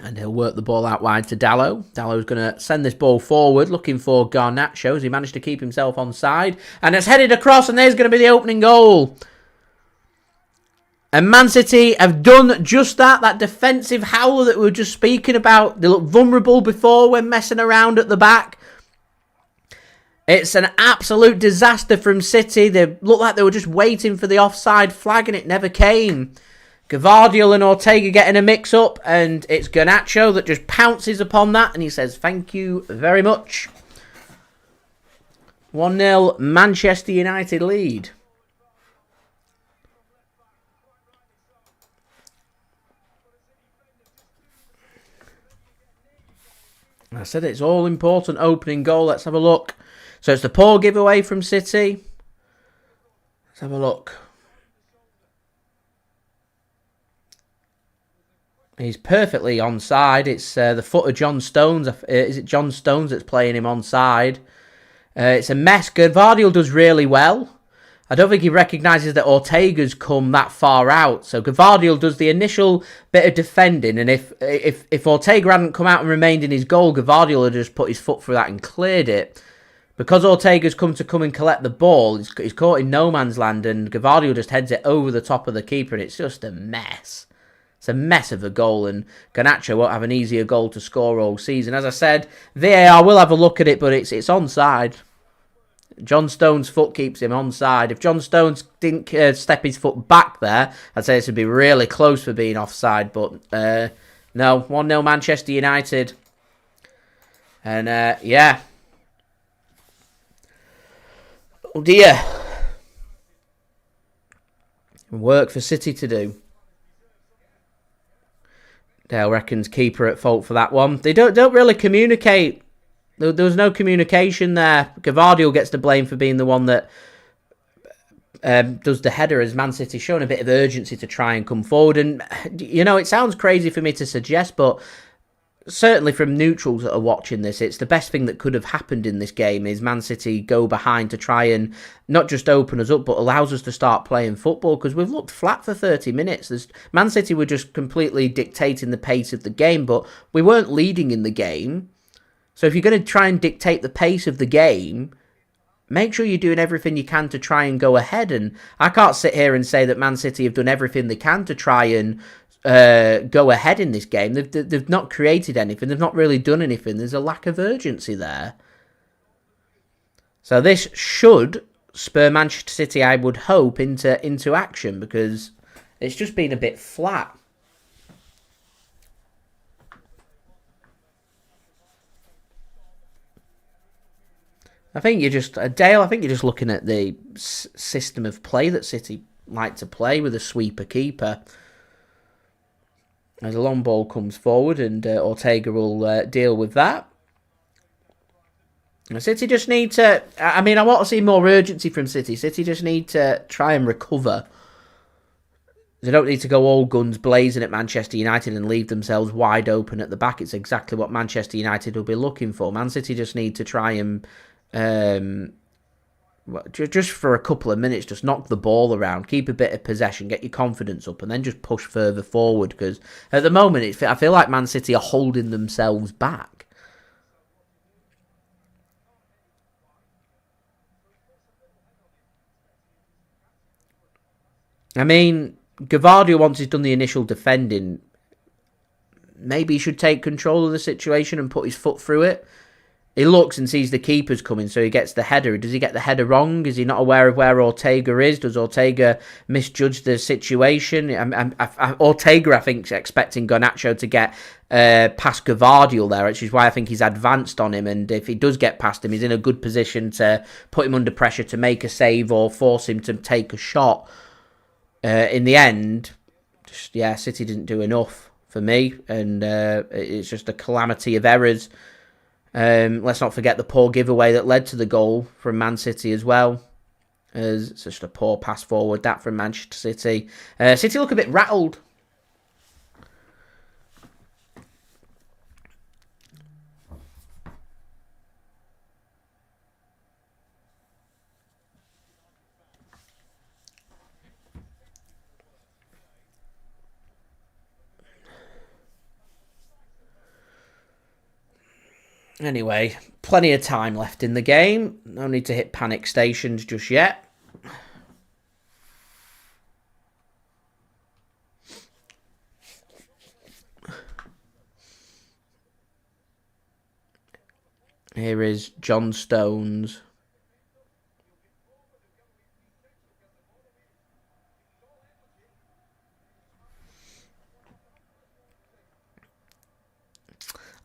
And he'll work the ball out wide to Dalot. Dalot's going to send this ball forward, looking for Garnacho as he managed to keep himself onside. And it's headed across, and there's going to be the opening goal. And Man City have done just that. That defensive howler that we were just speaking about. They looked vulnerable before when messing around at the back. It's an absolute disaster from City. They looked like they were just waiting for the offside flag, and it never came. Gvardiol and Ortega getting a mix-up, and it's Garnacho that just pounces upon that, and he says, thank you very much. 1-0 Manchester United lead. I said it's all important opening goal. Let's have a look. So it's the poor giveaway from City. Let's have a look. He's perfectly onside. It's the foot of John Stones. Is it John Stones that's playing him onside? It's a mess. Gvardiol does really well. I don't think he recognises that Ortega's come that far out. So Gvardiol does the initial bit of defending. And if Ortega hadn't come out and remained in his goal, Gvardiol had just put his foot through that and cleared it. Because Ortega's come and collect the ball, he's caught in no man's land. And Gvardiol just heads it over the top of the keeper. And it's just a mess. It's a mess of a goal, and Garnacho won't have an easier goal to score all season. As I said, VAR will have a look at it, but it's onside. John Stones' foot keeps him onside. If John Stones didn't step his foot back there, I'd say this would be really close for being offside. But no, 1-0 Manchester United. And yeah. Oh dear. Work for City to do. Dale reckons keeper at fault for that one. They don't really communicate. There was no communication there. Gvardiol gets the blame for being the one that does the header, as Man City showing a bit of urgency to try and come forward. And, you know, it sounds crazy for me to suggest, but certainly from neutrals that are watching this, it's the best thing that could have happened in this game is Man City go behind to try and not just open us up, but allows us to start playing football, because we've looked flat for 30 minutes. Man City were just completely dictating the pace of the game, but we weren't leading in the game. So if you're going to try and dictate the pace of the game, make sure you're doing everything you can to try and go ahead. And I can't sit here and say that Man City have done everything they can to try and go ahead in this game. They've not created anything. They've not really done anything. There's a lack of urgency there. So this should spur Manchester City, I would hope, into action, because it's just been a bit flat. Dale, I think you're just looking at the system of play that City like to play with a sweeper keeper. As a long ball comes forward, and Ortega will deal with that. City just need to... I mean, I want to see more urgency from City. City just need to try and recover. They don't need to go all guns blazing at Manchester United and leave themselves wide open at the back. It's exactly what Manchester United will be looking for. Man City just need to try and... just for a couple of minutes, just knock the ball around, keep a bit of possession, get your confidence up, and then just push further forward. Because at the moment, I feel like Man City are holding themselves back. I mean, Gvardiol, once he's done the initial defending, maybe he should take control of the situation and put his foot through it. He looks and sees the keeper's coming, so he gets the header. Does he get the header wrong? Is he not aware of where Ortega is? Does Ortega misjudge the situation? Ortega, I think, is expecting Garnacho to get past Gvardiol there, which is why I think he's advanced on him. And if he does get past him, he's in a good position to put him under pressure to make a save or force him to take a shot. In the end, City didn't do enough for me, and it's just a calamity of errors. Let's not forget the poor giveaway that led to the goal from Man City as well. It's just a poor pass forward, that from Manchester City. City look a bit rattled. Anyway, plenty of time left in the game. No need to hit panic stations just yet. Here is John Stones.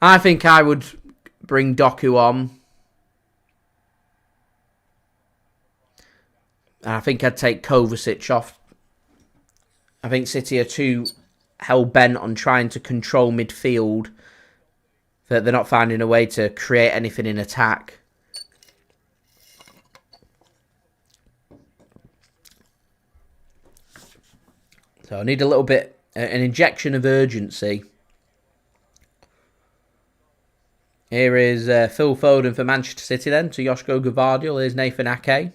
I think I would bring Doku on. I think I'd take Kovacic off. I think City are too hell-bent on trying to control midfield that they're not finding a way to create anything in attack. So I need a little bit, an injection of urgency. Here is Phil Foden for Manchester City then, to Josko Gvardiol. Here's Nathan Ake.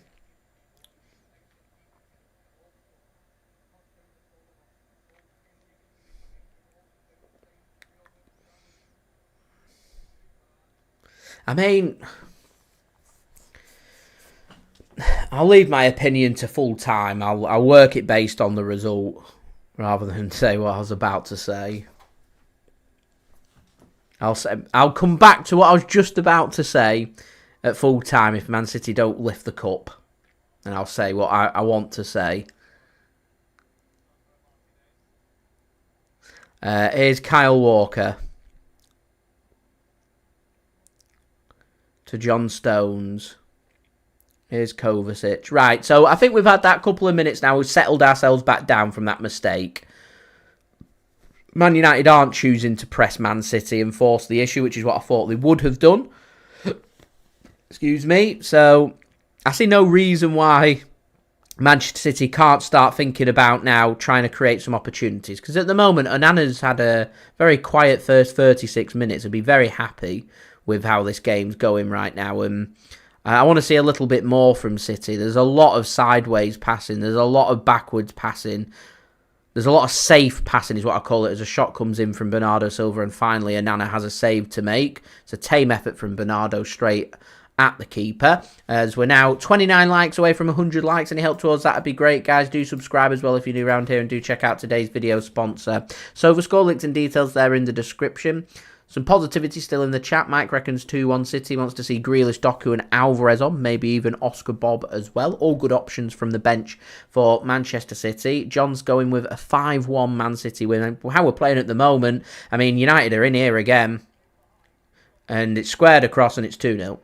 I mean, I'll leave my opinion to full time. I'll work it based on the result rather than say what I was about to say. I'll come back to what I was just about to say at full time if Man City don't lift the cup. And I'll say what I want to say. Here's Kyle Walker. To John Stones. Here's Kovacic. Right, so I think we've had that couple of minutes now. We've settled ourselves back down from that mistake. Man United aren't choosing to press Man City and force the issue, which is what I thought they would have done. Excuse me. So I see no reason why Manchester City can't start thinking about now trying to create some opportunities. Because at the moment, Onana's had a very quiet first 36 minutes. I'd be very happy with how this game's going right now. And I want to see a little bit more from City. There's a lot of sideways passing. There's a lot of backwards passing. There's a lot of safe passing is what I call it, as a shot comes in from Bernardo Silva and finally Onana has a save to make. It's a tame effort from Bernardo straight at the keeper. As we're now 29 likes away from 100 likes. Any help towards that would be great, guys. Do subscribe as well if you're new around here, and do check out today's video sponsor. So the score links and details there in the description. Some positivity still in the chat. Mike reckons 2-1 City, wants to see Grealish, Doku and Alvarez on. Maybe even Oscar Bobb as well. All good options from the bench for Manchester City. John's going with a 5-1 Man City win. How we're playing at the moment, I mean, United are in here again. And it's squared across and it's 2-0.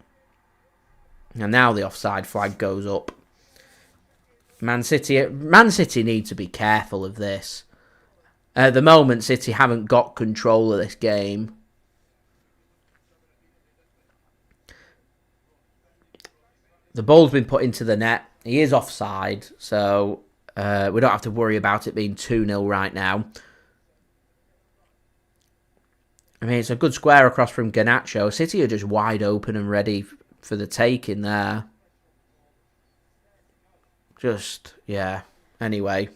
And now the offside flag goes up. Man City need to be careful of this. At the moment, City haven't got control of this game. The ball's been put into the net. He is offside, so we don't have to worry about it being 2-0 right now. I mean, it's a good square across from Garnacho. City are just wide open and ready for the taking there. Just, yeah. Anyway,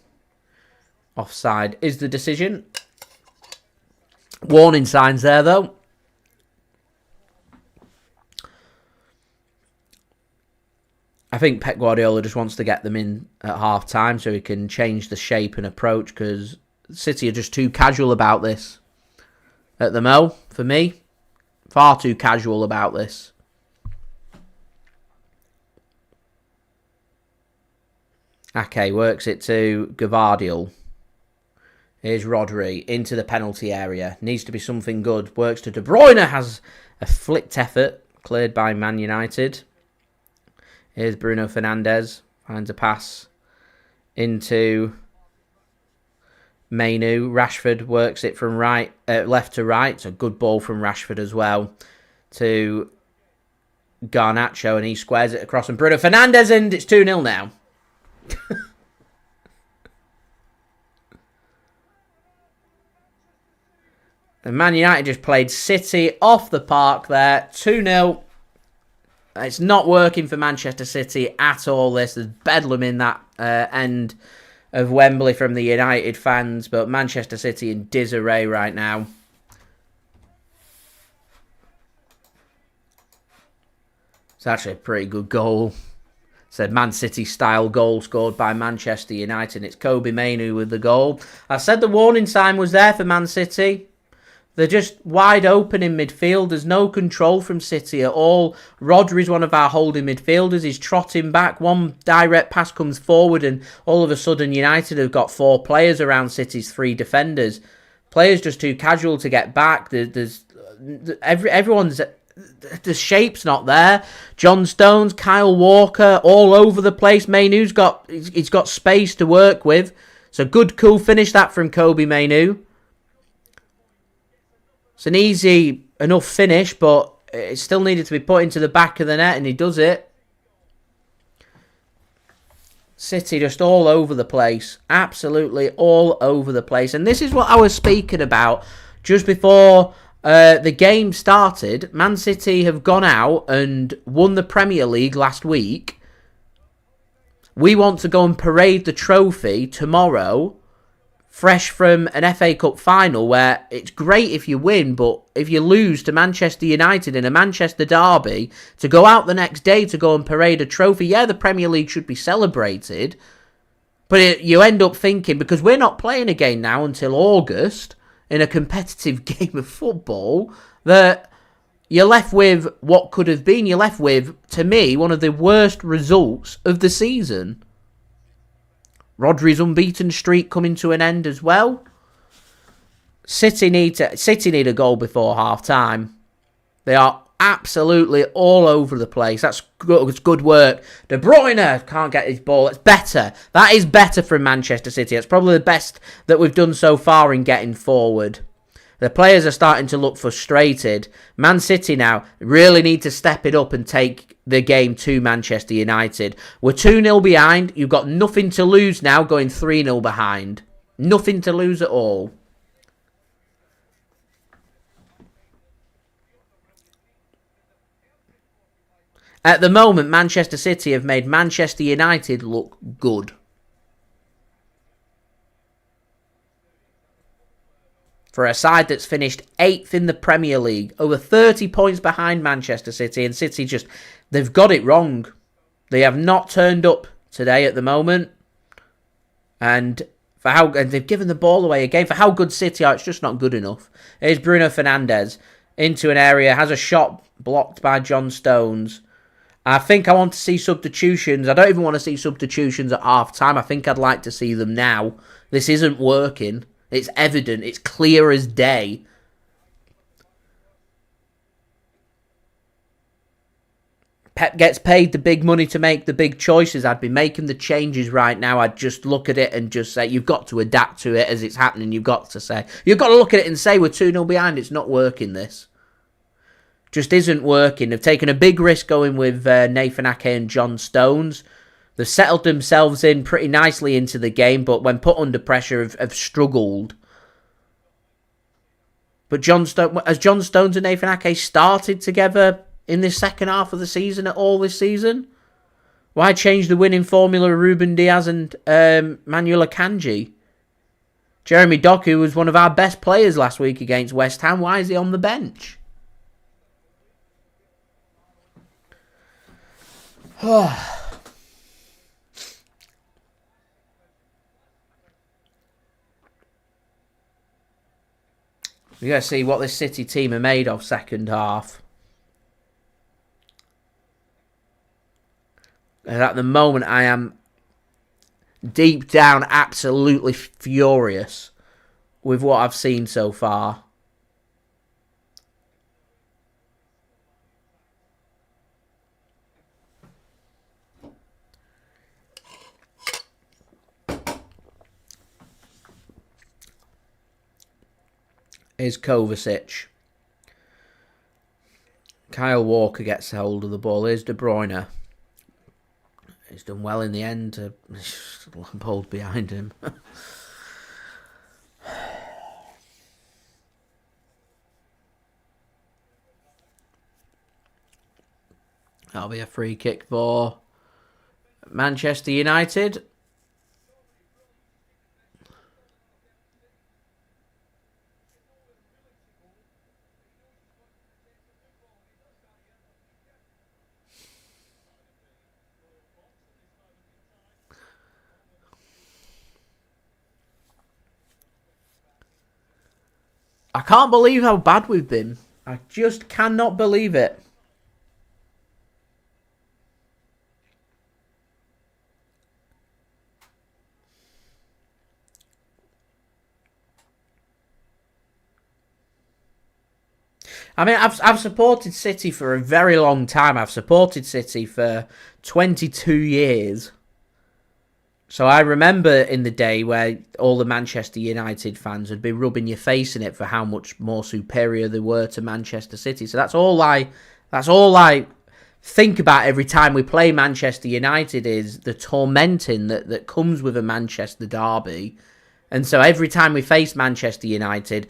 offside is the decision. Warning signs there, though. I think Pep Guardiola just wants to get them in at half-time so he can change the shape and approach, because City are just too casual about this. At the Mo, for me, far too casual about this. Ake works it to Gvardiol. Here's Rodri into the penalty area. Needs to be something good. Works to De Bruyne. Has a flicked effort cleared by Man United. Here's Bruno Fernandes. Finds a pass into Mainu. Rashford works it from left to right. It's a good ball from Rashford as well to Garnacho, and he squares it across. And Bruno Fernandes, and it's 2-0 now. And Man United just played City off the park there. 2-0. It's not working for Manchester City at all. There's bedlam in that end of Wembley from the United fans, but Manchester City in disarray right now. It's actually a pretty good goal. It's a Man City-style goal scored by Manchester United. It's Kobbie Mainoo with the goal. I said the warning sign was there for Man City. They're just wide open in midfield. There's no control from City at all. Rodri's one of our holding midfielders. He's trotting back. One direct pass comes forward, and all of a sudden United have got 4 players around City's 3 defenders. Players just too casual to get back. Everyone's... The shape's not there. John Stones, Kyle Walker, all over the place. Mainoo's got space to work with. It's a good, cool finish that from Kobbie Mainoo. It's an easy enough finish, but it still needed to be put into the back of the net, and he does it. City just all over the place. Absolutely all over the place. And this is what I was speaking about just before the game started. Man City have gone out and won the Premier League last week. We want to go and parade the trophy tomorrow, fresh from an FA Cup final where it's great if you win, but if you lose to Manchester United in a Manchester derby, to go out the next day to go and parade a trophy, yeah, the Premier League should be celebrated, but you end up thinking, because we're not playing again now until August in a competitive game of football, that you're left with what could have been. You're left with, to me, one of the worst results of the season. Rodri's unbeaten streak coming to an end as well. City need a goal before half-time. They are absolutely all over the place. That's good, it's good work. De Bruyne can't get his ball. It's better. That is better from Manchester City. It's probably the best that we've done so far in getting forward. The players are starting to look frustrated. Man City now really need to step it up and take the game to Manchester United. We're 2-0 behind. You've got nothing to lose now going 3-0 behind. Nothing to lose at all. At the moment, Manchester City have made Manchester United look good. For a side that's finished 8th in the Premier League, over 30 points behind Manchester City, and City just, they've got it wrong. They have not turned up today at the moment. And they've given the ball away again. For how good City are, it's just not good enough. Here's Bruno Fernandes into an area, has a shot blocked by John Stones. I think I want to see substitutions. I don't even want to see substitutions at half-time. I think I'd like to see them now. This isn't working. It's evident. It's clear as day. Pep gets paid the big money to make the big choices. I'd be making the changes right now. I'd just look at it and just say, you've got to adapt to it as it's happening. You've got to look at it and say, we're 2-0 behind. It's not working, this. Just isn't working. They've taken a big risk going with Nathan Ake and John Stones. They've settled themselves in pretty nicely into the game, but when put under pressure, have struggled. But has John Stones and Nathan Ake started together in this second half of the season at all this season? Why change the winning formula of Ruben Dias and Manuel Akanji? Jeremy Doku was one of our best players last week against West Ham. Why is he on the bench? We got to see what this City team are made of second half. And at the moment, I am deep down absolutely furious with what I've seen so far. Is Kovacic. Kyle Walker gets hold of the ball. Here's De Bruyne. He's done well in the end to hold behind him. That'll be a free kick for Manchester United. I can't believe how bad we've been. I just cannot believe it. I mean, I've supported City for a very long time. I've supported City for 22 years. So I remember in the day where all the Manchester United fans would be rubbing your face in it for how much more superior they were to Manchester City. So that's all I think about every time we play Manchester United is the tormenting that comes with a Manchester derby. And so every time we face Manchester United,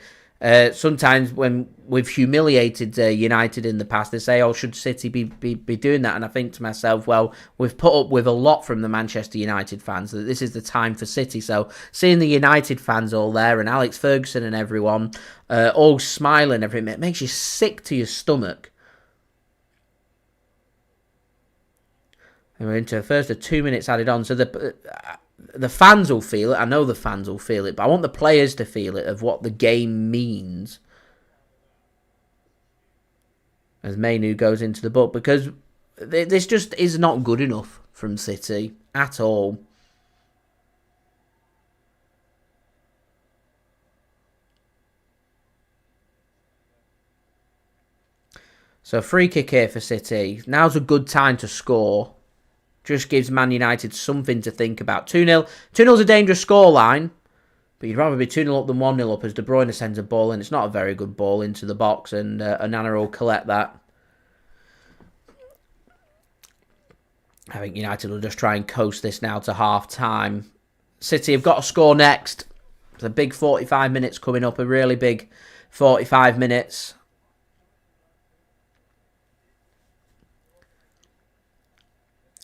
sometimes when we've humiliated United in the past, they say, oh, should City be doing that? And I think to myself, well, we've put up with a lot from the Manchester United fans, that this is the time for City. So seeing the United fans all there and Alex Ferguson and everyone all smiling, everything, it makes you sick to your stomach. And we're into the first of 2 minutes added on. So the fans will feel it. I know the fans will feel it, but I want the players to feel it of what the game means. As Mainu goes into the book, because this just is not good enough from City at all. So free kick here for City. Now's a good time to score. Just gives Man United something to think about. 2-0. 2-0's a dangerous scoreline, but you'd rather be 2-0 up than 1-0 up as De Bruyne sends a ball in. It's not a very good ball into the box, and Onana will collect that. I think United will just try and coast this now to half-time. City have got to score next. It's a big 45 minutes coming up, a really big 45 minutes.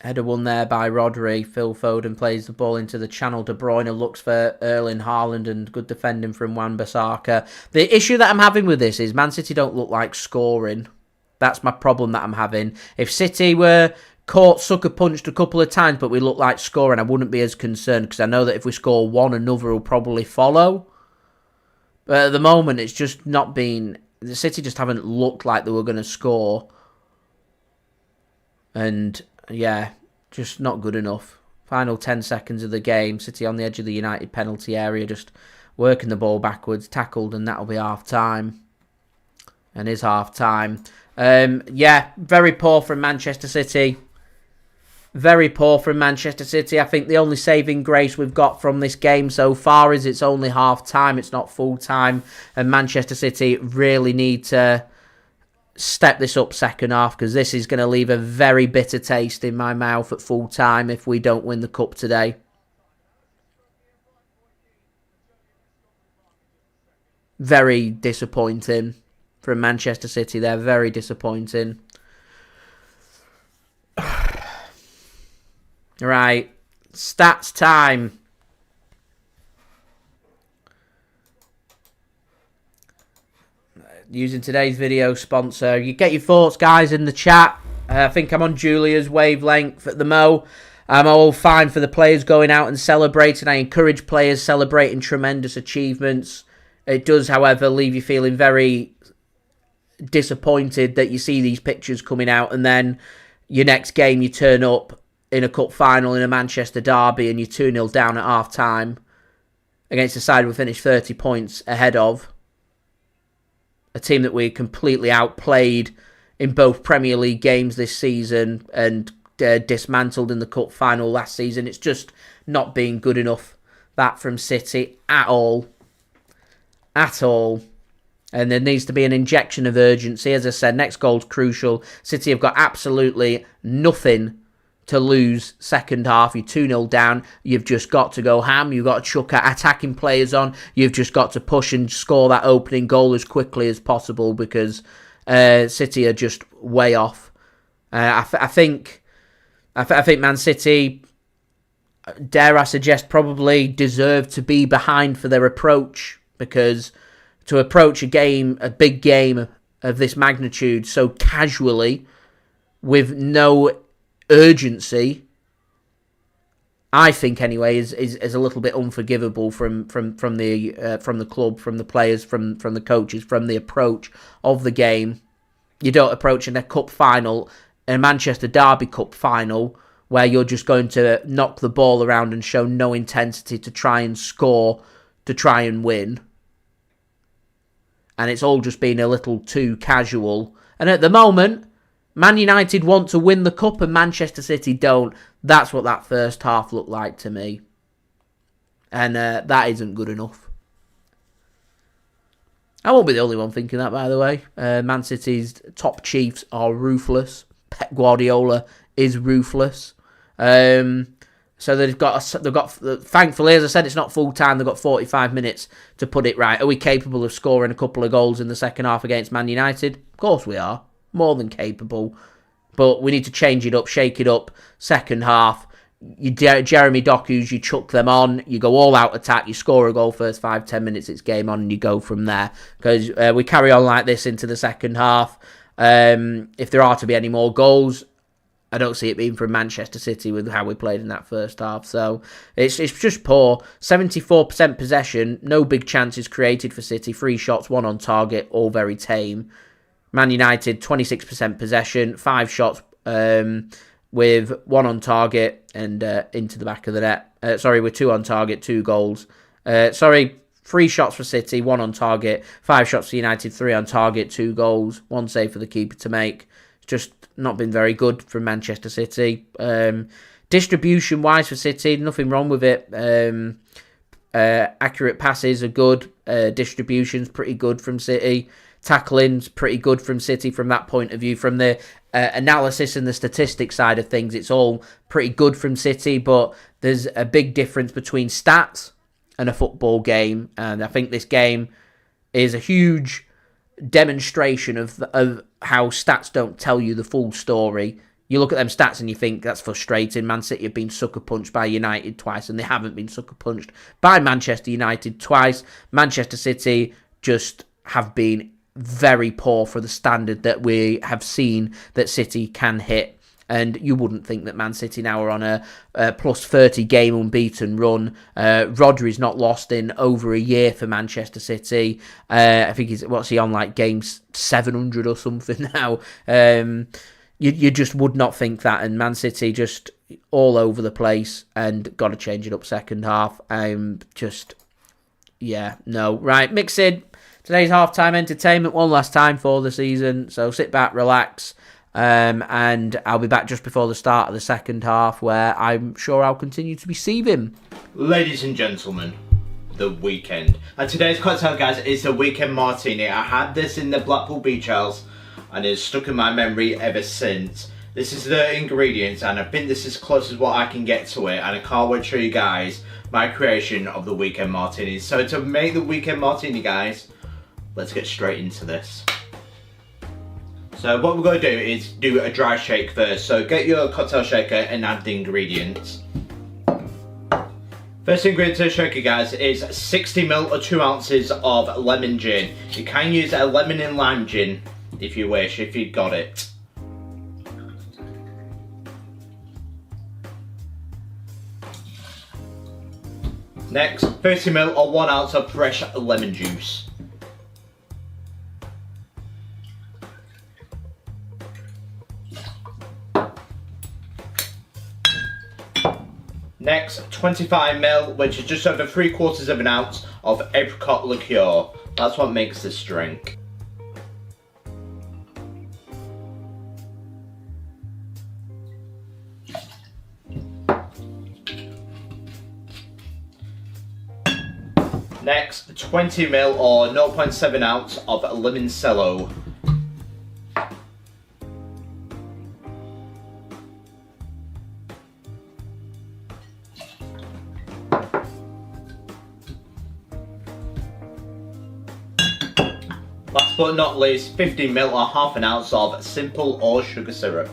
Header won there by Rodri. Phil Foden plays the ball into the channel. De Bruyne looks for Erling Haaland and good defending from Wan-Bissaka. The issue that I'm having with this is Man City don't look like scoring. That's my problem that I'm having. If City were caught sucker punched a couple of times but we look like scoring, I wouldn't be as concerned because I know that if we score one, another will probably follow. But at the moment, it's just not been... The City just haven't looked like they were going to score. And... yeah, just not good enough. Final 10 seconds of the game. City on the edge of the United penalty area, just working the ball backwards, tackled, and that'll be half-time. And is half-time. Yeah, very poor from Manchester City. Very poor from Manchester City. I think the only saving grace we've got from this game so far is it's only half-time, it's not full-time, and Manchester City really need to step this up second half, because this is going to leave a very bitter taste in my mouth at full-time if we don't win the cup today. Very disappointing from Manchester City. They're very disappointing. Right, stats time. Using today's video sponsor. You get your thoughts, guys, in the chat. I think I'm on Julia's wavelength at the Mo. I'm all fine for the players going out and celebrating. I encourage players celebrating tremendous achievements. It does, however, leave you feeling very disappointed that you see these pictures coming out, and then your next game you turn up in a cup final in a Manchester derby and you're 2-0 down at half-time against a side we finished 30 points ahead of. A team that we completely outplayed in both Premier League games this season and dismantled in the cup final last season. It's just not been good enough, that from City, at all. At all. And there needs to be an injection of urgency. As I said, next goal's crucial. City have got absolutely nothing to lose second half. You're 2-0 down. You've just got to go ham. You've got to chuck attacking players on. You've just got to push and score that opening goal as quickly as possible, because City are just way off. I think Man City, dare I suggest, probably deserve to be behind for their approach, because to approach a big game of this magnitude so casually with no urgency, I think anyway, is a little bit unforgivable from the club, from the players, from the coaches, from the approach of the game. You don't approach in a cup final, a Manchester Derby Cup final, where you're just going to knock the ball around and show no intensity to try and score, to try and win. And it's all just been a little too casual. And at the moment, Man United want to win the cup and Manchester City don't. That's what that first half looked like to me. And that isn't good enough. I won't be the only one thinking that, by the way. Man City's top chiefs are ruthless. Pep Guardiola is ruthless. So they've got, thankfully, as I said, it's not full time. They've got 45 minutes to put it right. Are we capable of scoring a couple of goals in the second half against Man United? Of course we are. More than capable. But we need to change it up, shake it up. Second half, Jeremy Doku's, you chuck them on, you go all out attack, you score a goal first 5-10 minutes, it's game on, and you go from there. Because we carry on like this into the second half. If there are to be any more goals, I don't see it being from Manchester City with how we played in that first half. So it's just poor. 74% possession, no big chances created for City. 3 shots, 1 on target, all very tame. Man United, 26% possession, 5 shots with 1 on target and into the back of the net. With 2 on target, 2 goals. 3 shots for City, 1 on target, 5 shots for United, 3 on target, 2 goals, 1 save for the keeper to make. It's just not been very good from Manchester City. Distribution-wise for City, nothing wrong with it. Accurate passes are good. Distribution's pretty good from City. Tackling's pretty good from City from that point of view. From the analysis and the statistics side of things, it's all pretty good from City, but there's a big difference between stats and a football game, and I think this game is a huge demonstration of how stats don't tell you the full story. You look at them stats and you think that's frustrating. Man City have been sucker punched by United twice, and they haven't been sucker punched by Manchester United twice. Manchester City just have been very poor for the standard that we have seen that City can hit. And you wouldn't think that Man City now are on a plus 30 game unbeaten run. Rodri's not lost in over a year for Manchester City. I think what's he on, like games 700 or something now. You just would not think that. And Man City just all over the place and got to change it up second half. Right, mix in today's half-time entertainment one last time for the season. So sit back, relax, and I'll be back just before the start of the second half, where I'm sure I'll continue to be seething. Ladies and gentlemen, the weekend. And today's cocktail, guys, is the weekend martini. I had this in the Blackpool Beach House, and it's stuck in my memory ever since. This is the ingredients, and I think this is as close as what I can get to it, and I can't wait to show you guys my creation of the weekend martini. So to make the weekend martini, guys, let's get straight into this. So what we're going to do is do a dry shake first. So get your cocktail shaker and add the ingredients. First ingredient to the shaker, guys, is 60ml or 2 ounces of lemon gin. You can use a lemon and lime gin if you wish, if you've got it. Next, 30ml or 1 ounce of fresh lemon juice. Next, 25ml, which is just over 3/4 of an ounce of apricot liqueur. That's what makes this drink. Next, 20ml or 0.7 ounce of limoncello. Last but not least, 50ml or half an ounce of simple or sugar syrup.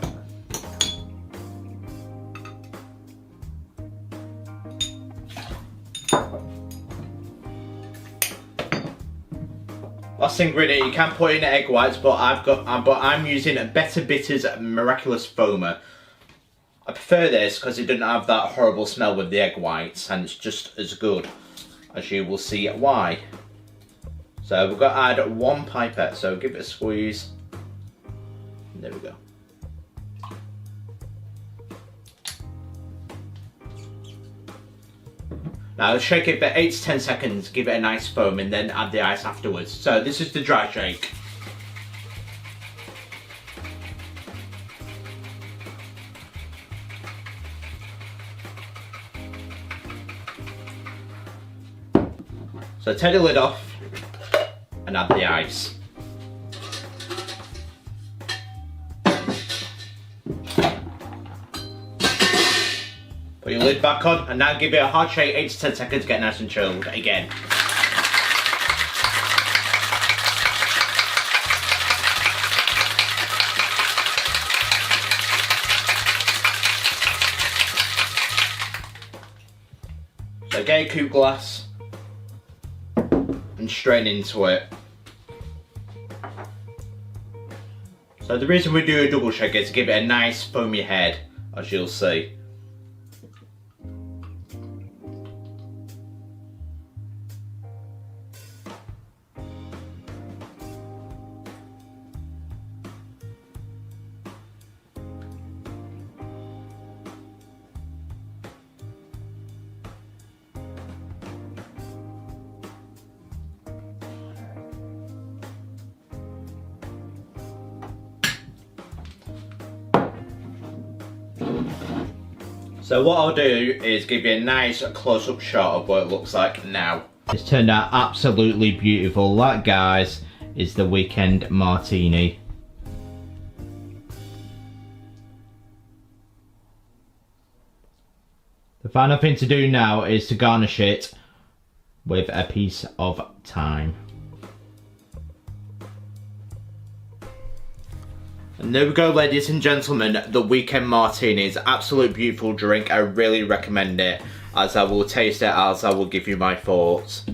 Last ingredient, you can put in egg whites, but I'm using Better Bitters Miraculous Foamer. I prefer this because it doesn't have that horrible smell with the egg whites, and it's just as good, as you will see why. So we've got to add 1 pipette, so give it a squeeze. There we go. Now shake it for 8 to 10 seconds, give it a nice foam, and then add the ice afterwards. So this is the dry shake. So take the lid off and add the ice. Put your lid back on, and now give it a hard shake, 8 to 10 seconds to get nice and chilled again. So get a coupe glass and strain into it. So the reason we do a double shake is to give it a nice foamy head, as you'll see. So what I'll do is give you a nice close-up shot of what it looks like now. It's turned out absolutely beautiful. That, guys, is the weekend martini. The final thing to do now is to garnish it with a piece of thyme. And there we go, ladies and gentlemen, the weekend martini is an absolute beautiful drink. I really recommend it, as I will taste it, as I will give you my thoughts.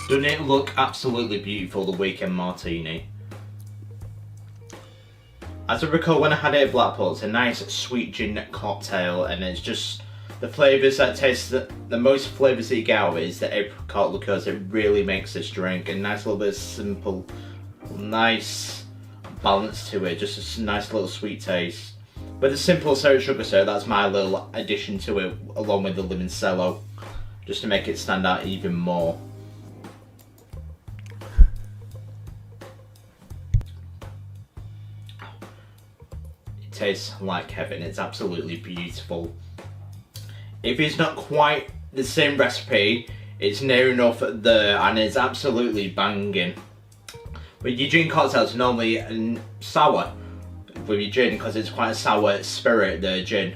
Doesn't it look absolutely beautiful, the weekend martini? As I recall, when I had it at Blackpool, it's a nice sweet gin cocktail, and it's just the flavours that taste, the most flavours that you get out of it is the apricot liqueurs. It really makes this drink a nice little bit of simple, nice balance to it, just a nice little sweet taste. With a simple syrup sugar syrup, that's my little addition to it, along with the limoncello, just to make it stand out even more. tastes like heaven. It's absolutely beautiful. If it's not quite the same recipe, it's near enough there, and it's absolutely banging. But your gin cocktails are normally sour with your gin because it's quite a sour spirit, the gin.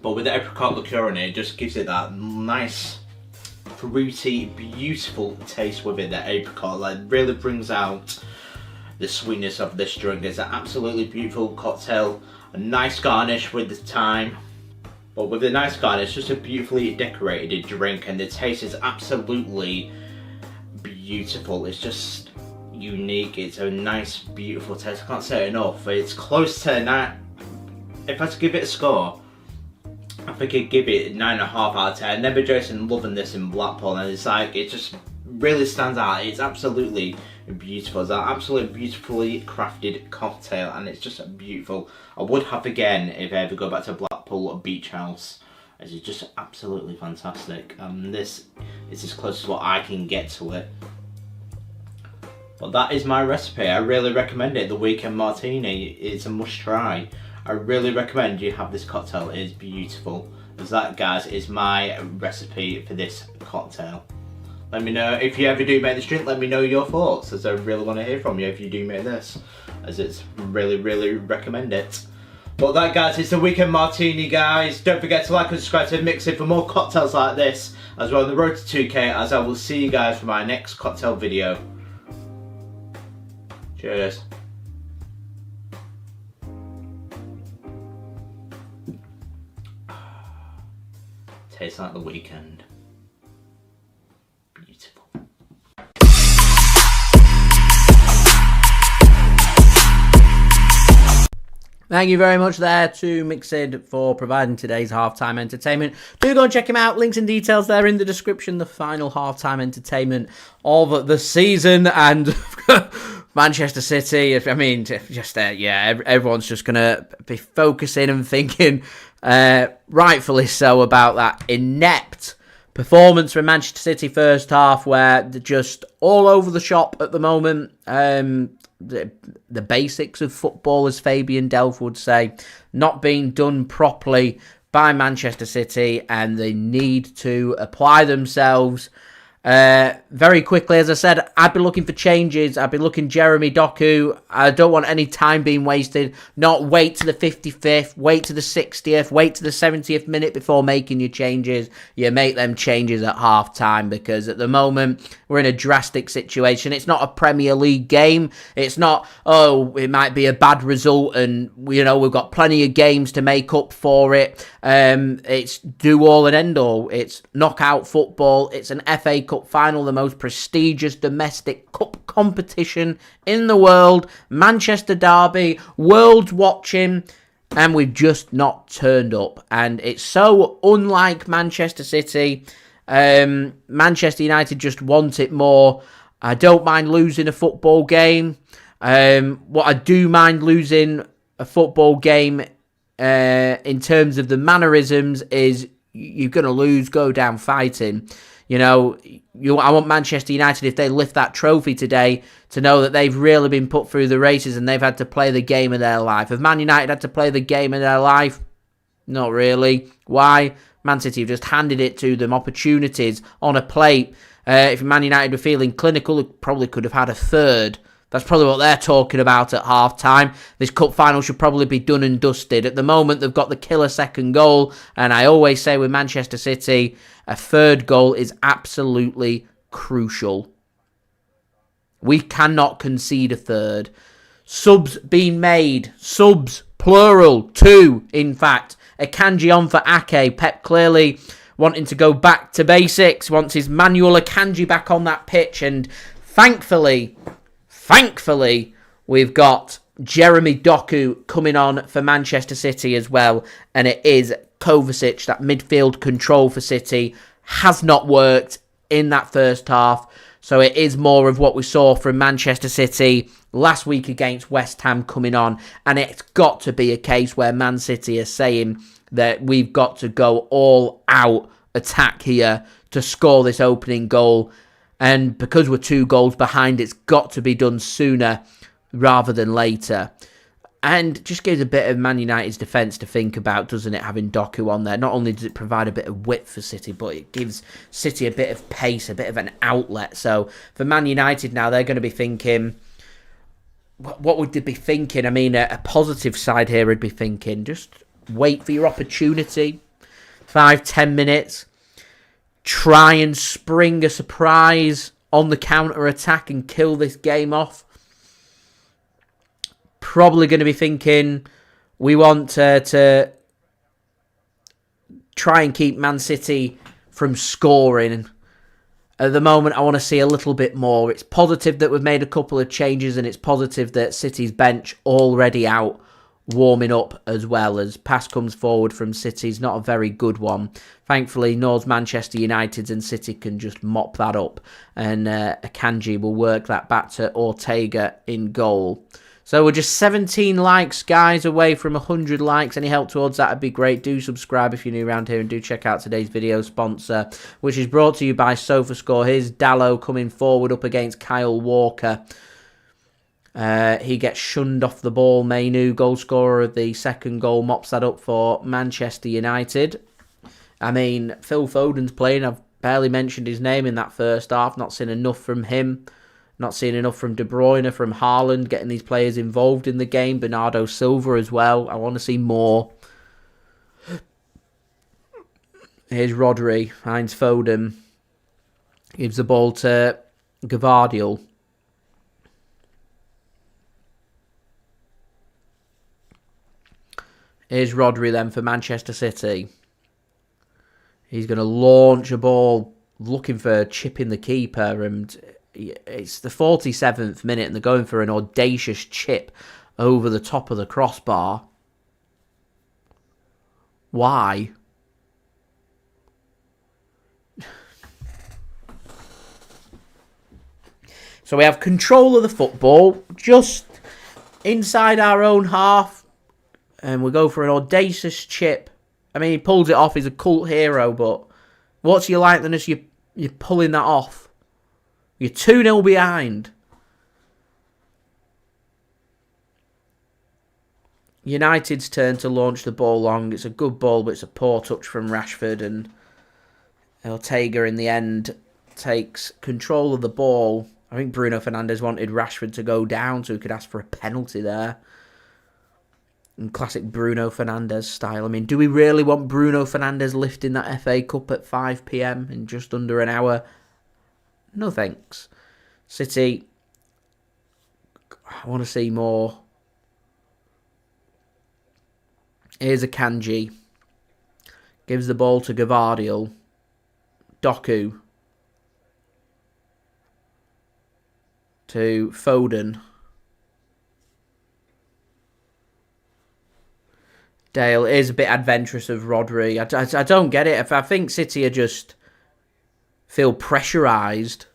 But with the apricot liqueur in it, it just gives it that nice, fruity, beautiful taste with it. The apricot like really brings out the sweetness of this drink. It's an absolutely beautiful cocktail. A nice garnish with the thyme. But with the nice garnish, it's just a beautifully decorated drink, and the taste is absolutely beautiful. It's just unique. It's a nice, beautiful taste. I can't say it enough. It's close to 9. If I had to give it a score, I think I'd give it 9.5 out of 10. I remember Jason loving this in Blackpool, and it's like, it just really stands out. It's absolutely beautiful. It's an absolutely beautifully crafted cocktail, and it's just beautiful. I would have again if I ever go back to Blackpool Beach House, as it's just absolutely fantastic. This is as close as what I can get to it. But that is my recipe. I really recommend it. The Weekend Martini is a must try. I really recommend you have this cocktail. It is beautiful. As that, guys, is my recipe for this cocktail. Let me know if you ever do make this drink. Let me know your thoughts, as I really want to hear from you if you do make this, as it's really recommend it. But that, guys, is the Weekend Martini, guys. Don't forget to like and subscribe to Mix It for more cocktails like this, as well on the road to 2K, as I will see you guys for my next cocktail video. Cheers. Tastes like the weekend. Beautiful. Thank you very much there to Mixed for providing today's halftime entertainment. Do go and check him out. Links and details there in the description. The final halftime entertainment of the season, and Manchester City. I mean, just everyone's just gonna be focusing and thinking, rightfully so, about that inept performance from Manchester City first half, where they're just all over the shop at the moment. The basics of football, as Fabian Delph would say, not being done properly by Manchester City, and they need to apply themselves very quickly. As I said, I'd be looking for changes. I'd be looking Jeremy Doku. I don't want any time being wasted. Not wait to the 55th, wait to the 60th, wait to the 70th minute before making your changes. You make them changes at half time, because at the moment we're in a drastic situation. It's not a Premier League game. It's not, oh, it might be a bad result and, you know, we've got plenty of games to make up for it. It's do all and end all. It's knockout football. It's an FA Cup final, the most prestigious domestic cup competition in the world. Manchester derby, world's watching, and we've just not turned up. And it's so unlike Manchester City. Manchester United just want it more. I don't mind losing a football game. What I do mind losing a football game in terms of the mannerisms is you're going to lose, go down fighting. You know, I want Manchester United, if they lift that trophy today, to know that they've really been put through the races and they've had to play the game of their life. Have Man United had to play the game of their life? Not really. Why? Man City have just handed it to them, opportunities on a plate. If Man United were feeling clinical, they probably could have had a third. That's probably what they're talking about at half-time. This cup final should probably be done and dusted. At the moment, they've got the killer second goal. And I always say with Manchester City, a third goal is absolutely crucial. We cannot concede a third. Subs being made. Subs, plural. 2, in fact. Akanji on for Ake. Pep clearly wanting to go back to basics. Wants his Manuel Akanji back on that pitch. And thankfully, we've got Jeremy Doku coming on for Manchester City as well. And it is Kovacic. That midfield control for City has not worked in that first half. So it is more of what we saw from Manchester City last week against West Ham coming on. And it's got to be a case where Man City are saying that we've got to go all out attack here to score this opening goal. And because we're 2 goals behind, it's got to be done sooner rather than later. And just gives a bit of Man United's defence to think about, doesn't it, having Doku on there? Not only does it provide a bit of width for City, but it gives City a bit of pace, a bit of an outlet. So for Man United now, they're going to be thinking, what would they be thinking? I mean, a positive side here would be thinking, just wait for your opportunity. 5-10 minutes. Try and spring a surprise on the counter-attack and kill this game off. Probably going to be thinking we want to try and keep Man City from scoring. At the moment, I want to see a little bit more. It's positive that we've made a couple of changes, and it's positive that City's bench already out warming up as well. As pass comes forward from City's not a very good one. Thankfully, North Manchester United and City can just mop that up, and Akanji will work that back to Ortega in goal. So we're just 17 likes, guys, away from 100 likes. Any help towards that would be great. Do subscribe if you're new around here, and do check out today's video sponsor, which is brought to you by SofaScore. Here's Dalot coming forward up against Kyle Walker. He gets shunned off the ball. Manu, goal scorer of the second goal, mops that up for Manchester United. I mean, Phil Foden's playing. I've barely mentioned his name in that first half. Not seen enough from him. Not seeing enough from De Bruyne, from Haaland, getting these players involved in the game. Bernardo Silva as well. I want to see more. Here's Rodri. Finds Foden. Gives the ball to Gvardiol. Here's Rodri then for Manchester City. He's going to launch a ball looking for chipping the keeper, and it's the 47th minute and they're going for an audacious chip over the top of the crossbar. Why? So we have control of the football just inside our own half, and we go for an audacious chip. I mean, he pulls it off. He's a cult hero, but what's your likeliness? You're pulling that off. You're 2-0 behind. United's turn to launch the ball long. It's a good ball, but it's a poor touch from Rashford, and Ortega in the end takes control of the ball. I think Bruno Fernandes wanted Rashford to go down so he could ask for a penalty there. In classic Bruno Fernandes style. I mean, do we really want Bruno Fernandes lifting that FA Cup at 5 PM in just under an hour? No thanks. City, I want to see more. Here's Akanji. Gives the ball to Gvardiol. Doku. To Foden. Dale is a bit adventurous of Rodri. I don't get it. I think City are just feel pressurised.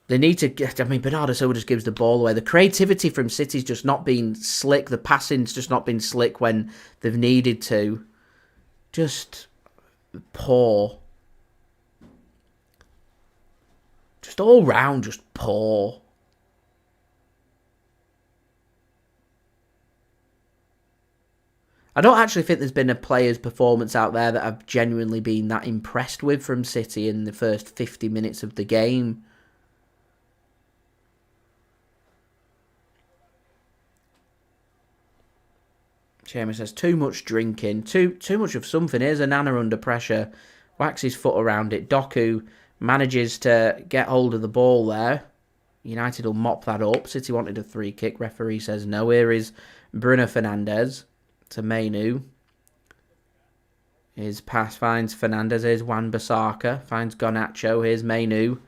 They need to get... I mean, Bernardo Silva just gives the ball away. The creativity from City's just not been slick. The passing's just not been slick when they've needed to. Just poor. Just all round, just poor. I don't actually think there's been a player's performance out there that I've genuinely been that impressed with from City in the first 50 minutes of the game. Chairman says, too much drinking, too much of something. Here's a Nana under pressure. Whacks his foot around it. Doku manages to get hold of the ball there. United will mop that up. City wanted a free kick. Referee says no. Here is Bruno Fernandes to Manu. His pass finds Fernandes. Here's Wan-Bissaka. Finds Garnacho. Here's Manu.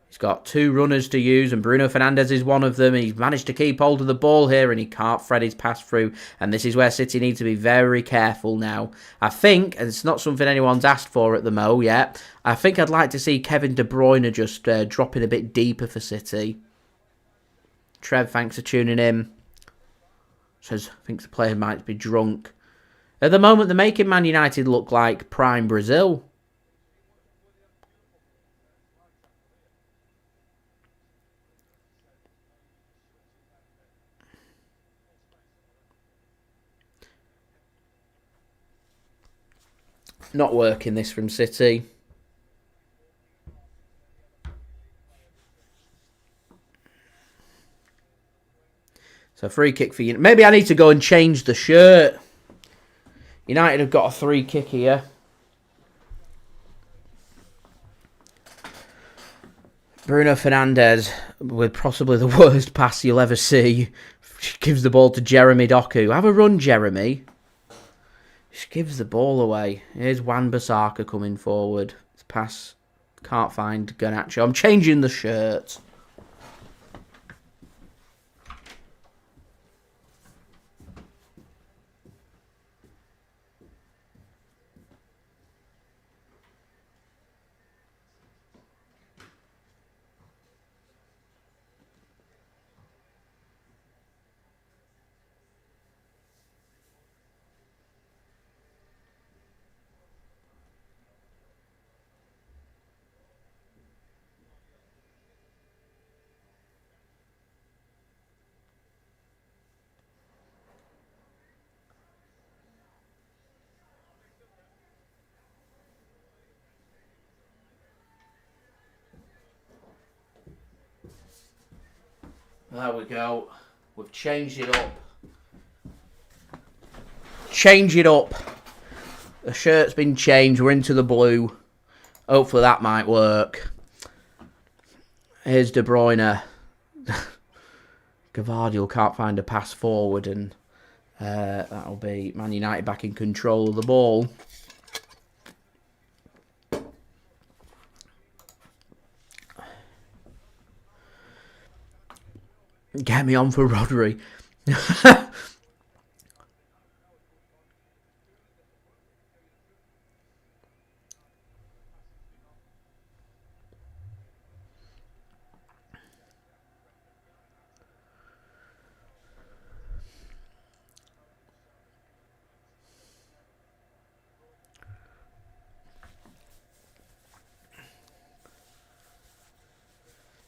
He's got two runners to use, and Bruno Fernandes is one of them. He's managed to keep hold of the ball here, and he can't thread his pass through. And this is where City need to be very careful now. I think, and it's not something anyone's asked for at the Mo yet, I think I'd like to see Kevin De Bruyne just dropping a bit deeper for City. Trev, thanks for tuning in. Says, thinks the player might be drunk. At the moment, they're making Man United look like prime Brazil. Not working this from City. So free kick for United. Maybe I need to go and change the shirt. United have got a free kick here. Bruno Fernandes, with possibly the worst pass you'll ever see, gives the ball to Jeremy Doku. Have a run, Jeremy. Just gives the ball away. Here's Wan-Bissaka coming forward. This pass, can't find Garnacho. I'm changing the shirt. There we go. We've changed it up. Change it up. The shirt's been changed. We're into the blue. Hopefully that might work. Here's De Bruyne. Gvardiol can't find a pass forward, and that'll be Man United back in control of the ball. Get me on for Rodri.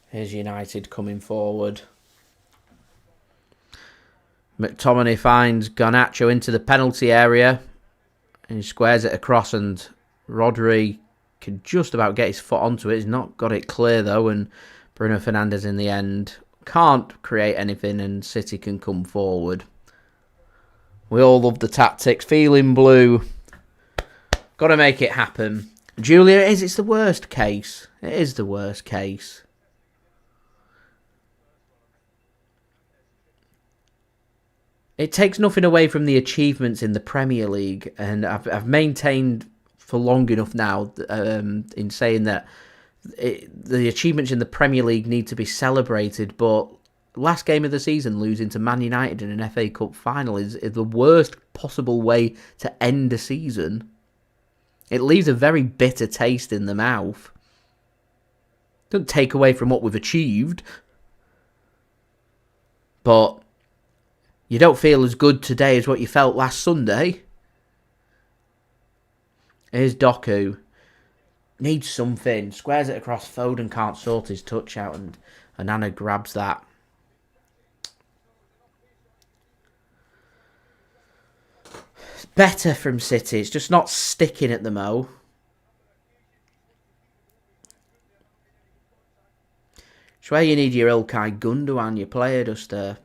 Here's United coming forward. McTominay finds Garnacho into the penalty area and he squares it across, and Rodri can just about get his foot onto it. He's not got it clear though, and Bruno Fernandes in the end can't create anything, and City can come forward. We all love the tactics. Feeling blue. Got to make it happen. Julia, it's the worst case. It is the worst case. It takes nothing away from the achievements in the Premier League, and I've maintained for long enough now in saying that the achievements in the Premier League need to be celebrated, but last game of the season, losing to Man United in an FA Cup final is the worst possible way to end a season. It leaves a very bitter taste in the mouth. Doesn't take away from what we've achieved, but you don't feel as good today as what you felt last Sunday. Here's Doku. Needs something. Squares it across. Foden can't sort his touch out, and Anana grabs that. It's better from City. It's just not sticking at the mo. It's where you need your Ilkay Gundogan, your player, just to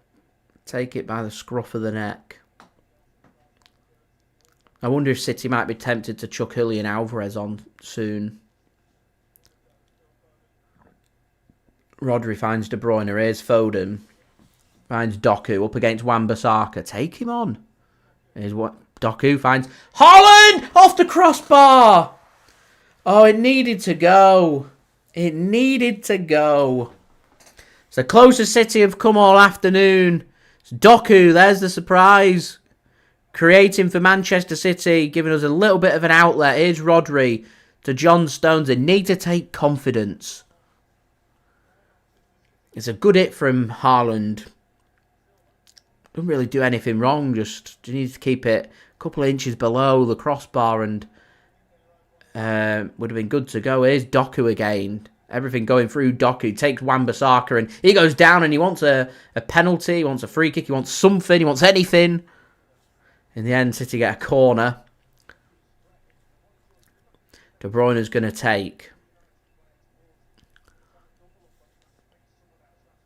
take it by the scruff of the neck. I wonder if City might be tempted to chuck Julian Alvarez on soon. Rodri finds De Bruyne. Here's Foden. Finds Doku up against Wan-Bissaka. Take him on. Here's what Doku finds. Haaland! Off the crossbar! Oh, it needed to go. It needed to go. It's the closest City have come all afternoon. Doku, there's the surprise. Creating for Manchester City, giving us a little bit of an outlet. Here's Rodri to John Stones. They need to take confidence. It's a good hit from Haaland. Doesn't really do anything wrong, just needs to keep it a couple of inches below the crossbar, and would have been good to go. Here's Doku again. Everything going through Doku. Takes Wan-Bissaka and he goes down, and he wants a penalty. He wants a free kick. He wants something. He wants anything. In the end, City get a corner. De Bruyne's going to take.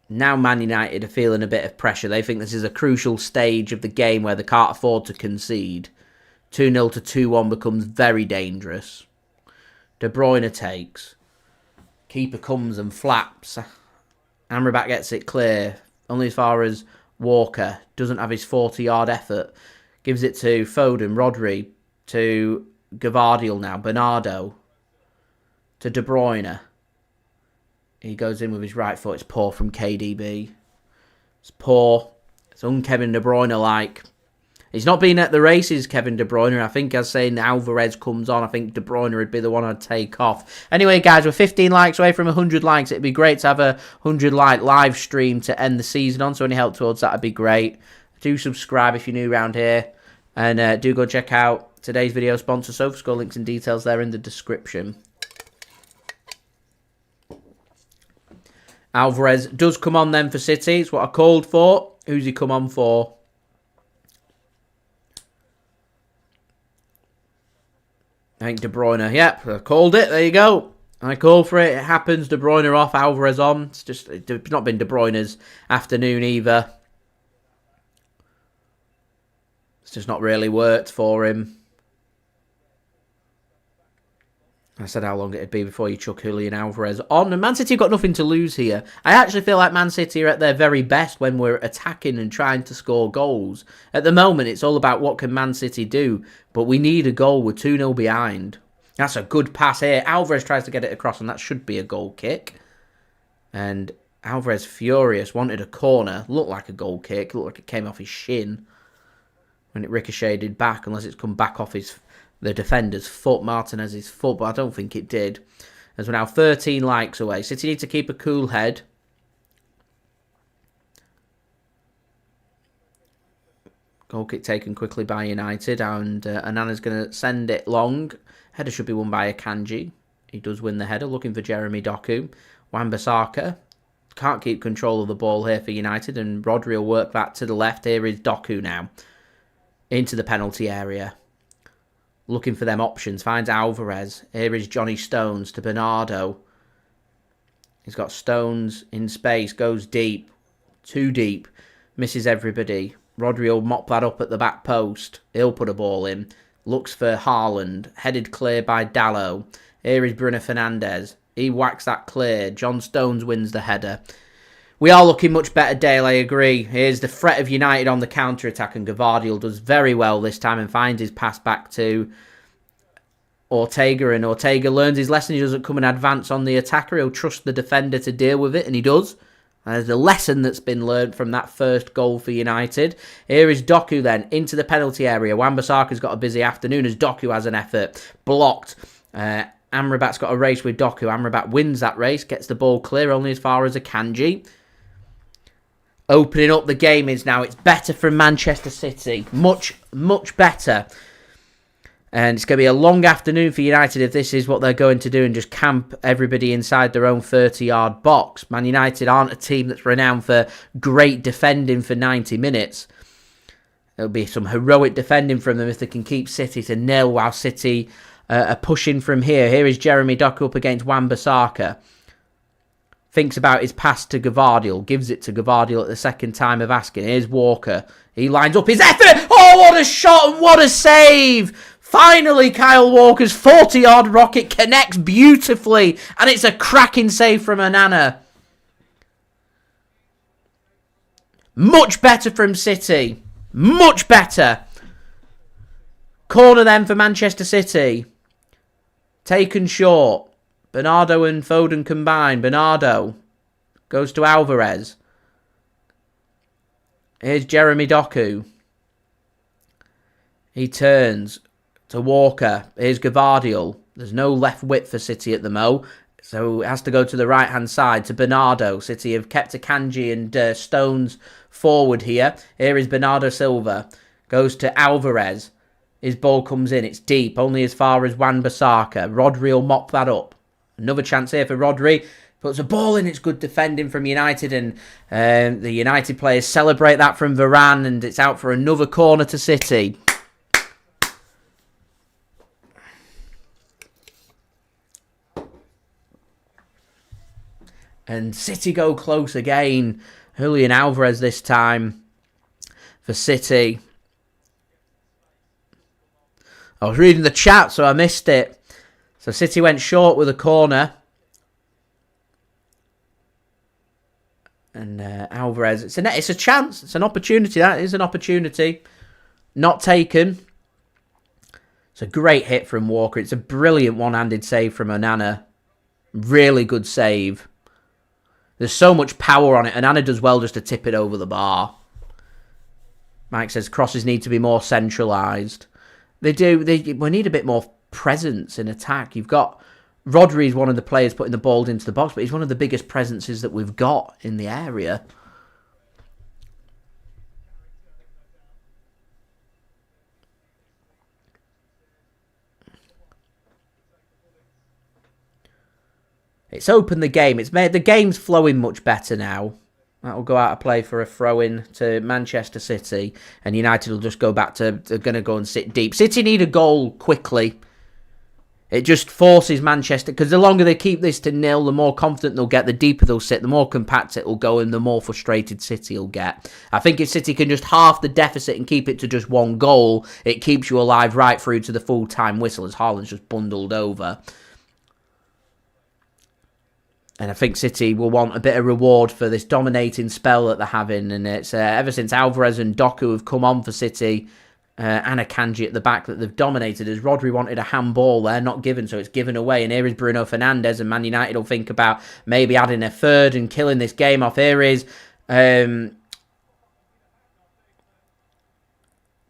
Now Man United are feeling a bit of pressure. They think this is a crucial stage of the game where they can't afford to concede. 2-0 to 2-1 becomes very dangerous. De Bruyne takes. Keeper comes and flaps. Amrabat gets it clear. Only as far as Walker. Doesn't have his 40-yard effort. Gives it to Foden. Rodri. To Gvardiol now. Bernardo. To De Bruyne. He goes in with his right foot. It's poor from KDB. It's poor. It's un-Kevin De Bruyne-like. He's not been at the races, Kevin De Bruyne. I think as saying Alvarez comes on, I think De Bruyne would be the one I'd take off. Anyway, guys, we're 15 likes away from 100 likes. It'd be great to have a 100-like live stream to end the season on. So any help towards that would be great. Do subscribe if you're new around here. And do go check out today's video sponsor, SofaScore. Links and details there in the description. Alvarez does come on then for City. It's what I called for. Who's he come on for? I think De Bruyne. Yep, I called it. There you go. I called for it. It happens. De Bruyne off, Alvarez on. It's not been De Bruyne's afternoon either. It's just not really worked for him. I said how long it'd be before you chuck Julian Alvarez on. And Man City have got nothing to lose here. I actually feel like Man City are at their very best when we're attacking and trying to score goals. At the moment, it's all about what can Man City do. But we need a goal. We're 2-0 behind. That's a good pass here. Alvarez tries to get it across, and that should be a goal kick. And Alvarez, furious, wanted a corner. Looked like a goal kick. Looked like it came off his shin when it ricocheted back, unless it's come back off the defender's foot, Martinez's foot, but I don't think it did. As we're now 13 likes away. City need to keep a cool head. Goal kick taken quickly by United, and Anana's going to send it long. Header should be won by Akanji. He does win the header, looking for Jeremy Doku. Wan-Bissaka can't keep control of the ball here for United, and Rodri will work that to the left. Here is Doku now. Into the penalty area. Looking for them options. Finds Alvarez. Here is Johnny Stones to Bernardo. He's got Stones in space. Goes deep. Too deep. Misses everybody. Rodri will mop that up at the back post. He'll put a ball in. Looks for Haaland. Headed clear by Dalot. Here is Bruno Fernandes. He whacks that clear. John Stones wins the header. We are looking much better, Dale, I agree. Here's the threat of United on the counter-attack, and Gvardiol does very well this time and finds his pass back to Ortega, and Ortega learns his lesson. He doesn't come and advance on the attacker. He'll trust the defender to deal with it, and he does. There's a lesson that's been learned from that first goal for United. Here is Doku then, into the penalty area. Wan-Bissaka's got a busy afternoon as Doku has an effort. Blocked. Amrabat's got a race with Doku. Amrabat wins that race, gets the ball clear only as far as Akanji. Opening up the game is now. It's better from Manchester City. Much, much better. And it's going to be a long afternoon for United if this is what they're going to do and just camp everybody inside their own 30-yard box. Man United aren't a team that's renowned for great defending for 90 minutes. There'll be some heroic defending from them if they can keep City to nil while City are pushing from here. Here is Jeremy Doku up against Wan-Bissaka. Thinks about his pass to Gvardiol. Gives it to Gvardiol at the second time of asking. Here's Walker. He lines up his effort. Oh, what a shot and what a save. Finally, Kyle Walker's 40-yard rocket connects beautifully. And it's a cracking save from Onana. Much better from City. Much better. Corner then for Manchester City. Taken short. Bernardo and Foden combine. Bernardo goes to Alvarez. Here's Jeremy Doku. He turns to Walker. Here's Gvardiol. There's no left width for City at the mo. So it has to go to the right-hand side to Bernardo. City have kept Akanji and Stones forward here. Here is Bernardo Silva. Goes to Alvarez. His ball comes in. It's deep. Only as far as Wan-Bissaka. Rodri will mop that up. Another chance here for Rodri. Puts a ball in. It's good defending from United. And the United players celebrate that from Varane. And it's out for another corner to City. And City go close again. Julian Alvarez this time for City. I was reading the chat, so I missed it. So City went short with a corner. And Alvarez, it's a chance. It's an opportunity. That is an opportunity. Not taken. It's a great hit from Walker. It's a brilliant one-handed save from Onana. Really good save. There's so much power on it. Onana does well just to tip it over the bar. Mike says crosses need to be more centralised. They do. We need a bit more presence in attack. You've got Rodri is one of the players putting the ball into the box, but he's one of the biggest presences that we've got in the area. It's opened the game. It's made the game's flowing much better now. That will go out of play for a throw-in to Manchester City, and United will just go back to they're going to go and sit deep. City need a goal quickly. It just forces Manchester, because the longer they keep this to 0, the more confident they'll get, the deeper they'll sit, the more compact it will go, and the more frustrated City will get. I think if City can just half the deficit and keep it to just 1 goal, it keeps you alive right through to the full-time whistle as Haaland's just bundled over. And I think City will want a bit of reward for this dominating spell that they're having. And it's ever since Alvarez and Doku have come on for City, and Akanji at the back, that they've dominated. As Rodri wanted a handball there, not given, so it's given away. And here is Bruno Fernandes, and Man United will think about maybe adding a third and killing this game off. Here is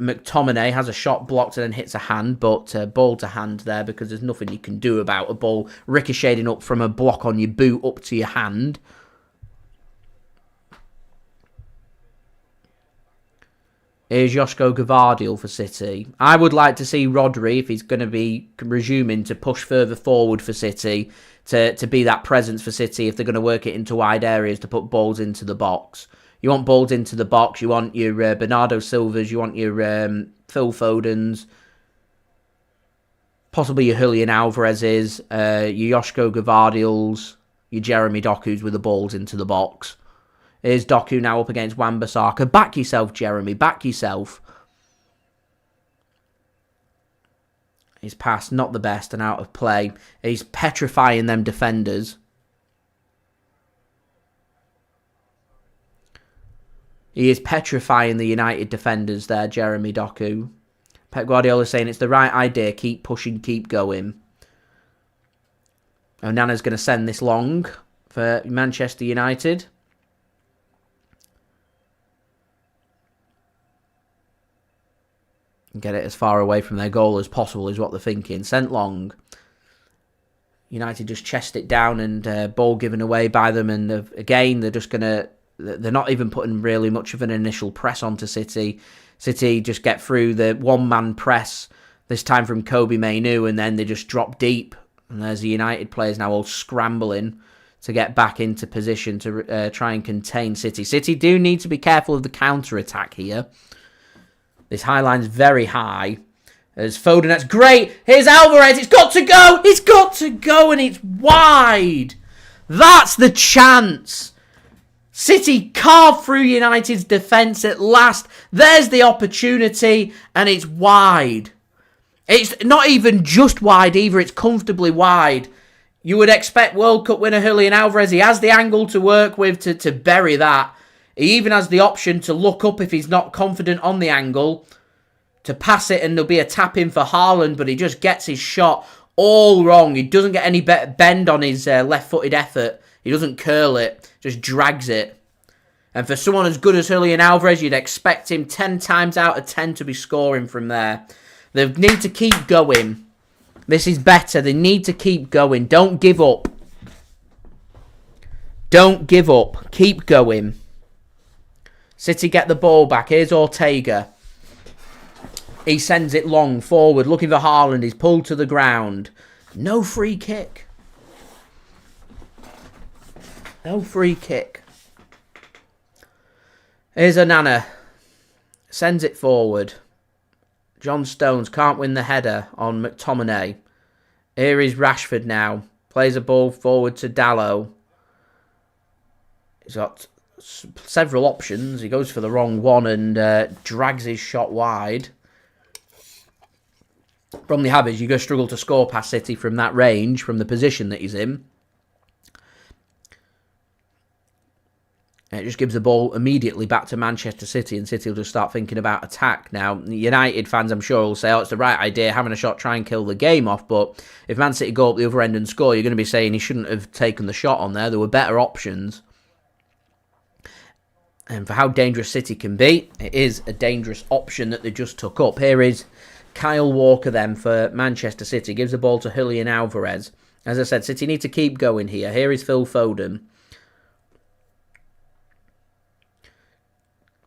McTominay has a shot blocked and then hits a hand, but ball to hand there because there's nothing you can do about a ball ricocheting up from a block on your boot up to your hand. Here's Josko Gvardiol for City. I would like to see Rodri, if he's going to be resuming, to push further forward for City, to be that presence for City if they're going to work it into wide areas to put balls into the box. You want balls into the box. You want your Bernardo Silvas. You want your Phil Fodens. Possibly your Julian Alvarez's. Your Josko Gvardiols. Your Jeremy Doku's with the balls into the box. Here's Doku now up against Wan-Bissaka. Back yourself, Jeremy. Back yourself. His pass, not the best and out of play. He's petrifying them defenders. He is petrifying the United defenders there, Jeremy Doku. Pep Guardiola saying it's the right idea. Keep pushing, keep going. Onana's going to send this long for Manchester United. Get it as far away from their goal as possible is what they're thinking. Sent long. United just chest it down and ball given away by them. And again, they're just going to... They're not even putting really much of an initial press onto City. City just get through the one-man press, this time from Kobe Mainoo, and then they just drop deep. And there's the United players now all scrambling to get back into position to try and contain City. City do need to be careful of the counter-attack here. This high line's very high. There's Foden, that's great. Here's Alvarez, it's got to go. It's got to go, and it's wide. That's the chance. City carved through United's defence at last. There's the opportunity, and it's wide. It's not even just wide either, it's comfortably wide. You would expect World Cup winner Julian Alvarez, he has the angle to work with to bury that. He even has the option to look up if he's not confident on the angle, to pass it, and there'll be a tap in for Haaland, but he just gets his shot all wrong. He doesn't get any bend on his left-footed effort. He doesn't curl it, just drags it. And for someone as good as Julian Alvarez, you'd expect him 10 times out of 10 to be scoring from there. They need to keep going. This is better. They need to keep going. Don't give up. Don't give up. Keep going. City get the ball back. Here's Ortega. He sends it long forward, looking for Haaland. He's pulled to the ground. No free kick. No free kick. Here's Onana. Sends it forward. John Stones can't win the header on McTominay. Here is Rashford now. Plays a ball forward to Dalot. He's got several options. He goes for the wrong one and drags his shot wide. Problem you have is you're going to struggle to score past City from that range, from the position that he's in. And it just gives the ball immediately back to Manchester City, and City will just start thinking about attack. Now, United fans, I'm sure, will say, oh, it's the right idea, having a shot, try and kill the game off. But if Man City go up the other end and score, you're going to be saying he shouldn't have taken the shot on there. There were better options. And for how dangerous City can be, it is a dangerous option that they just took up. Here is Kyle Walker then for Manchester City. Gives the ball to Julian Alvarez. As I said, City need to keep going here. Here is Phil Foden.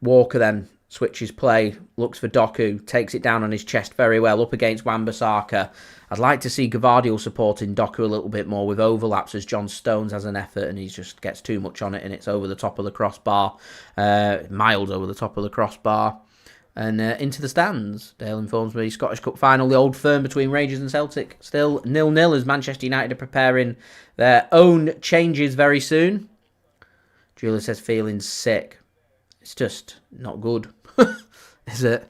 Walker then switches play, looks for Doku, takes it down on his chest very well, up against Wan-Bissaka. I'd like to see Gvardiol supporting Doku a little bit more with overlaps, as John Stones has an effort and he just gets too much on it and it's over the top of the crossbar, miles over the top of the crossbar, and into the stands. Dale informs me Scottish Cup final, the Old Firm between Rangers and Celtic, still 0-0 as Manchester United are preparing their own changes very soon. Julia says feeling sick. It's just not good, is it?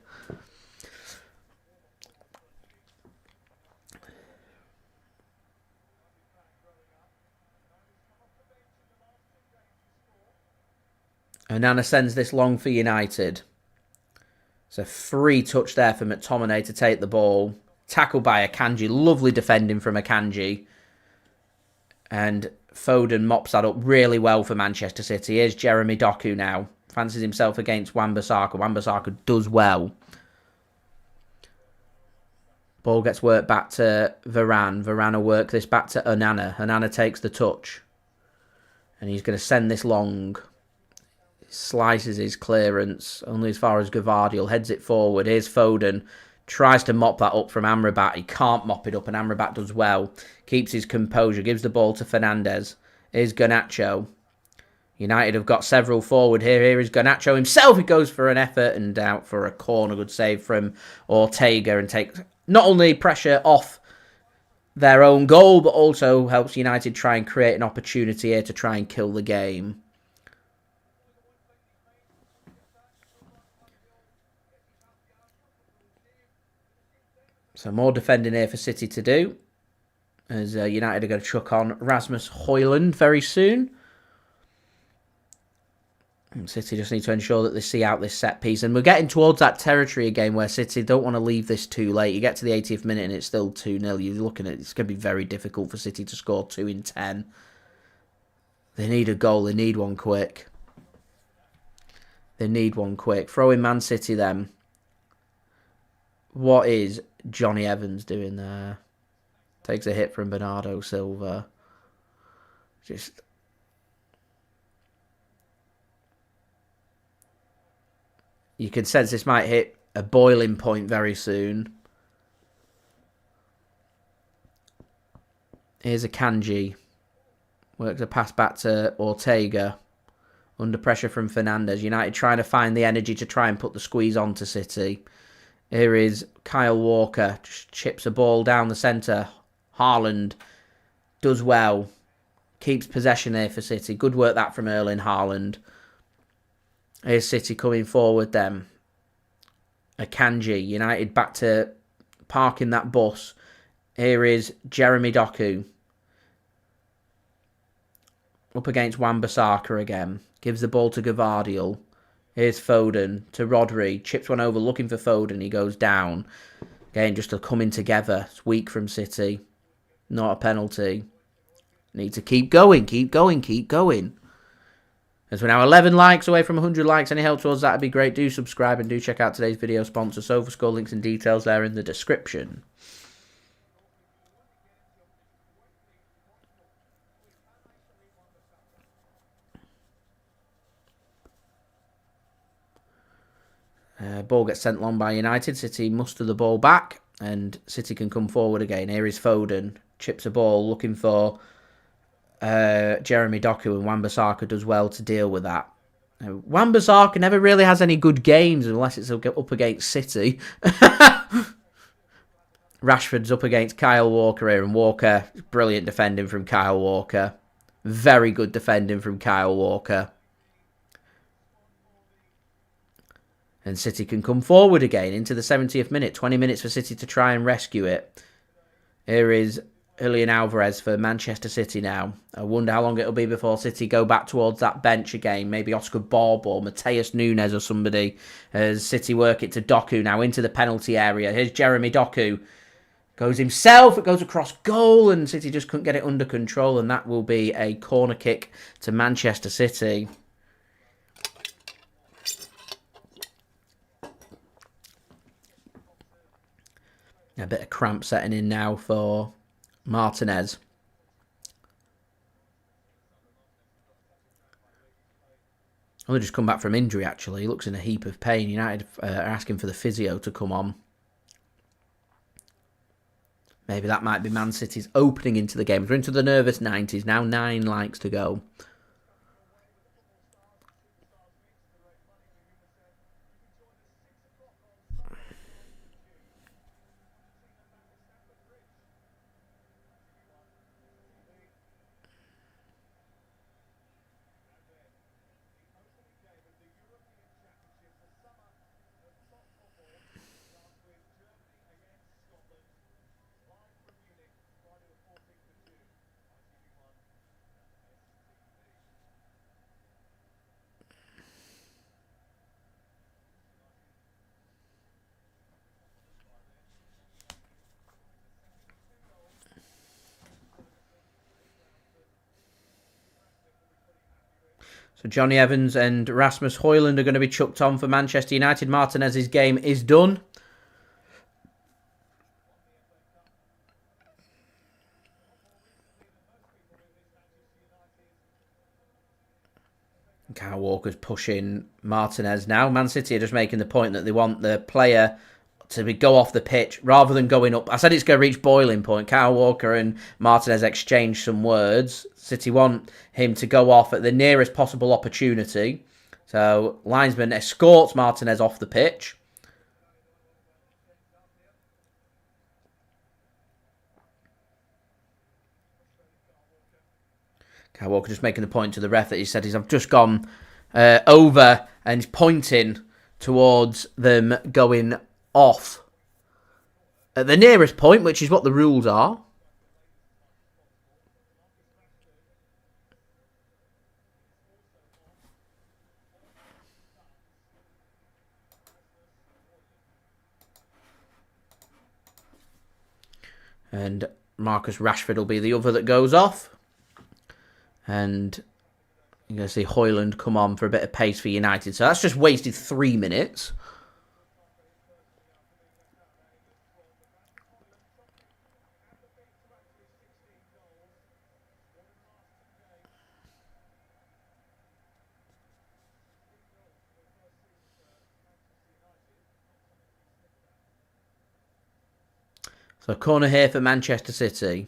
Onana sends this long for United. It's a free touch there for McTominay to take the ball. Tackled by Akanji. Lovely defending from Akanji. And Foden mops that up really well for Manchester City. Here's Jeremy Doku now. Fancies himself against Wan-Bissaka. Wan-Bissaka does well. Ball gets worked back to Varane. Varane will work this back to Onana. Onana takes the touch. And he's going to send this long. Slices his clearance. Only as far as Gvardiol. Heads it forward. Here's Foden. Tries to mop that up from Amrabat. He can't mop it up and Amrabat does well. Keeps his composure. Gives the ball to Fernandes. Here's Garnacho. United have got several forward here. Here is Garnacho himself. He goes for an effort and out for a corner. Good save from Ortega and takes not only pressure off their own goal, but also helps United try and create an opportunity here to try and kill the game. So more defending here for City to do, as United are going to chuck on Rasmus Hojlund very soon. And City just need to ensure that they see out this set piece. And we're getting towards that territory again where City don't want to leave this too late. You get to the 80th minute and it's still 2-0. You're looking at it's going to be very difficult for City to score 2 in 10. They need a goal. They need one quick. They need one quick. Throw in Man City then. What is Johnny Evans doing there? Takes a hit from Bernardo Silva. Just... You can sense this might hit a boiling point very soon. Here's Akanji. Works a pass back to Ortega. Under pressure from Fernandes. United trying to find the energy to try and put the squeeze onto City. Here is Kyle Walker. Just chips a ball down the centre. Haaland does well. Keeps possession here for City. Good work that from Erling Haaland. Here's City coming forward then. Akanji. United back to parking that bus. Here is Jeremy Doku. Up against Wan-Bissaka again. Gives the ball to Gvardiol. Here's Foden to Rodri. Chips one over looking for Foden. He goes down. Again, just a coming together. It's weak from City. Not a penalty. Need to keep going, keep going, keep going. As we're now 11 likes away from 100 likes, any help towards that would be great. Do subscribe and do check out today's video sponsor, SofaScore. Links and details there in the description. Ball gets sent long by United. City muster the ball back and City can come forward again. Here is Foden. Chips a ball looking for Jeremy Doku, and Wan-Bissaka does well to deal with that. Wan-Bissaka never really has any good games unless it's up against City. Rashford's up against Kyle Walker here, and Walker, brilliant defending from Kyle Walker. Very good defending from Kyle Walker. And City can come forward again into the 70th minute. 20 minutes for City to try and rescue it. Here is Julian Alvarez for Manchester City now. I wonder how long it'll be before City go back towards that bench again. Maybe Oscar Bobb or Matheus Nunes or somebody. As City work it to Doku now into the penalty area. Here's Jeremy Doku. Goes himself. It goes across goal and City just couldn't get it under control. And that will be a corner kick to Manchester City. A bit of cramp setting in now for Martinez. Only just come back from injury, actually. He looks in a heap of pain. United are asking for the physio to come on. Maybe that might be Man City's opening into the game. We're into the nervous 90s. Now 9 likes to go. So Johnny Evans and Rasmus Hojlund are going to be chucked on for Manchester United. Martinez's game is done. Kyle Walker's pushing Martinez now. Man City are just making the point that they want the player to go off the pitch rather than going up. I said it's going to reach boiling point. Kyle Walker and Martinez exchange some words. City want him to go off at the nearest possible opportunity. So linesman escorts Martinez off the pitch. Kyle Walker just making the point to the ref that he said I've just gone over and he's pointing towards them going off at the nearest point, which is what the rules are. And Marcus Rashford will be the other that goes off. And you're going to see Hojlund come on for a bit of pace for United. So that's just wasted 3 minutes. So corner here for Manchester City.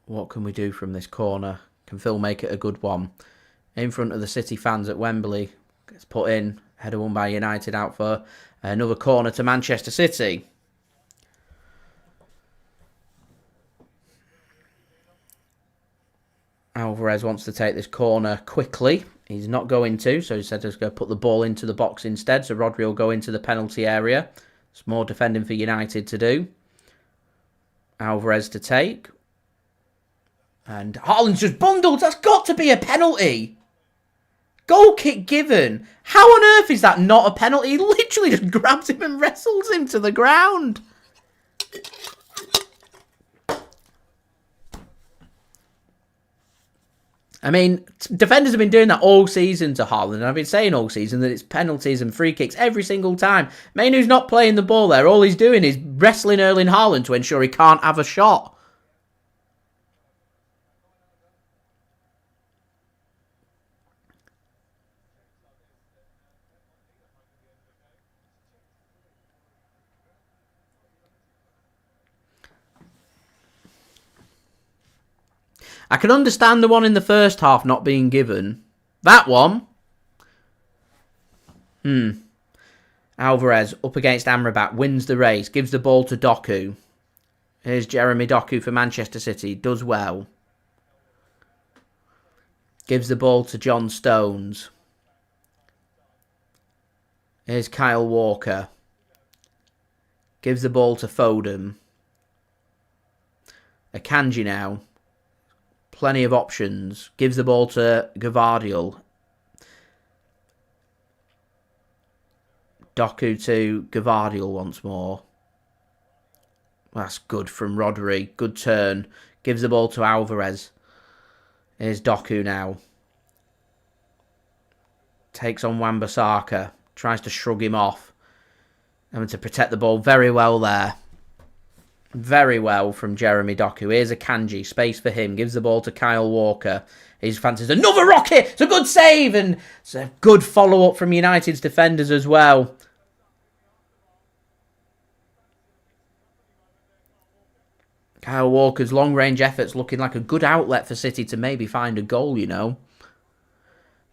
What can we do from this corner? Can Phil make it a good one? In front of the City fans at Wembley. Gets put in. Header won by United out for another corner to Manchester City. Alvarez wants to take this corner quickly. He's not going to, so he said he's going to put the ball into the box instead. So Rodri will go into the penalty area. It's more defending for United to do. Alvarez to take. And Haaland's just bundled. That's got to be a penalty. Goal kick given. How on earth is that not a penalty? He literally just grabs him and wrestles him to the ground. I mean, defenders have been doing that all season to Haaland, and I've been saying all season that it's penalties and free kicks every single time. Mainoo's not playing the ball there. All he's doing is wrestling Erling Haaland to ensure he can't have a shot. I can understand the one in the first half not being given. That one. And Alvarez up against Amrabat, wins the race, gives the ball to Doku. Here's Jeremy Doku for Manchester City, does well. Gives the ball to John Stones. Here's Kyle Walker. Gives the ball to Foden. Akanji now. Plenty of options. Gives the ball to Gvardiol. Doku to Gvardiol once more. That's good from Rodri. Good turn. Gives the ball to Alvarez. Here's Doku now. Takes on Wan-Bissaka. Tries to shrug him off. Having to protect the ball very well there. Very well from Jeremy Doku. Here's Akanji. Space for him. Gives the ball to Kyle Walker. He fancies another rocket. It's a good save. And it's a good follow-up from United's defenders as well. Kyle Walker's long-range efforts looking like a good outlet for City to maybe find a goal, you know.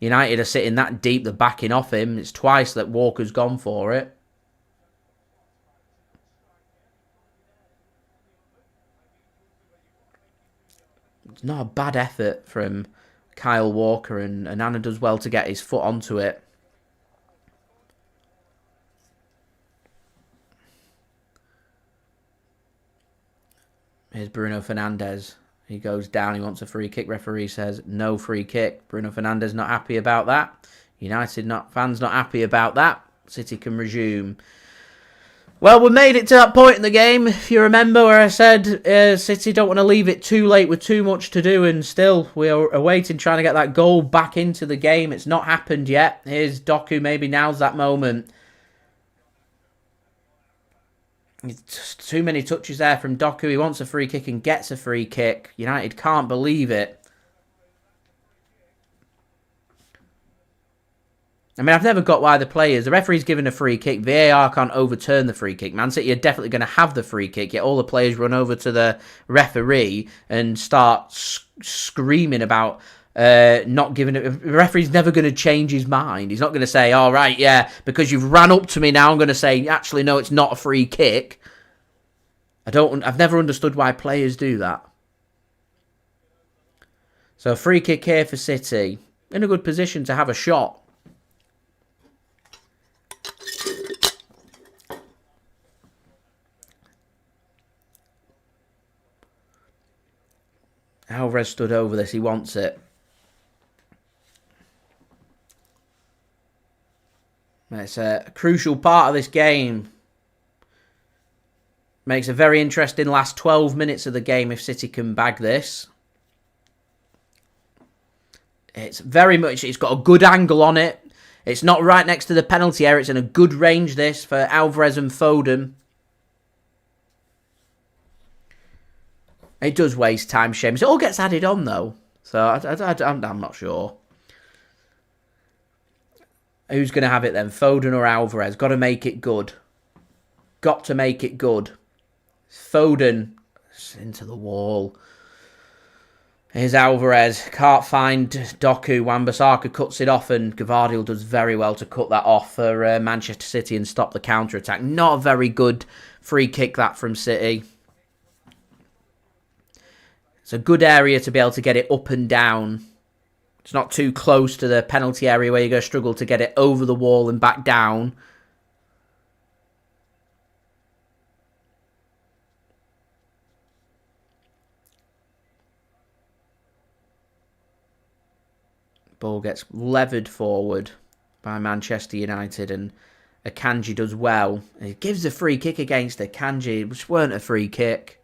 United are sitting that deep, they're backing off him. It's twice that Walker's gone for it. It's not a bad effort from Kyle Walker, and Anna does well to get his foot onto it. Here's Bruno Fernandes. He goes down. He wants a free kick. Referee says no free kick. Bruno Fernandes not happy about that. United fans not happy about that. City can resume. Well, we made it to that point in the game. If you remember where I said City don't want to leave it too late with too much to do, and still we are awaiting trying to get that goal back into the game. It's not happened yet. Here's Doku. Maybe now's that moment. Just too many touches there from Doku. He wants a free kick and gets a free kick. United can't believe it. I mean, I've never got why the referee's given a free kick. VAR can't overturn the free kick. Man City are definitely going to have the free kick, yet all the players run over to the referee and start screaming about not giving it. The referee's never going to change his mind. He's not going to say, all right, yeah, because you've ran up to me now, I'm going to say, actually, no, it's not a free kick. I've never understood why players do that. So free kick here for City. In a good position to have a shot. Alvarez stood over this. He wants it. It's a crucial part of this game. Makes a very interesting last 12 minutes of the game if City can bag this. It's got a good angle on it. It's not right next to the penalty area. It's in a good range, this, for Alvarez and Foden. It does waste time, Seamus. It all gets added on, though. So I'm not sure. Who's going to have it then? Foden or Alvarez? Got to make it good. Got to make it good. Foden. It's into the wall. Here's Alvarez. Can't find Doku. Wan-Bissaka cuts it off, and Gvardiol does very well to cut that off for Manchester City and stop the counter-attack. Not a very good free kick, that, from City. It's a good area to be able to get it up and down. It's not too close to the penalty area where you're going to struggle to get it over the wall and back down. Ball gets levered forward by Manchester United, and Akanji does well. He gives a free kick against Akanji, which weren't a free kick.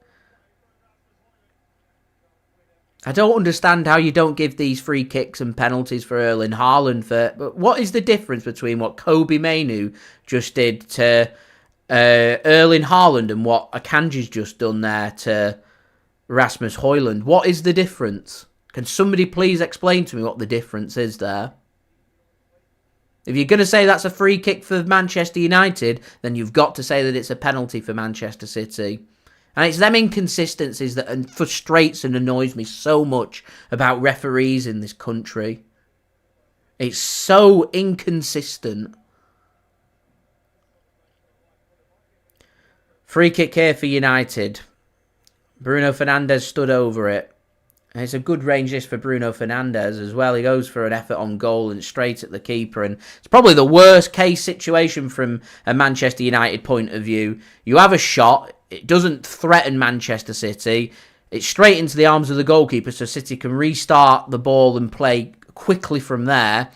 I don't understand how you don't give these free kicks and penalties for Erling Haaland. But what is the difference between what Kobe Mainoo just did to Erling Haaland and what Akanji's just done there to Rasmus Hojlund? What is the difference? Can somebody please explain to me what the difference is there? If you're going to say that's a free kick for Manchester United, then you've got to say that it's a penalty for Manchester City. And it's them inconsistencies that frustrates and annoys me so much about referees in this country. It's so inconsistent. Free kick here for United. Bruno Fernandes stood over it. And it's a good range this for Bruno Fernandes as well. He goes for an effort on goal and straight at the keeper. And it's probably the worst case situation from a Manchester United point of view. You have a shot. It doesn't threaten Manchester City. It's straight into the arms of the goalkeeper so City can restart the ball and play quickly from there.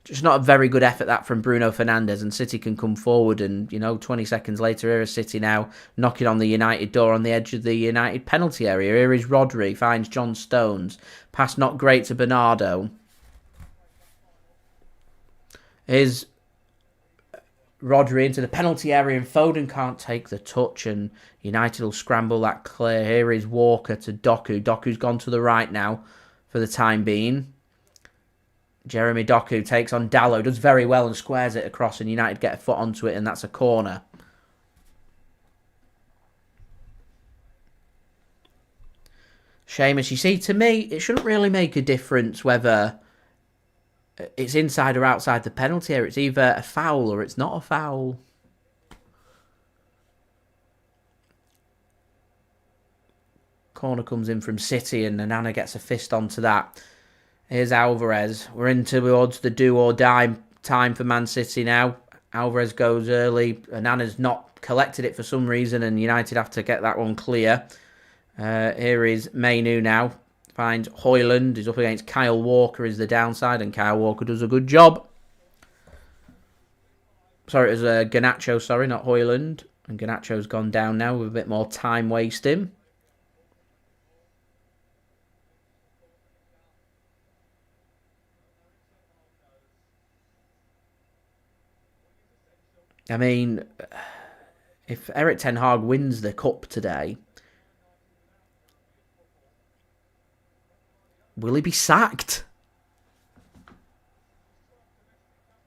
Just not a very good effort that from Bruno Fernandes, and City can come forward and, 20 seconds later, here is City now knocking on the United door on the edge of the United penalty area. Here is Rodri, finds John Stones. Pass not great to Bernardo. Here's Rodri into the penalty area and Foden can't take the touch and United will scramble that clear. Here is Walker to Doku. Doku's gone to the right now for the time being. Jeremy Doku takes on Dalot, does very well and squares it across and United get a foot onto it and that's a corner. Seamus, you see, to me, it shouldn't really make a difference whether it's inside or outside the penalty area. It's either a foul or it's not a foul. Corner comes in from City and Nana gets a fist onto that. Here's Alvarez. We're in towards the do or die time for Man City now. Alvarez goes early. Nana's not collected it for some reason and United have to get that one clear. Here is Manu now. Finds Hojlund. He's up against Kyle Walker is the downside and Kyle Walker does a good job. Sorry, it was Garnacho, sorry, not Hojlund. And Garnacho's gone down now with a bit more time wasting. I mean, if Erik Ten Hag wins the cup today, will he be sacked?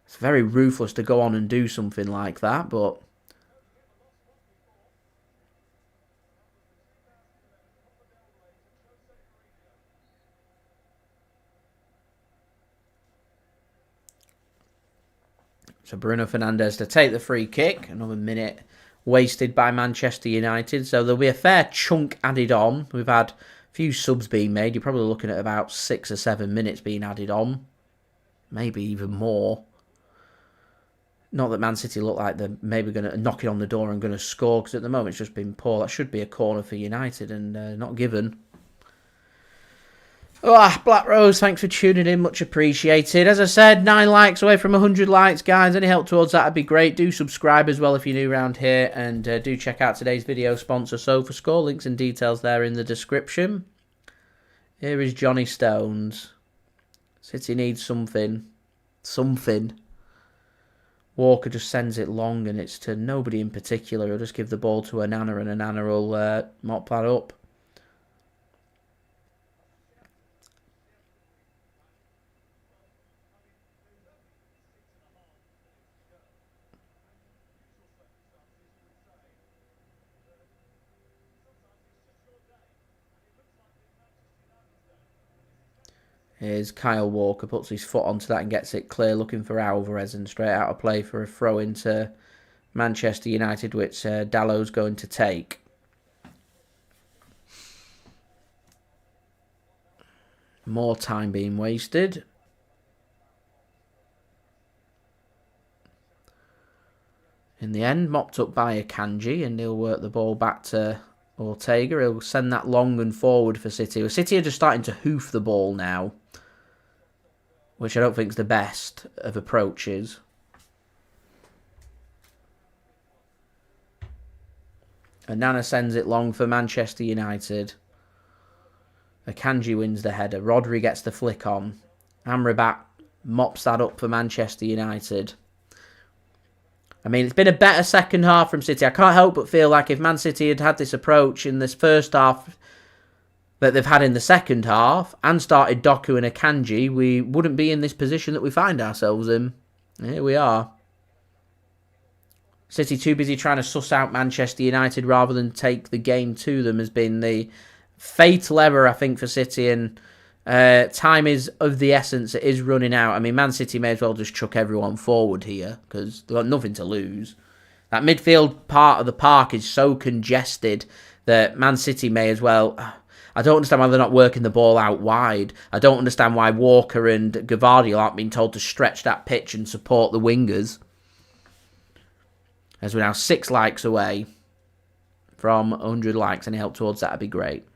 It's very ruthless to go on and do something like that, but so Bruno Fernandes to take the free kick. Another minute wasted by Manchester United. So there'll be a fair chunk added on. We've had a few subs being made. You're probably looking at about 6 or 7 minutes being added on. Maybe even more. Not that Man City look like they're maybe going to knock it on the door and going to score. Because at the moment it's just been poor. That should be a corner for United and not given. Black Rose, thanks for tuning in, much appreciated. As I said, 9 likes away from 100 likes, guys. Any help towards that would be great. Do subscribe as well if you're new around here, and do check out today's video sponsor, SofaScore. Links and details there in the description. Here is Johnny Stones. City needs something. Walker just sends it long, and it's to nobody in particular. He'll just give the ball to Onana, and Onana will mop that up. Here's Kyle Walker, puts his foot onto that and gets it clear, looking for Alvarez and straight out of play for a throw into Manchester United, which Dalot's going to take. More time being wasted. In the end, mopped up by Akanji, and he'll work the ball back to Ortega. He'll send that long and forward for City. Well, City are just starting to hoof the ball now, which I don't think is the best of approaches. And Nana sends it long for Manchester United. Akanji wins the header. Rodri gets the flick on. Amrabat mops that up for Manchester United. I mean, it's been a better second half from City. I can't help but feel like if Man City had had this approach in this first half that they've had in the second half and started Doku and Akanji, we wouldn't be in this position that we find ourselves in. Here we are. City too busy trying to suss out Manchester United rather than take the game to them has been the fatal error, I think, for City. And time is of the essence. It is running out. I mean, Man City may as well just chuck everyone forward here because they've got nothing to lose. That midfield part of the park is so congested that Man City may as well... I don't understand why they're not working the ball out wide. I don't understand why Walker and Gvardiol aren't being told to stretch that pitch and support the wingers. As we're now 6 likes away from 100 likes. Any help towards that would be great.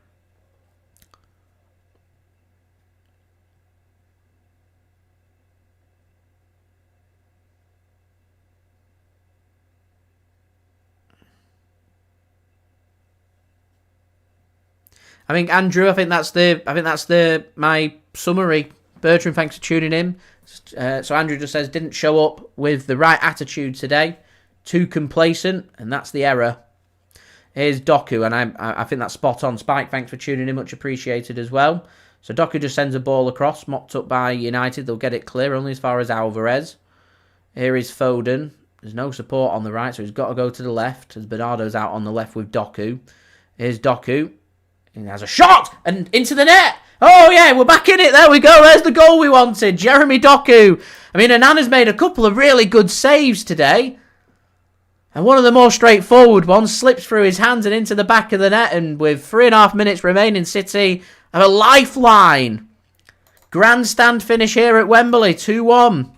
I think Andrew, I think that's my summary. Bertrand, thanks for tuning in. So Andrew just says didn't show up with the right attitude today, too complacent, and that's the error. Here's Doku, and I think that's spot on. Spike, thanks for tuning in, much appreciated as well. So Doku just sends a ball across, mopped up by United. They'll get it clear only as far as Alvarez. Here is Foden. There's no support on the right, so he's got to go to the left as Bernardo's out on the left with Doku. Here's Doku. He has a shot and into the net. Oh yeah, we're back in it. There we go. There's the goal we wanted. Jeremy Doku. I mean, Anana's made a couple of really good saves today. And one of the more straightforward ones slips through his hands and into the back of the net. And with 3.5 minutes remaining, City have a lifeline. Grandstand finish here at Wembley. 2-1.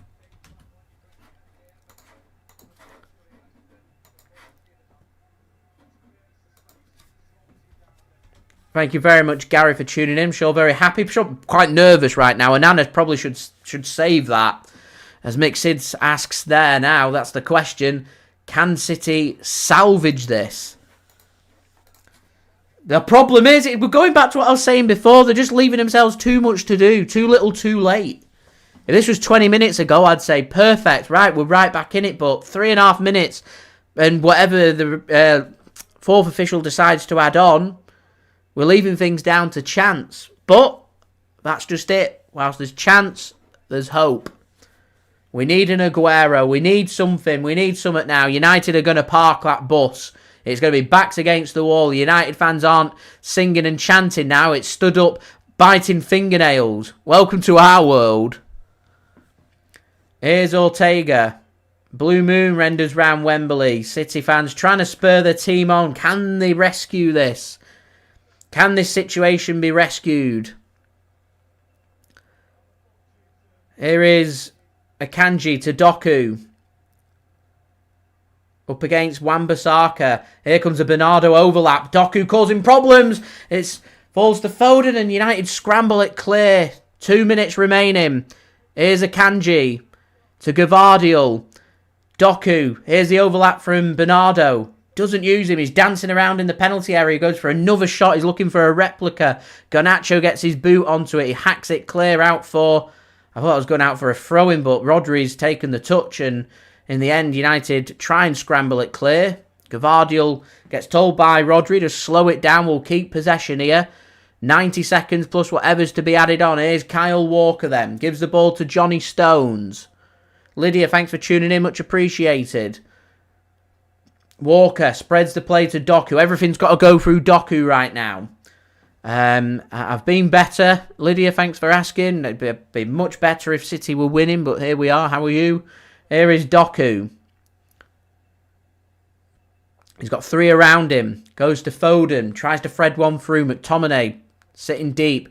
Thank you very much, Gary, for tuning in. I'm sure very happy. I'm sure quite nervous right now. Anana probably should save that. As Mick Sids asks there now, that's the question. Can City salvage this? The problem is, we're going back to what I was saying before. They're just leaving themselves too much to do. Too little, too late. If this was 20 minutes ago, I'd say perfect. Right, we're right back in it. But 3.5 minutes and whatever the fourth official decides to add on, we're leaving things down to chance. But that's just it. Whilst there's chance, there's hope. We need an Aguero. We need something. We need something now. United are going to park that bus. It's going to be backs against the wall. The United fans aren't singing and chanting now. It's stood up, biting fingernails. Welcome to our world. Here's Ortega. Blue Moon renders round Wembley. City fans trying to spur their team on. Can they rescue this? Can this situation be rescued? Here is Akanji to Doku. Up against Wan-Bissaka. Here comes a Bernardo overlap. Doku causing problems. It falls to Foden and United scramble it clear. 2 minutes remaining. Here's Akanji to Gvardiol. Doku. Here's the overlap from Bernardo. Doesn't use him. He's dancing around in the penalty area. He goes for another shot. He's looking for a replica. Garnacho gets his boot onto it. He hacks it clear out for... I thought I was going out for a throw-in, but Rodri's taken the touch. And in the end, United try and scramble it clear. Gvardiol gets told by Rodri to slow it down. We'll keep possession here. 90 seconds plus whatever's to be added on. Here's Kyle Walker then. Gives the ball to Johnny Stones. Lydia, thanks for tuning in. Much appreciated. Walker spreads the play to Doku. Everything's got to go through Doku right now. I've been better. Lydia, thanks for asking. It'd be much better if City were winning, but here we are. How are you? Here is Doku. He's got 3 around him. Goes to Foden. Tries to thread one through. McTominay sitting deep.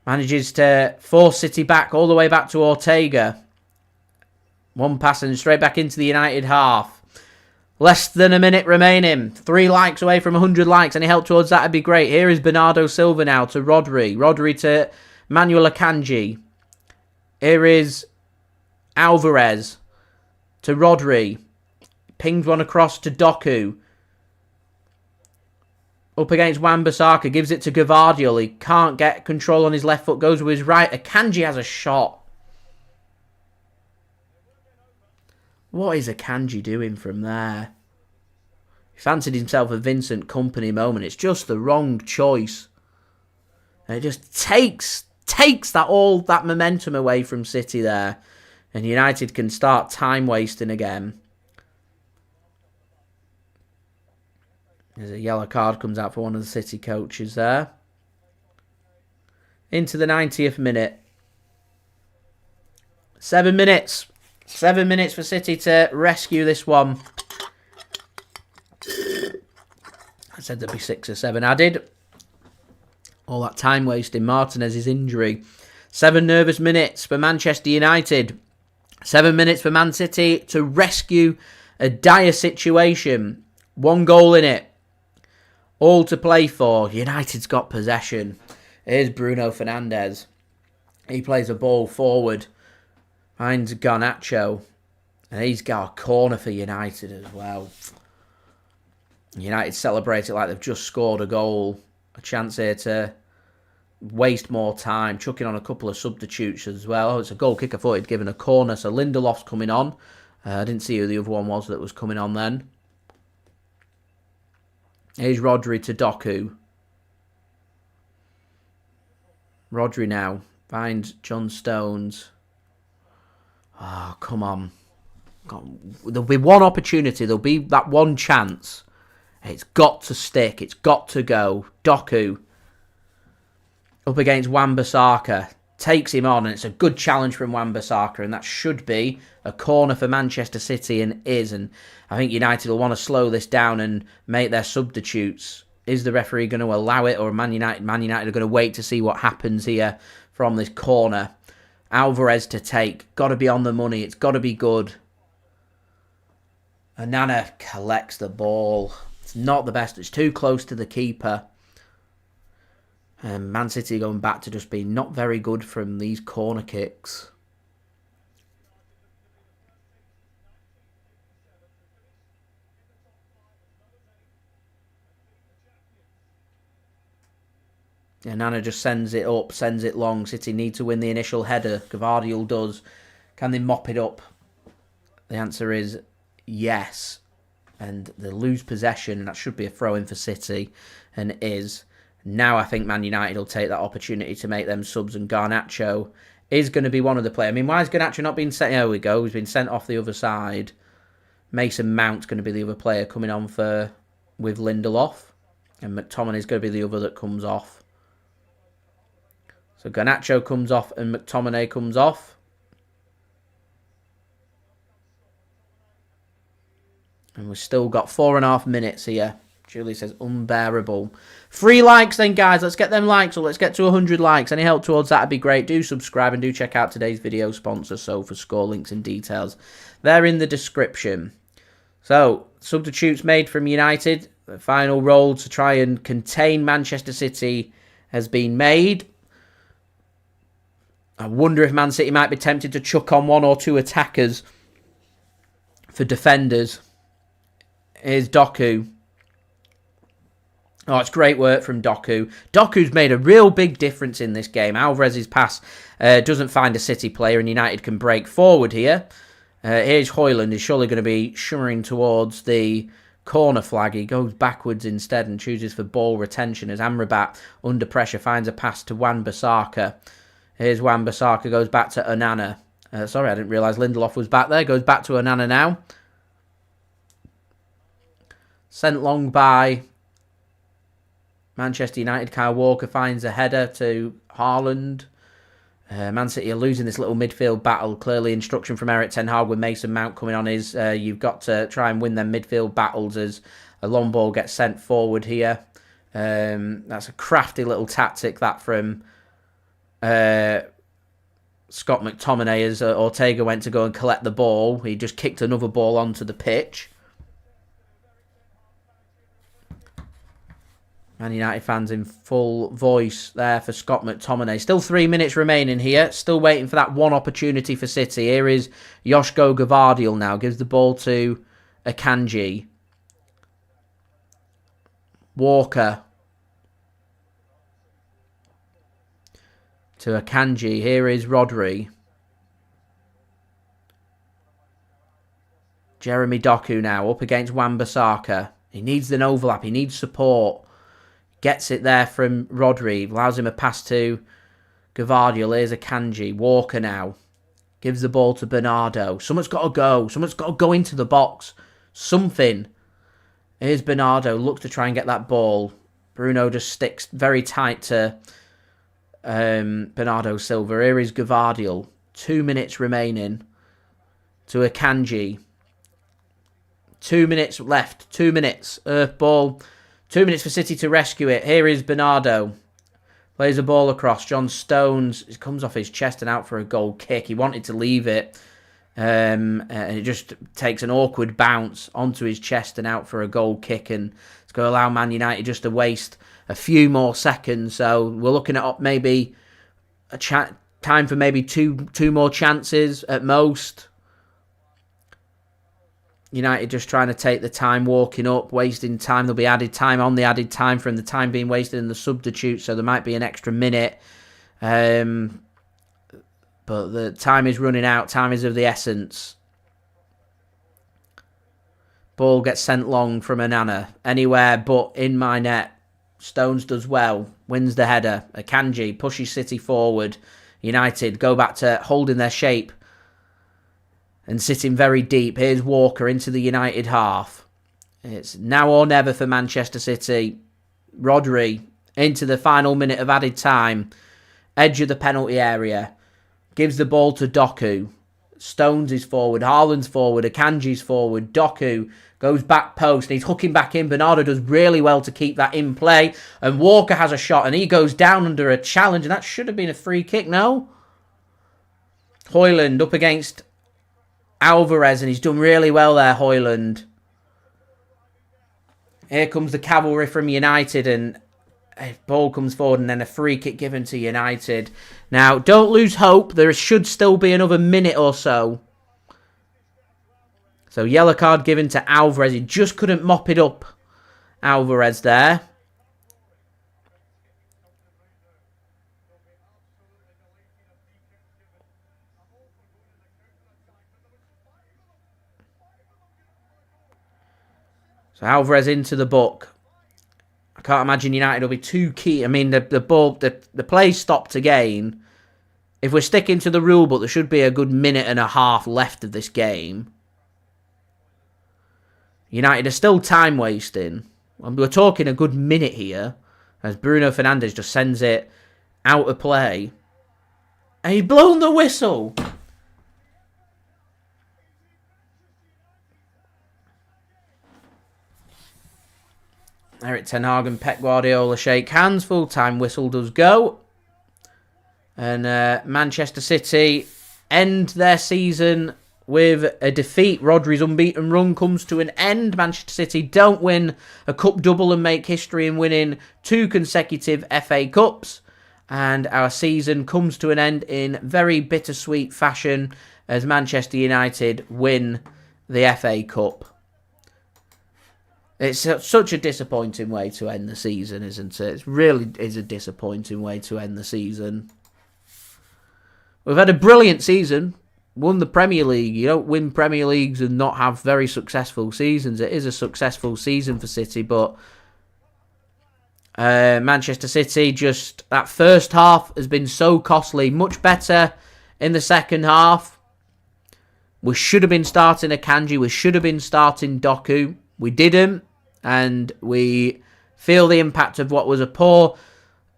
Manages to force City back all the way back to Ortega. One pass and straight back into the United half. Less than a minute remaining. 3 likes away from 100 likes. Any help towards that would be great. Here is Bernardo Silva now to Rodri. Rodri to Manuel Akanji. Here is Alvarez to Rodri. Pinged one across to Doku. Up against Wan-Bissaka. Gives it to Gvardiol. He can't get control on his left foot. Goes with his right. Akanji has a shot. What is Akanji doing from there? He fancied himself a Vincent Kompany moment. It's just the wrong choice. And it just takes that momentum away from City there. And United can start time wasting again. There's a yellow card comes out for one of the City coaches there. Into the 90th minute. 7 minutes. 7 minutes for City to rescue this one. said there'd be 6 or 7 added. All that time wasting Martinez's injury. 7 nervous minutes for Manchester United. 7 minutes for Man City to rescue a dire situation. 1 goal in it. All to play for. United's got possession. Here's Bruno Fernandes. He plays a ball forward. Finds Garnacho. And he's got a corner for United as well. United celebrate it like they've just scored a goal. A chance here to waste more time. Chucking on a couple of substitutes as well. Oh, it's a goal kick. I thought he'd given a corner. So Lindelof's coming on. I didn't see who the other one was that was coming on then. Here's Rodri to Doku. Rodri now finds John Stones. Oh, come on. There'll be one opportunity. There'll be that one chance. It's got to stick. It's got to go. Doku up against Wan-Bissaka. Takes him on, and it's a good challenge from Wan-Bissaka, and that should be a corner for Manchester City, and is. And I think United will want to slow this down and make their substitutes. Is the referee going to allow it, or Man United are going to wait to see what happens here from this corner? Alvarez to take. Got to be on the money. It's got to be good. Onana collects the ball. It's not the best. It's too close to the keeper. And Man City going back to just being not very good from these corner kicks. And Nana just sends it up, sends it long. City need to win the initial header. Gvardiol does. Can they mop it up? The answer is yes. And they lose possession, and that should be a throw-in for City, and is. Now I think Man United will take that opportunity to make them subs, and Garnacho is going to be one of the players. I mean, why is Garnacho not being sent? There we go. He's been sent off the other side. Mason Mount's going to be the other player coming on with Lindelof. And McTominay is going to be the other that comes off. So Garnacho comes off and McTominay comes off. And we've still got 4.5 minutes here. Julie says unbearable. 3 likes then, guys. Let's get them likes. So let's get to 100 likes. Any help towards that would be great. Do subscribe and do check out today's video sponsor, Sofa Score. Links and details, they're in the description. So, substitutes made from United. The final role to try and contain Manchester City has been made. I wonder if Man City might be tempted to chuck on 1 or 2 attackers for defenders. Here's Doku. Oh, it's great work from Doku. Doku's made a real big difference in this game. Alvarez's pass doesn't find a City player, and United can break forward here. Here's Hojlund. He's surely going to be shimmering towards the corner flag. He goes backwards instead and chooses for ball retention as Amrabat, under pressure, finds a pass to Wan-Bissaka. Here's Wan-Bissaka, goes back to Onana. Sorry, I didn't realise Lindelof was back there. Goes back to Onana now. Sent long by Manchester United. Kyle Walker finds a header to Haaland. Man City are losing this little midfield battle. Clearly instruction from Erik Ten Hag with Mason Mount coming on is you've got to try and win them midfield battles as a long ball gets sent forward here. That's a crafty little tactic that from Scott McTominay as Ortega went to go and collect the ball. He just kicked another ball onto the pitch. Man United fans in full voice there for Scott McTominay. Still 3 minutes remaining here. Still waiting for that one opportunity for City. Here is Josko Gvardiol now. Gives the ball to Akanji. Walker. To Akanji. Here is Rodri. Jeremy Doku now up against Wan-Bissaka. He needs an overlap. He needs support. Gets it there from Rodri. Allows him a pass to Gvardiol. Here's Akanji. Walker now. Gives the ball to Bernardo. Someone's got to go. Someone's got to go into the box. Something. Here's Bernardo. Looks to try and get that ball. Bruno just sticks very tight to Bernardo Silva. Here is Gvardiol. 2 minutes remaining. To Akanji. 2 minutes left. 2 minutes. Earth ball 2 minutes for City to rescue it. Here is Bernardo. Plays the ball across. John Stones. It comes off his chest and out for a goal kick. He wanted to leave it. And it just takes an awkward bounce onto his chest and out for a goal kick. And it's going to allow Man United just to waste a few more seconds. So we're looking at maybe a time for maybe two more chances at most. United just trying to take the time walking up, wasting time. There'll be added time on the added time from the time being wasted in the substitute, so there might be an extra minute. But the time is running out. Time is of the essence. Ball gets sent long from Onana. Anywhere but in my net. Stones does well. Wins the header. Akanji pushes City forward. United go back to holding their shape and sitting very deep. Here's Walker into the United half. It's now or never for Manchester City. Rodri into the final minute of added time. Edge of the penalty area. Gives the ball to Doku. Stones is forward. Haaland's forward. Akanji's forward. Doku goes back post. And he's hooking back in. Bernardo does really well to keep that in play. And Walker has a shot. And he goes down under a challenge. And that should have been a free kick, no? Hojlund up against Alvarez, and he's done really well there, Hojlund. Here comes the cavalry from United, and a ball comes forward, and then a free kick given to United. Now, don't lose hope. There should still be another minute or so. So, yellow card given to Alvarez. He just couldn't mop it up, Alvarez there. So Alvarez into the book. I can't imagine United will be too key. I mean, the play stopped again. If we're sticking to the rule book, there should be a good minute and a half left of this game. United are still time wasting. We're talking a good minute here, as Bruno Fernandes just sends it out of play. And he's blown the whistle. Erik Ten Hag and Pep Guardiola shake hands. Full-time whistle does go. And Manchester City end their season with a defeat. Rodri's unbeaten run comes to an end. Manchester City don't win a cup double and make history in winning 2 consecutive FA Cups. And our season comes to an end in very bittersweet fashion as Manchester United win the FA Cup. It's such a disappointing way to end the season, isn't it? It really is a disappointing way to end the season. We've had a brilliant season. Won the Premier League. You don't win Premier Leagues and not have very successful seasons. It is a successful season for City, but Manchester City, just that first half has been so costly. Much better in the second half. We should have been starting Akanji. We should have been starting Doku. We didn't, and we feel the impact of what was a poor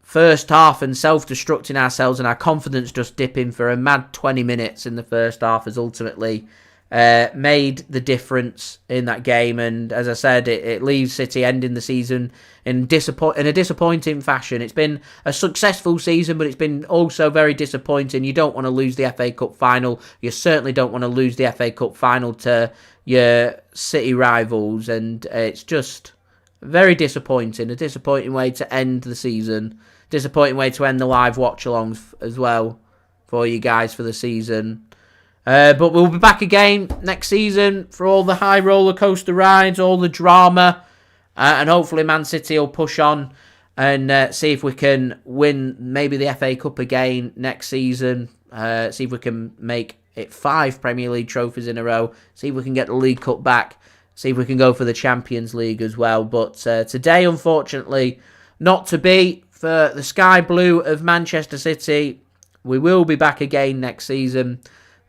first half and self-destructing ourselves, and our confidence just dipping for a mad 20 minutes in the first half has ultimately made the difference in that game. And as I said, it leaves City ending the season in a disappointing fashion. It's been a successful season, but it's been also very disappointing. You don't want to lose the FA Cup final. You certainly don't want to lose the FA Cup final to your City rivals, and it's just very disappointing. A disappointing way to end the season. Disappointing way to end the live watch-alongs as well for you guys for the season. But we'll be back again next season for all the high roller coaster rides, all the drama, and hopefully Man City will push on and see if we can win maybe the FA Cup again next season. See if we can make it 5 Premier League trophies in a row. See if we can get the League Cup back. See if we can go for the Champions League as well. But today, unfortunately, not to be for the Sky Blue of Manchester City. We will be back again next season.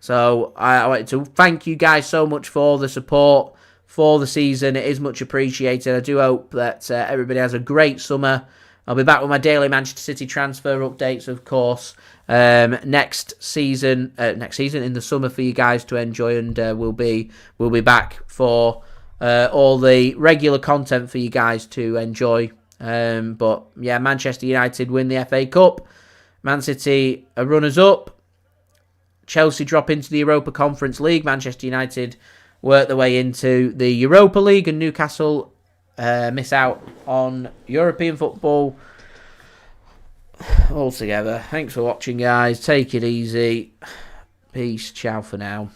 So I wanted to thank you guys so much for the support for the season. It is much appreciated. I do hope that everybody has a great summer. I'll be back with my daily Manchester City transfer updates, of course, next season in the summer for you guys to enjoy, and we'll be back for all the regular content for you guys to enjoy. But yeah, Manchester United win the FA Cup. Man City are runners-up. Chelsea drop into the Europa Conference League. Manchester United work their way into the Europa League, and Newcastle miss out on European football altogether. Thanks for watching, guys. Take it easy. Peace. Ciao for now.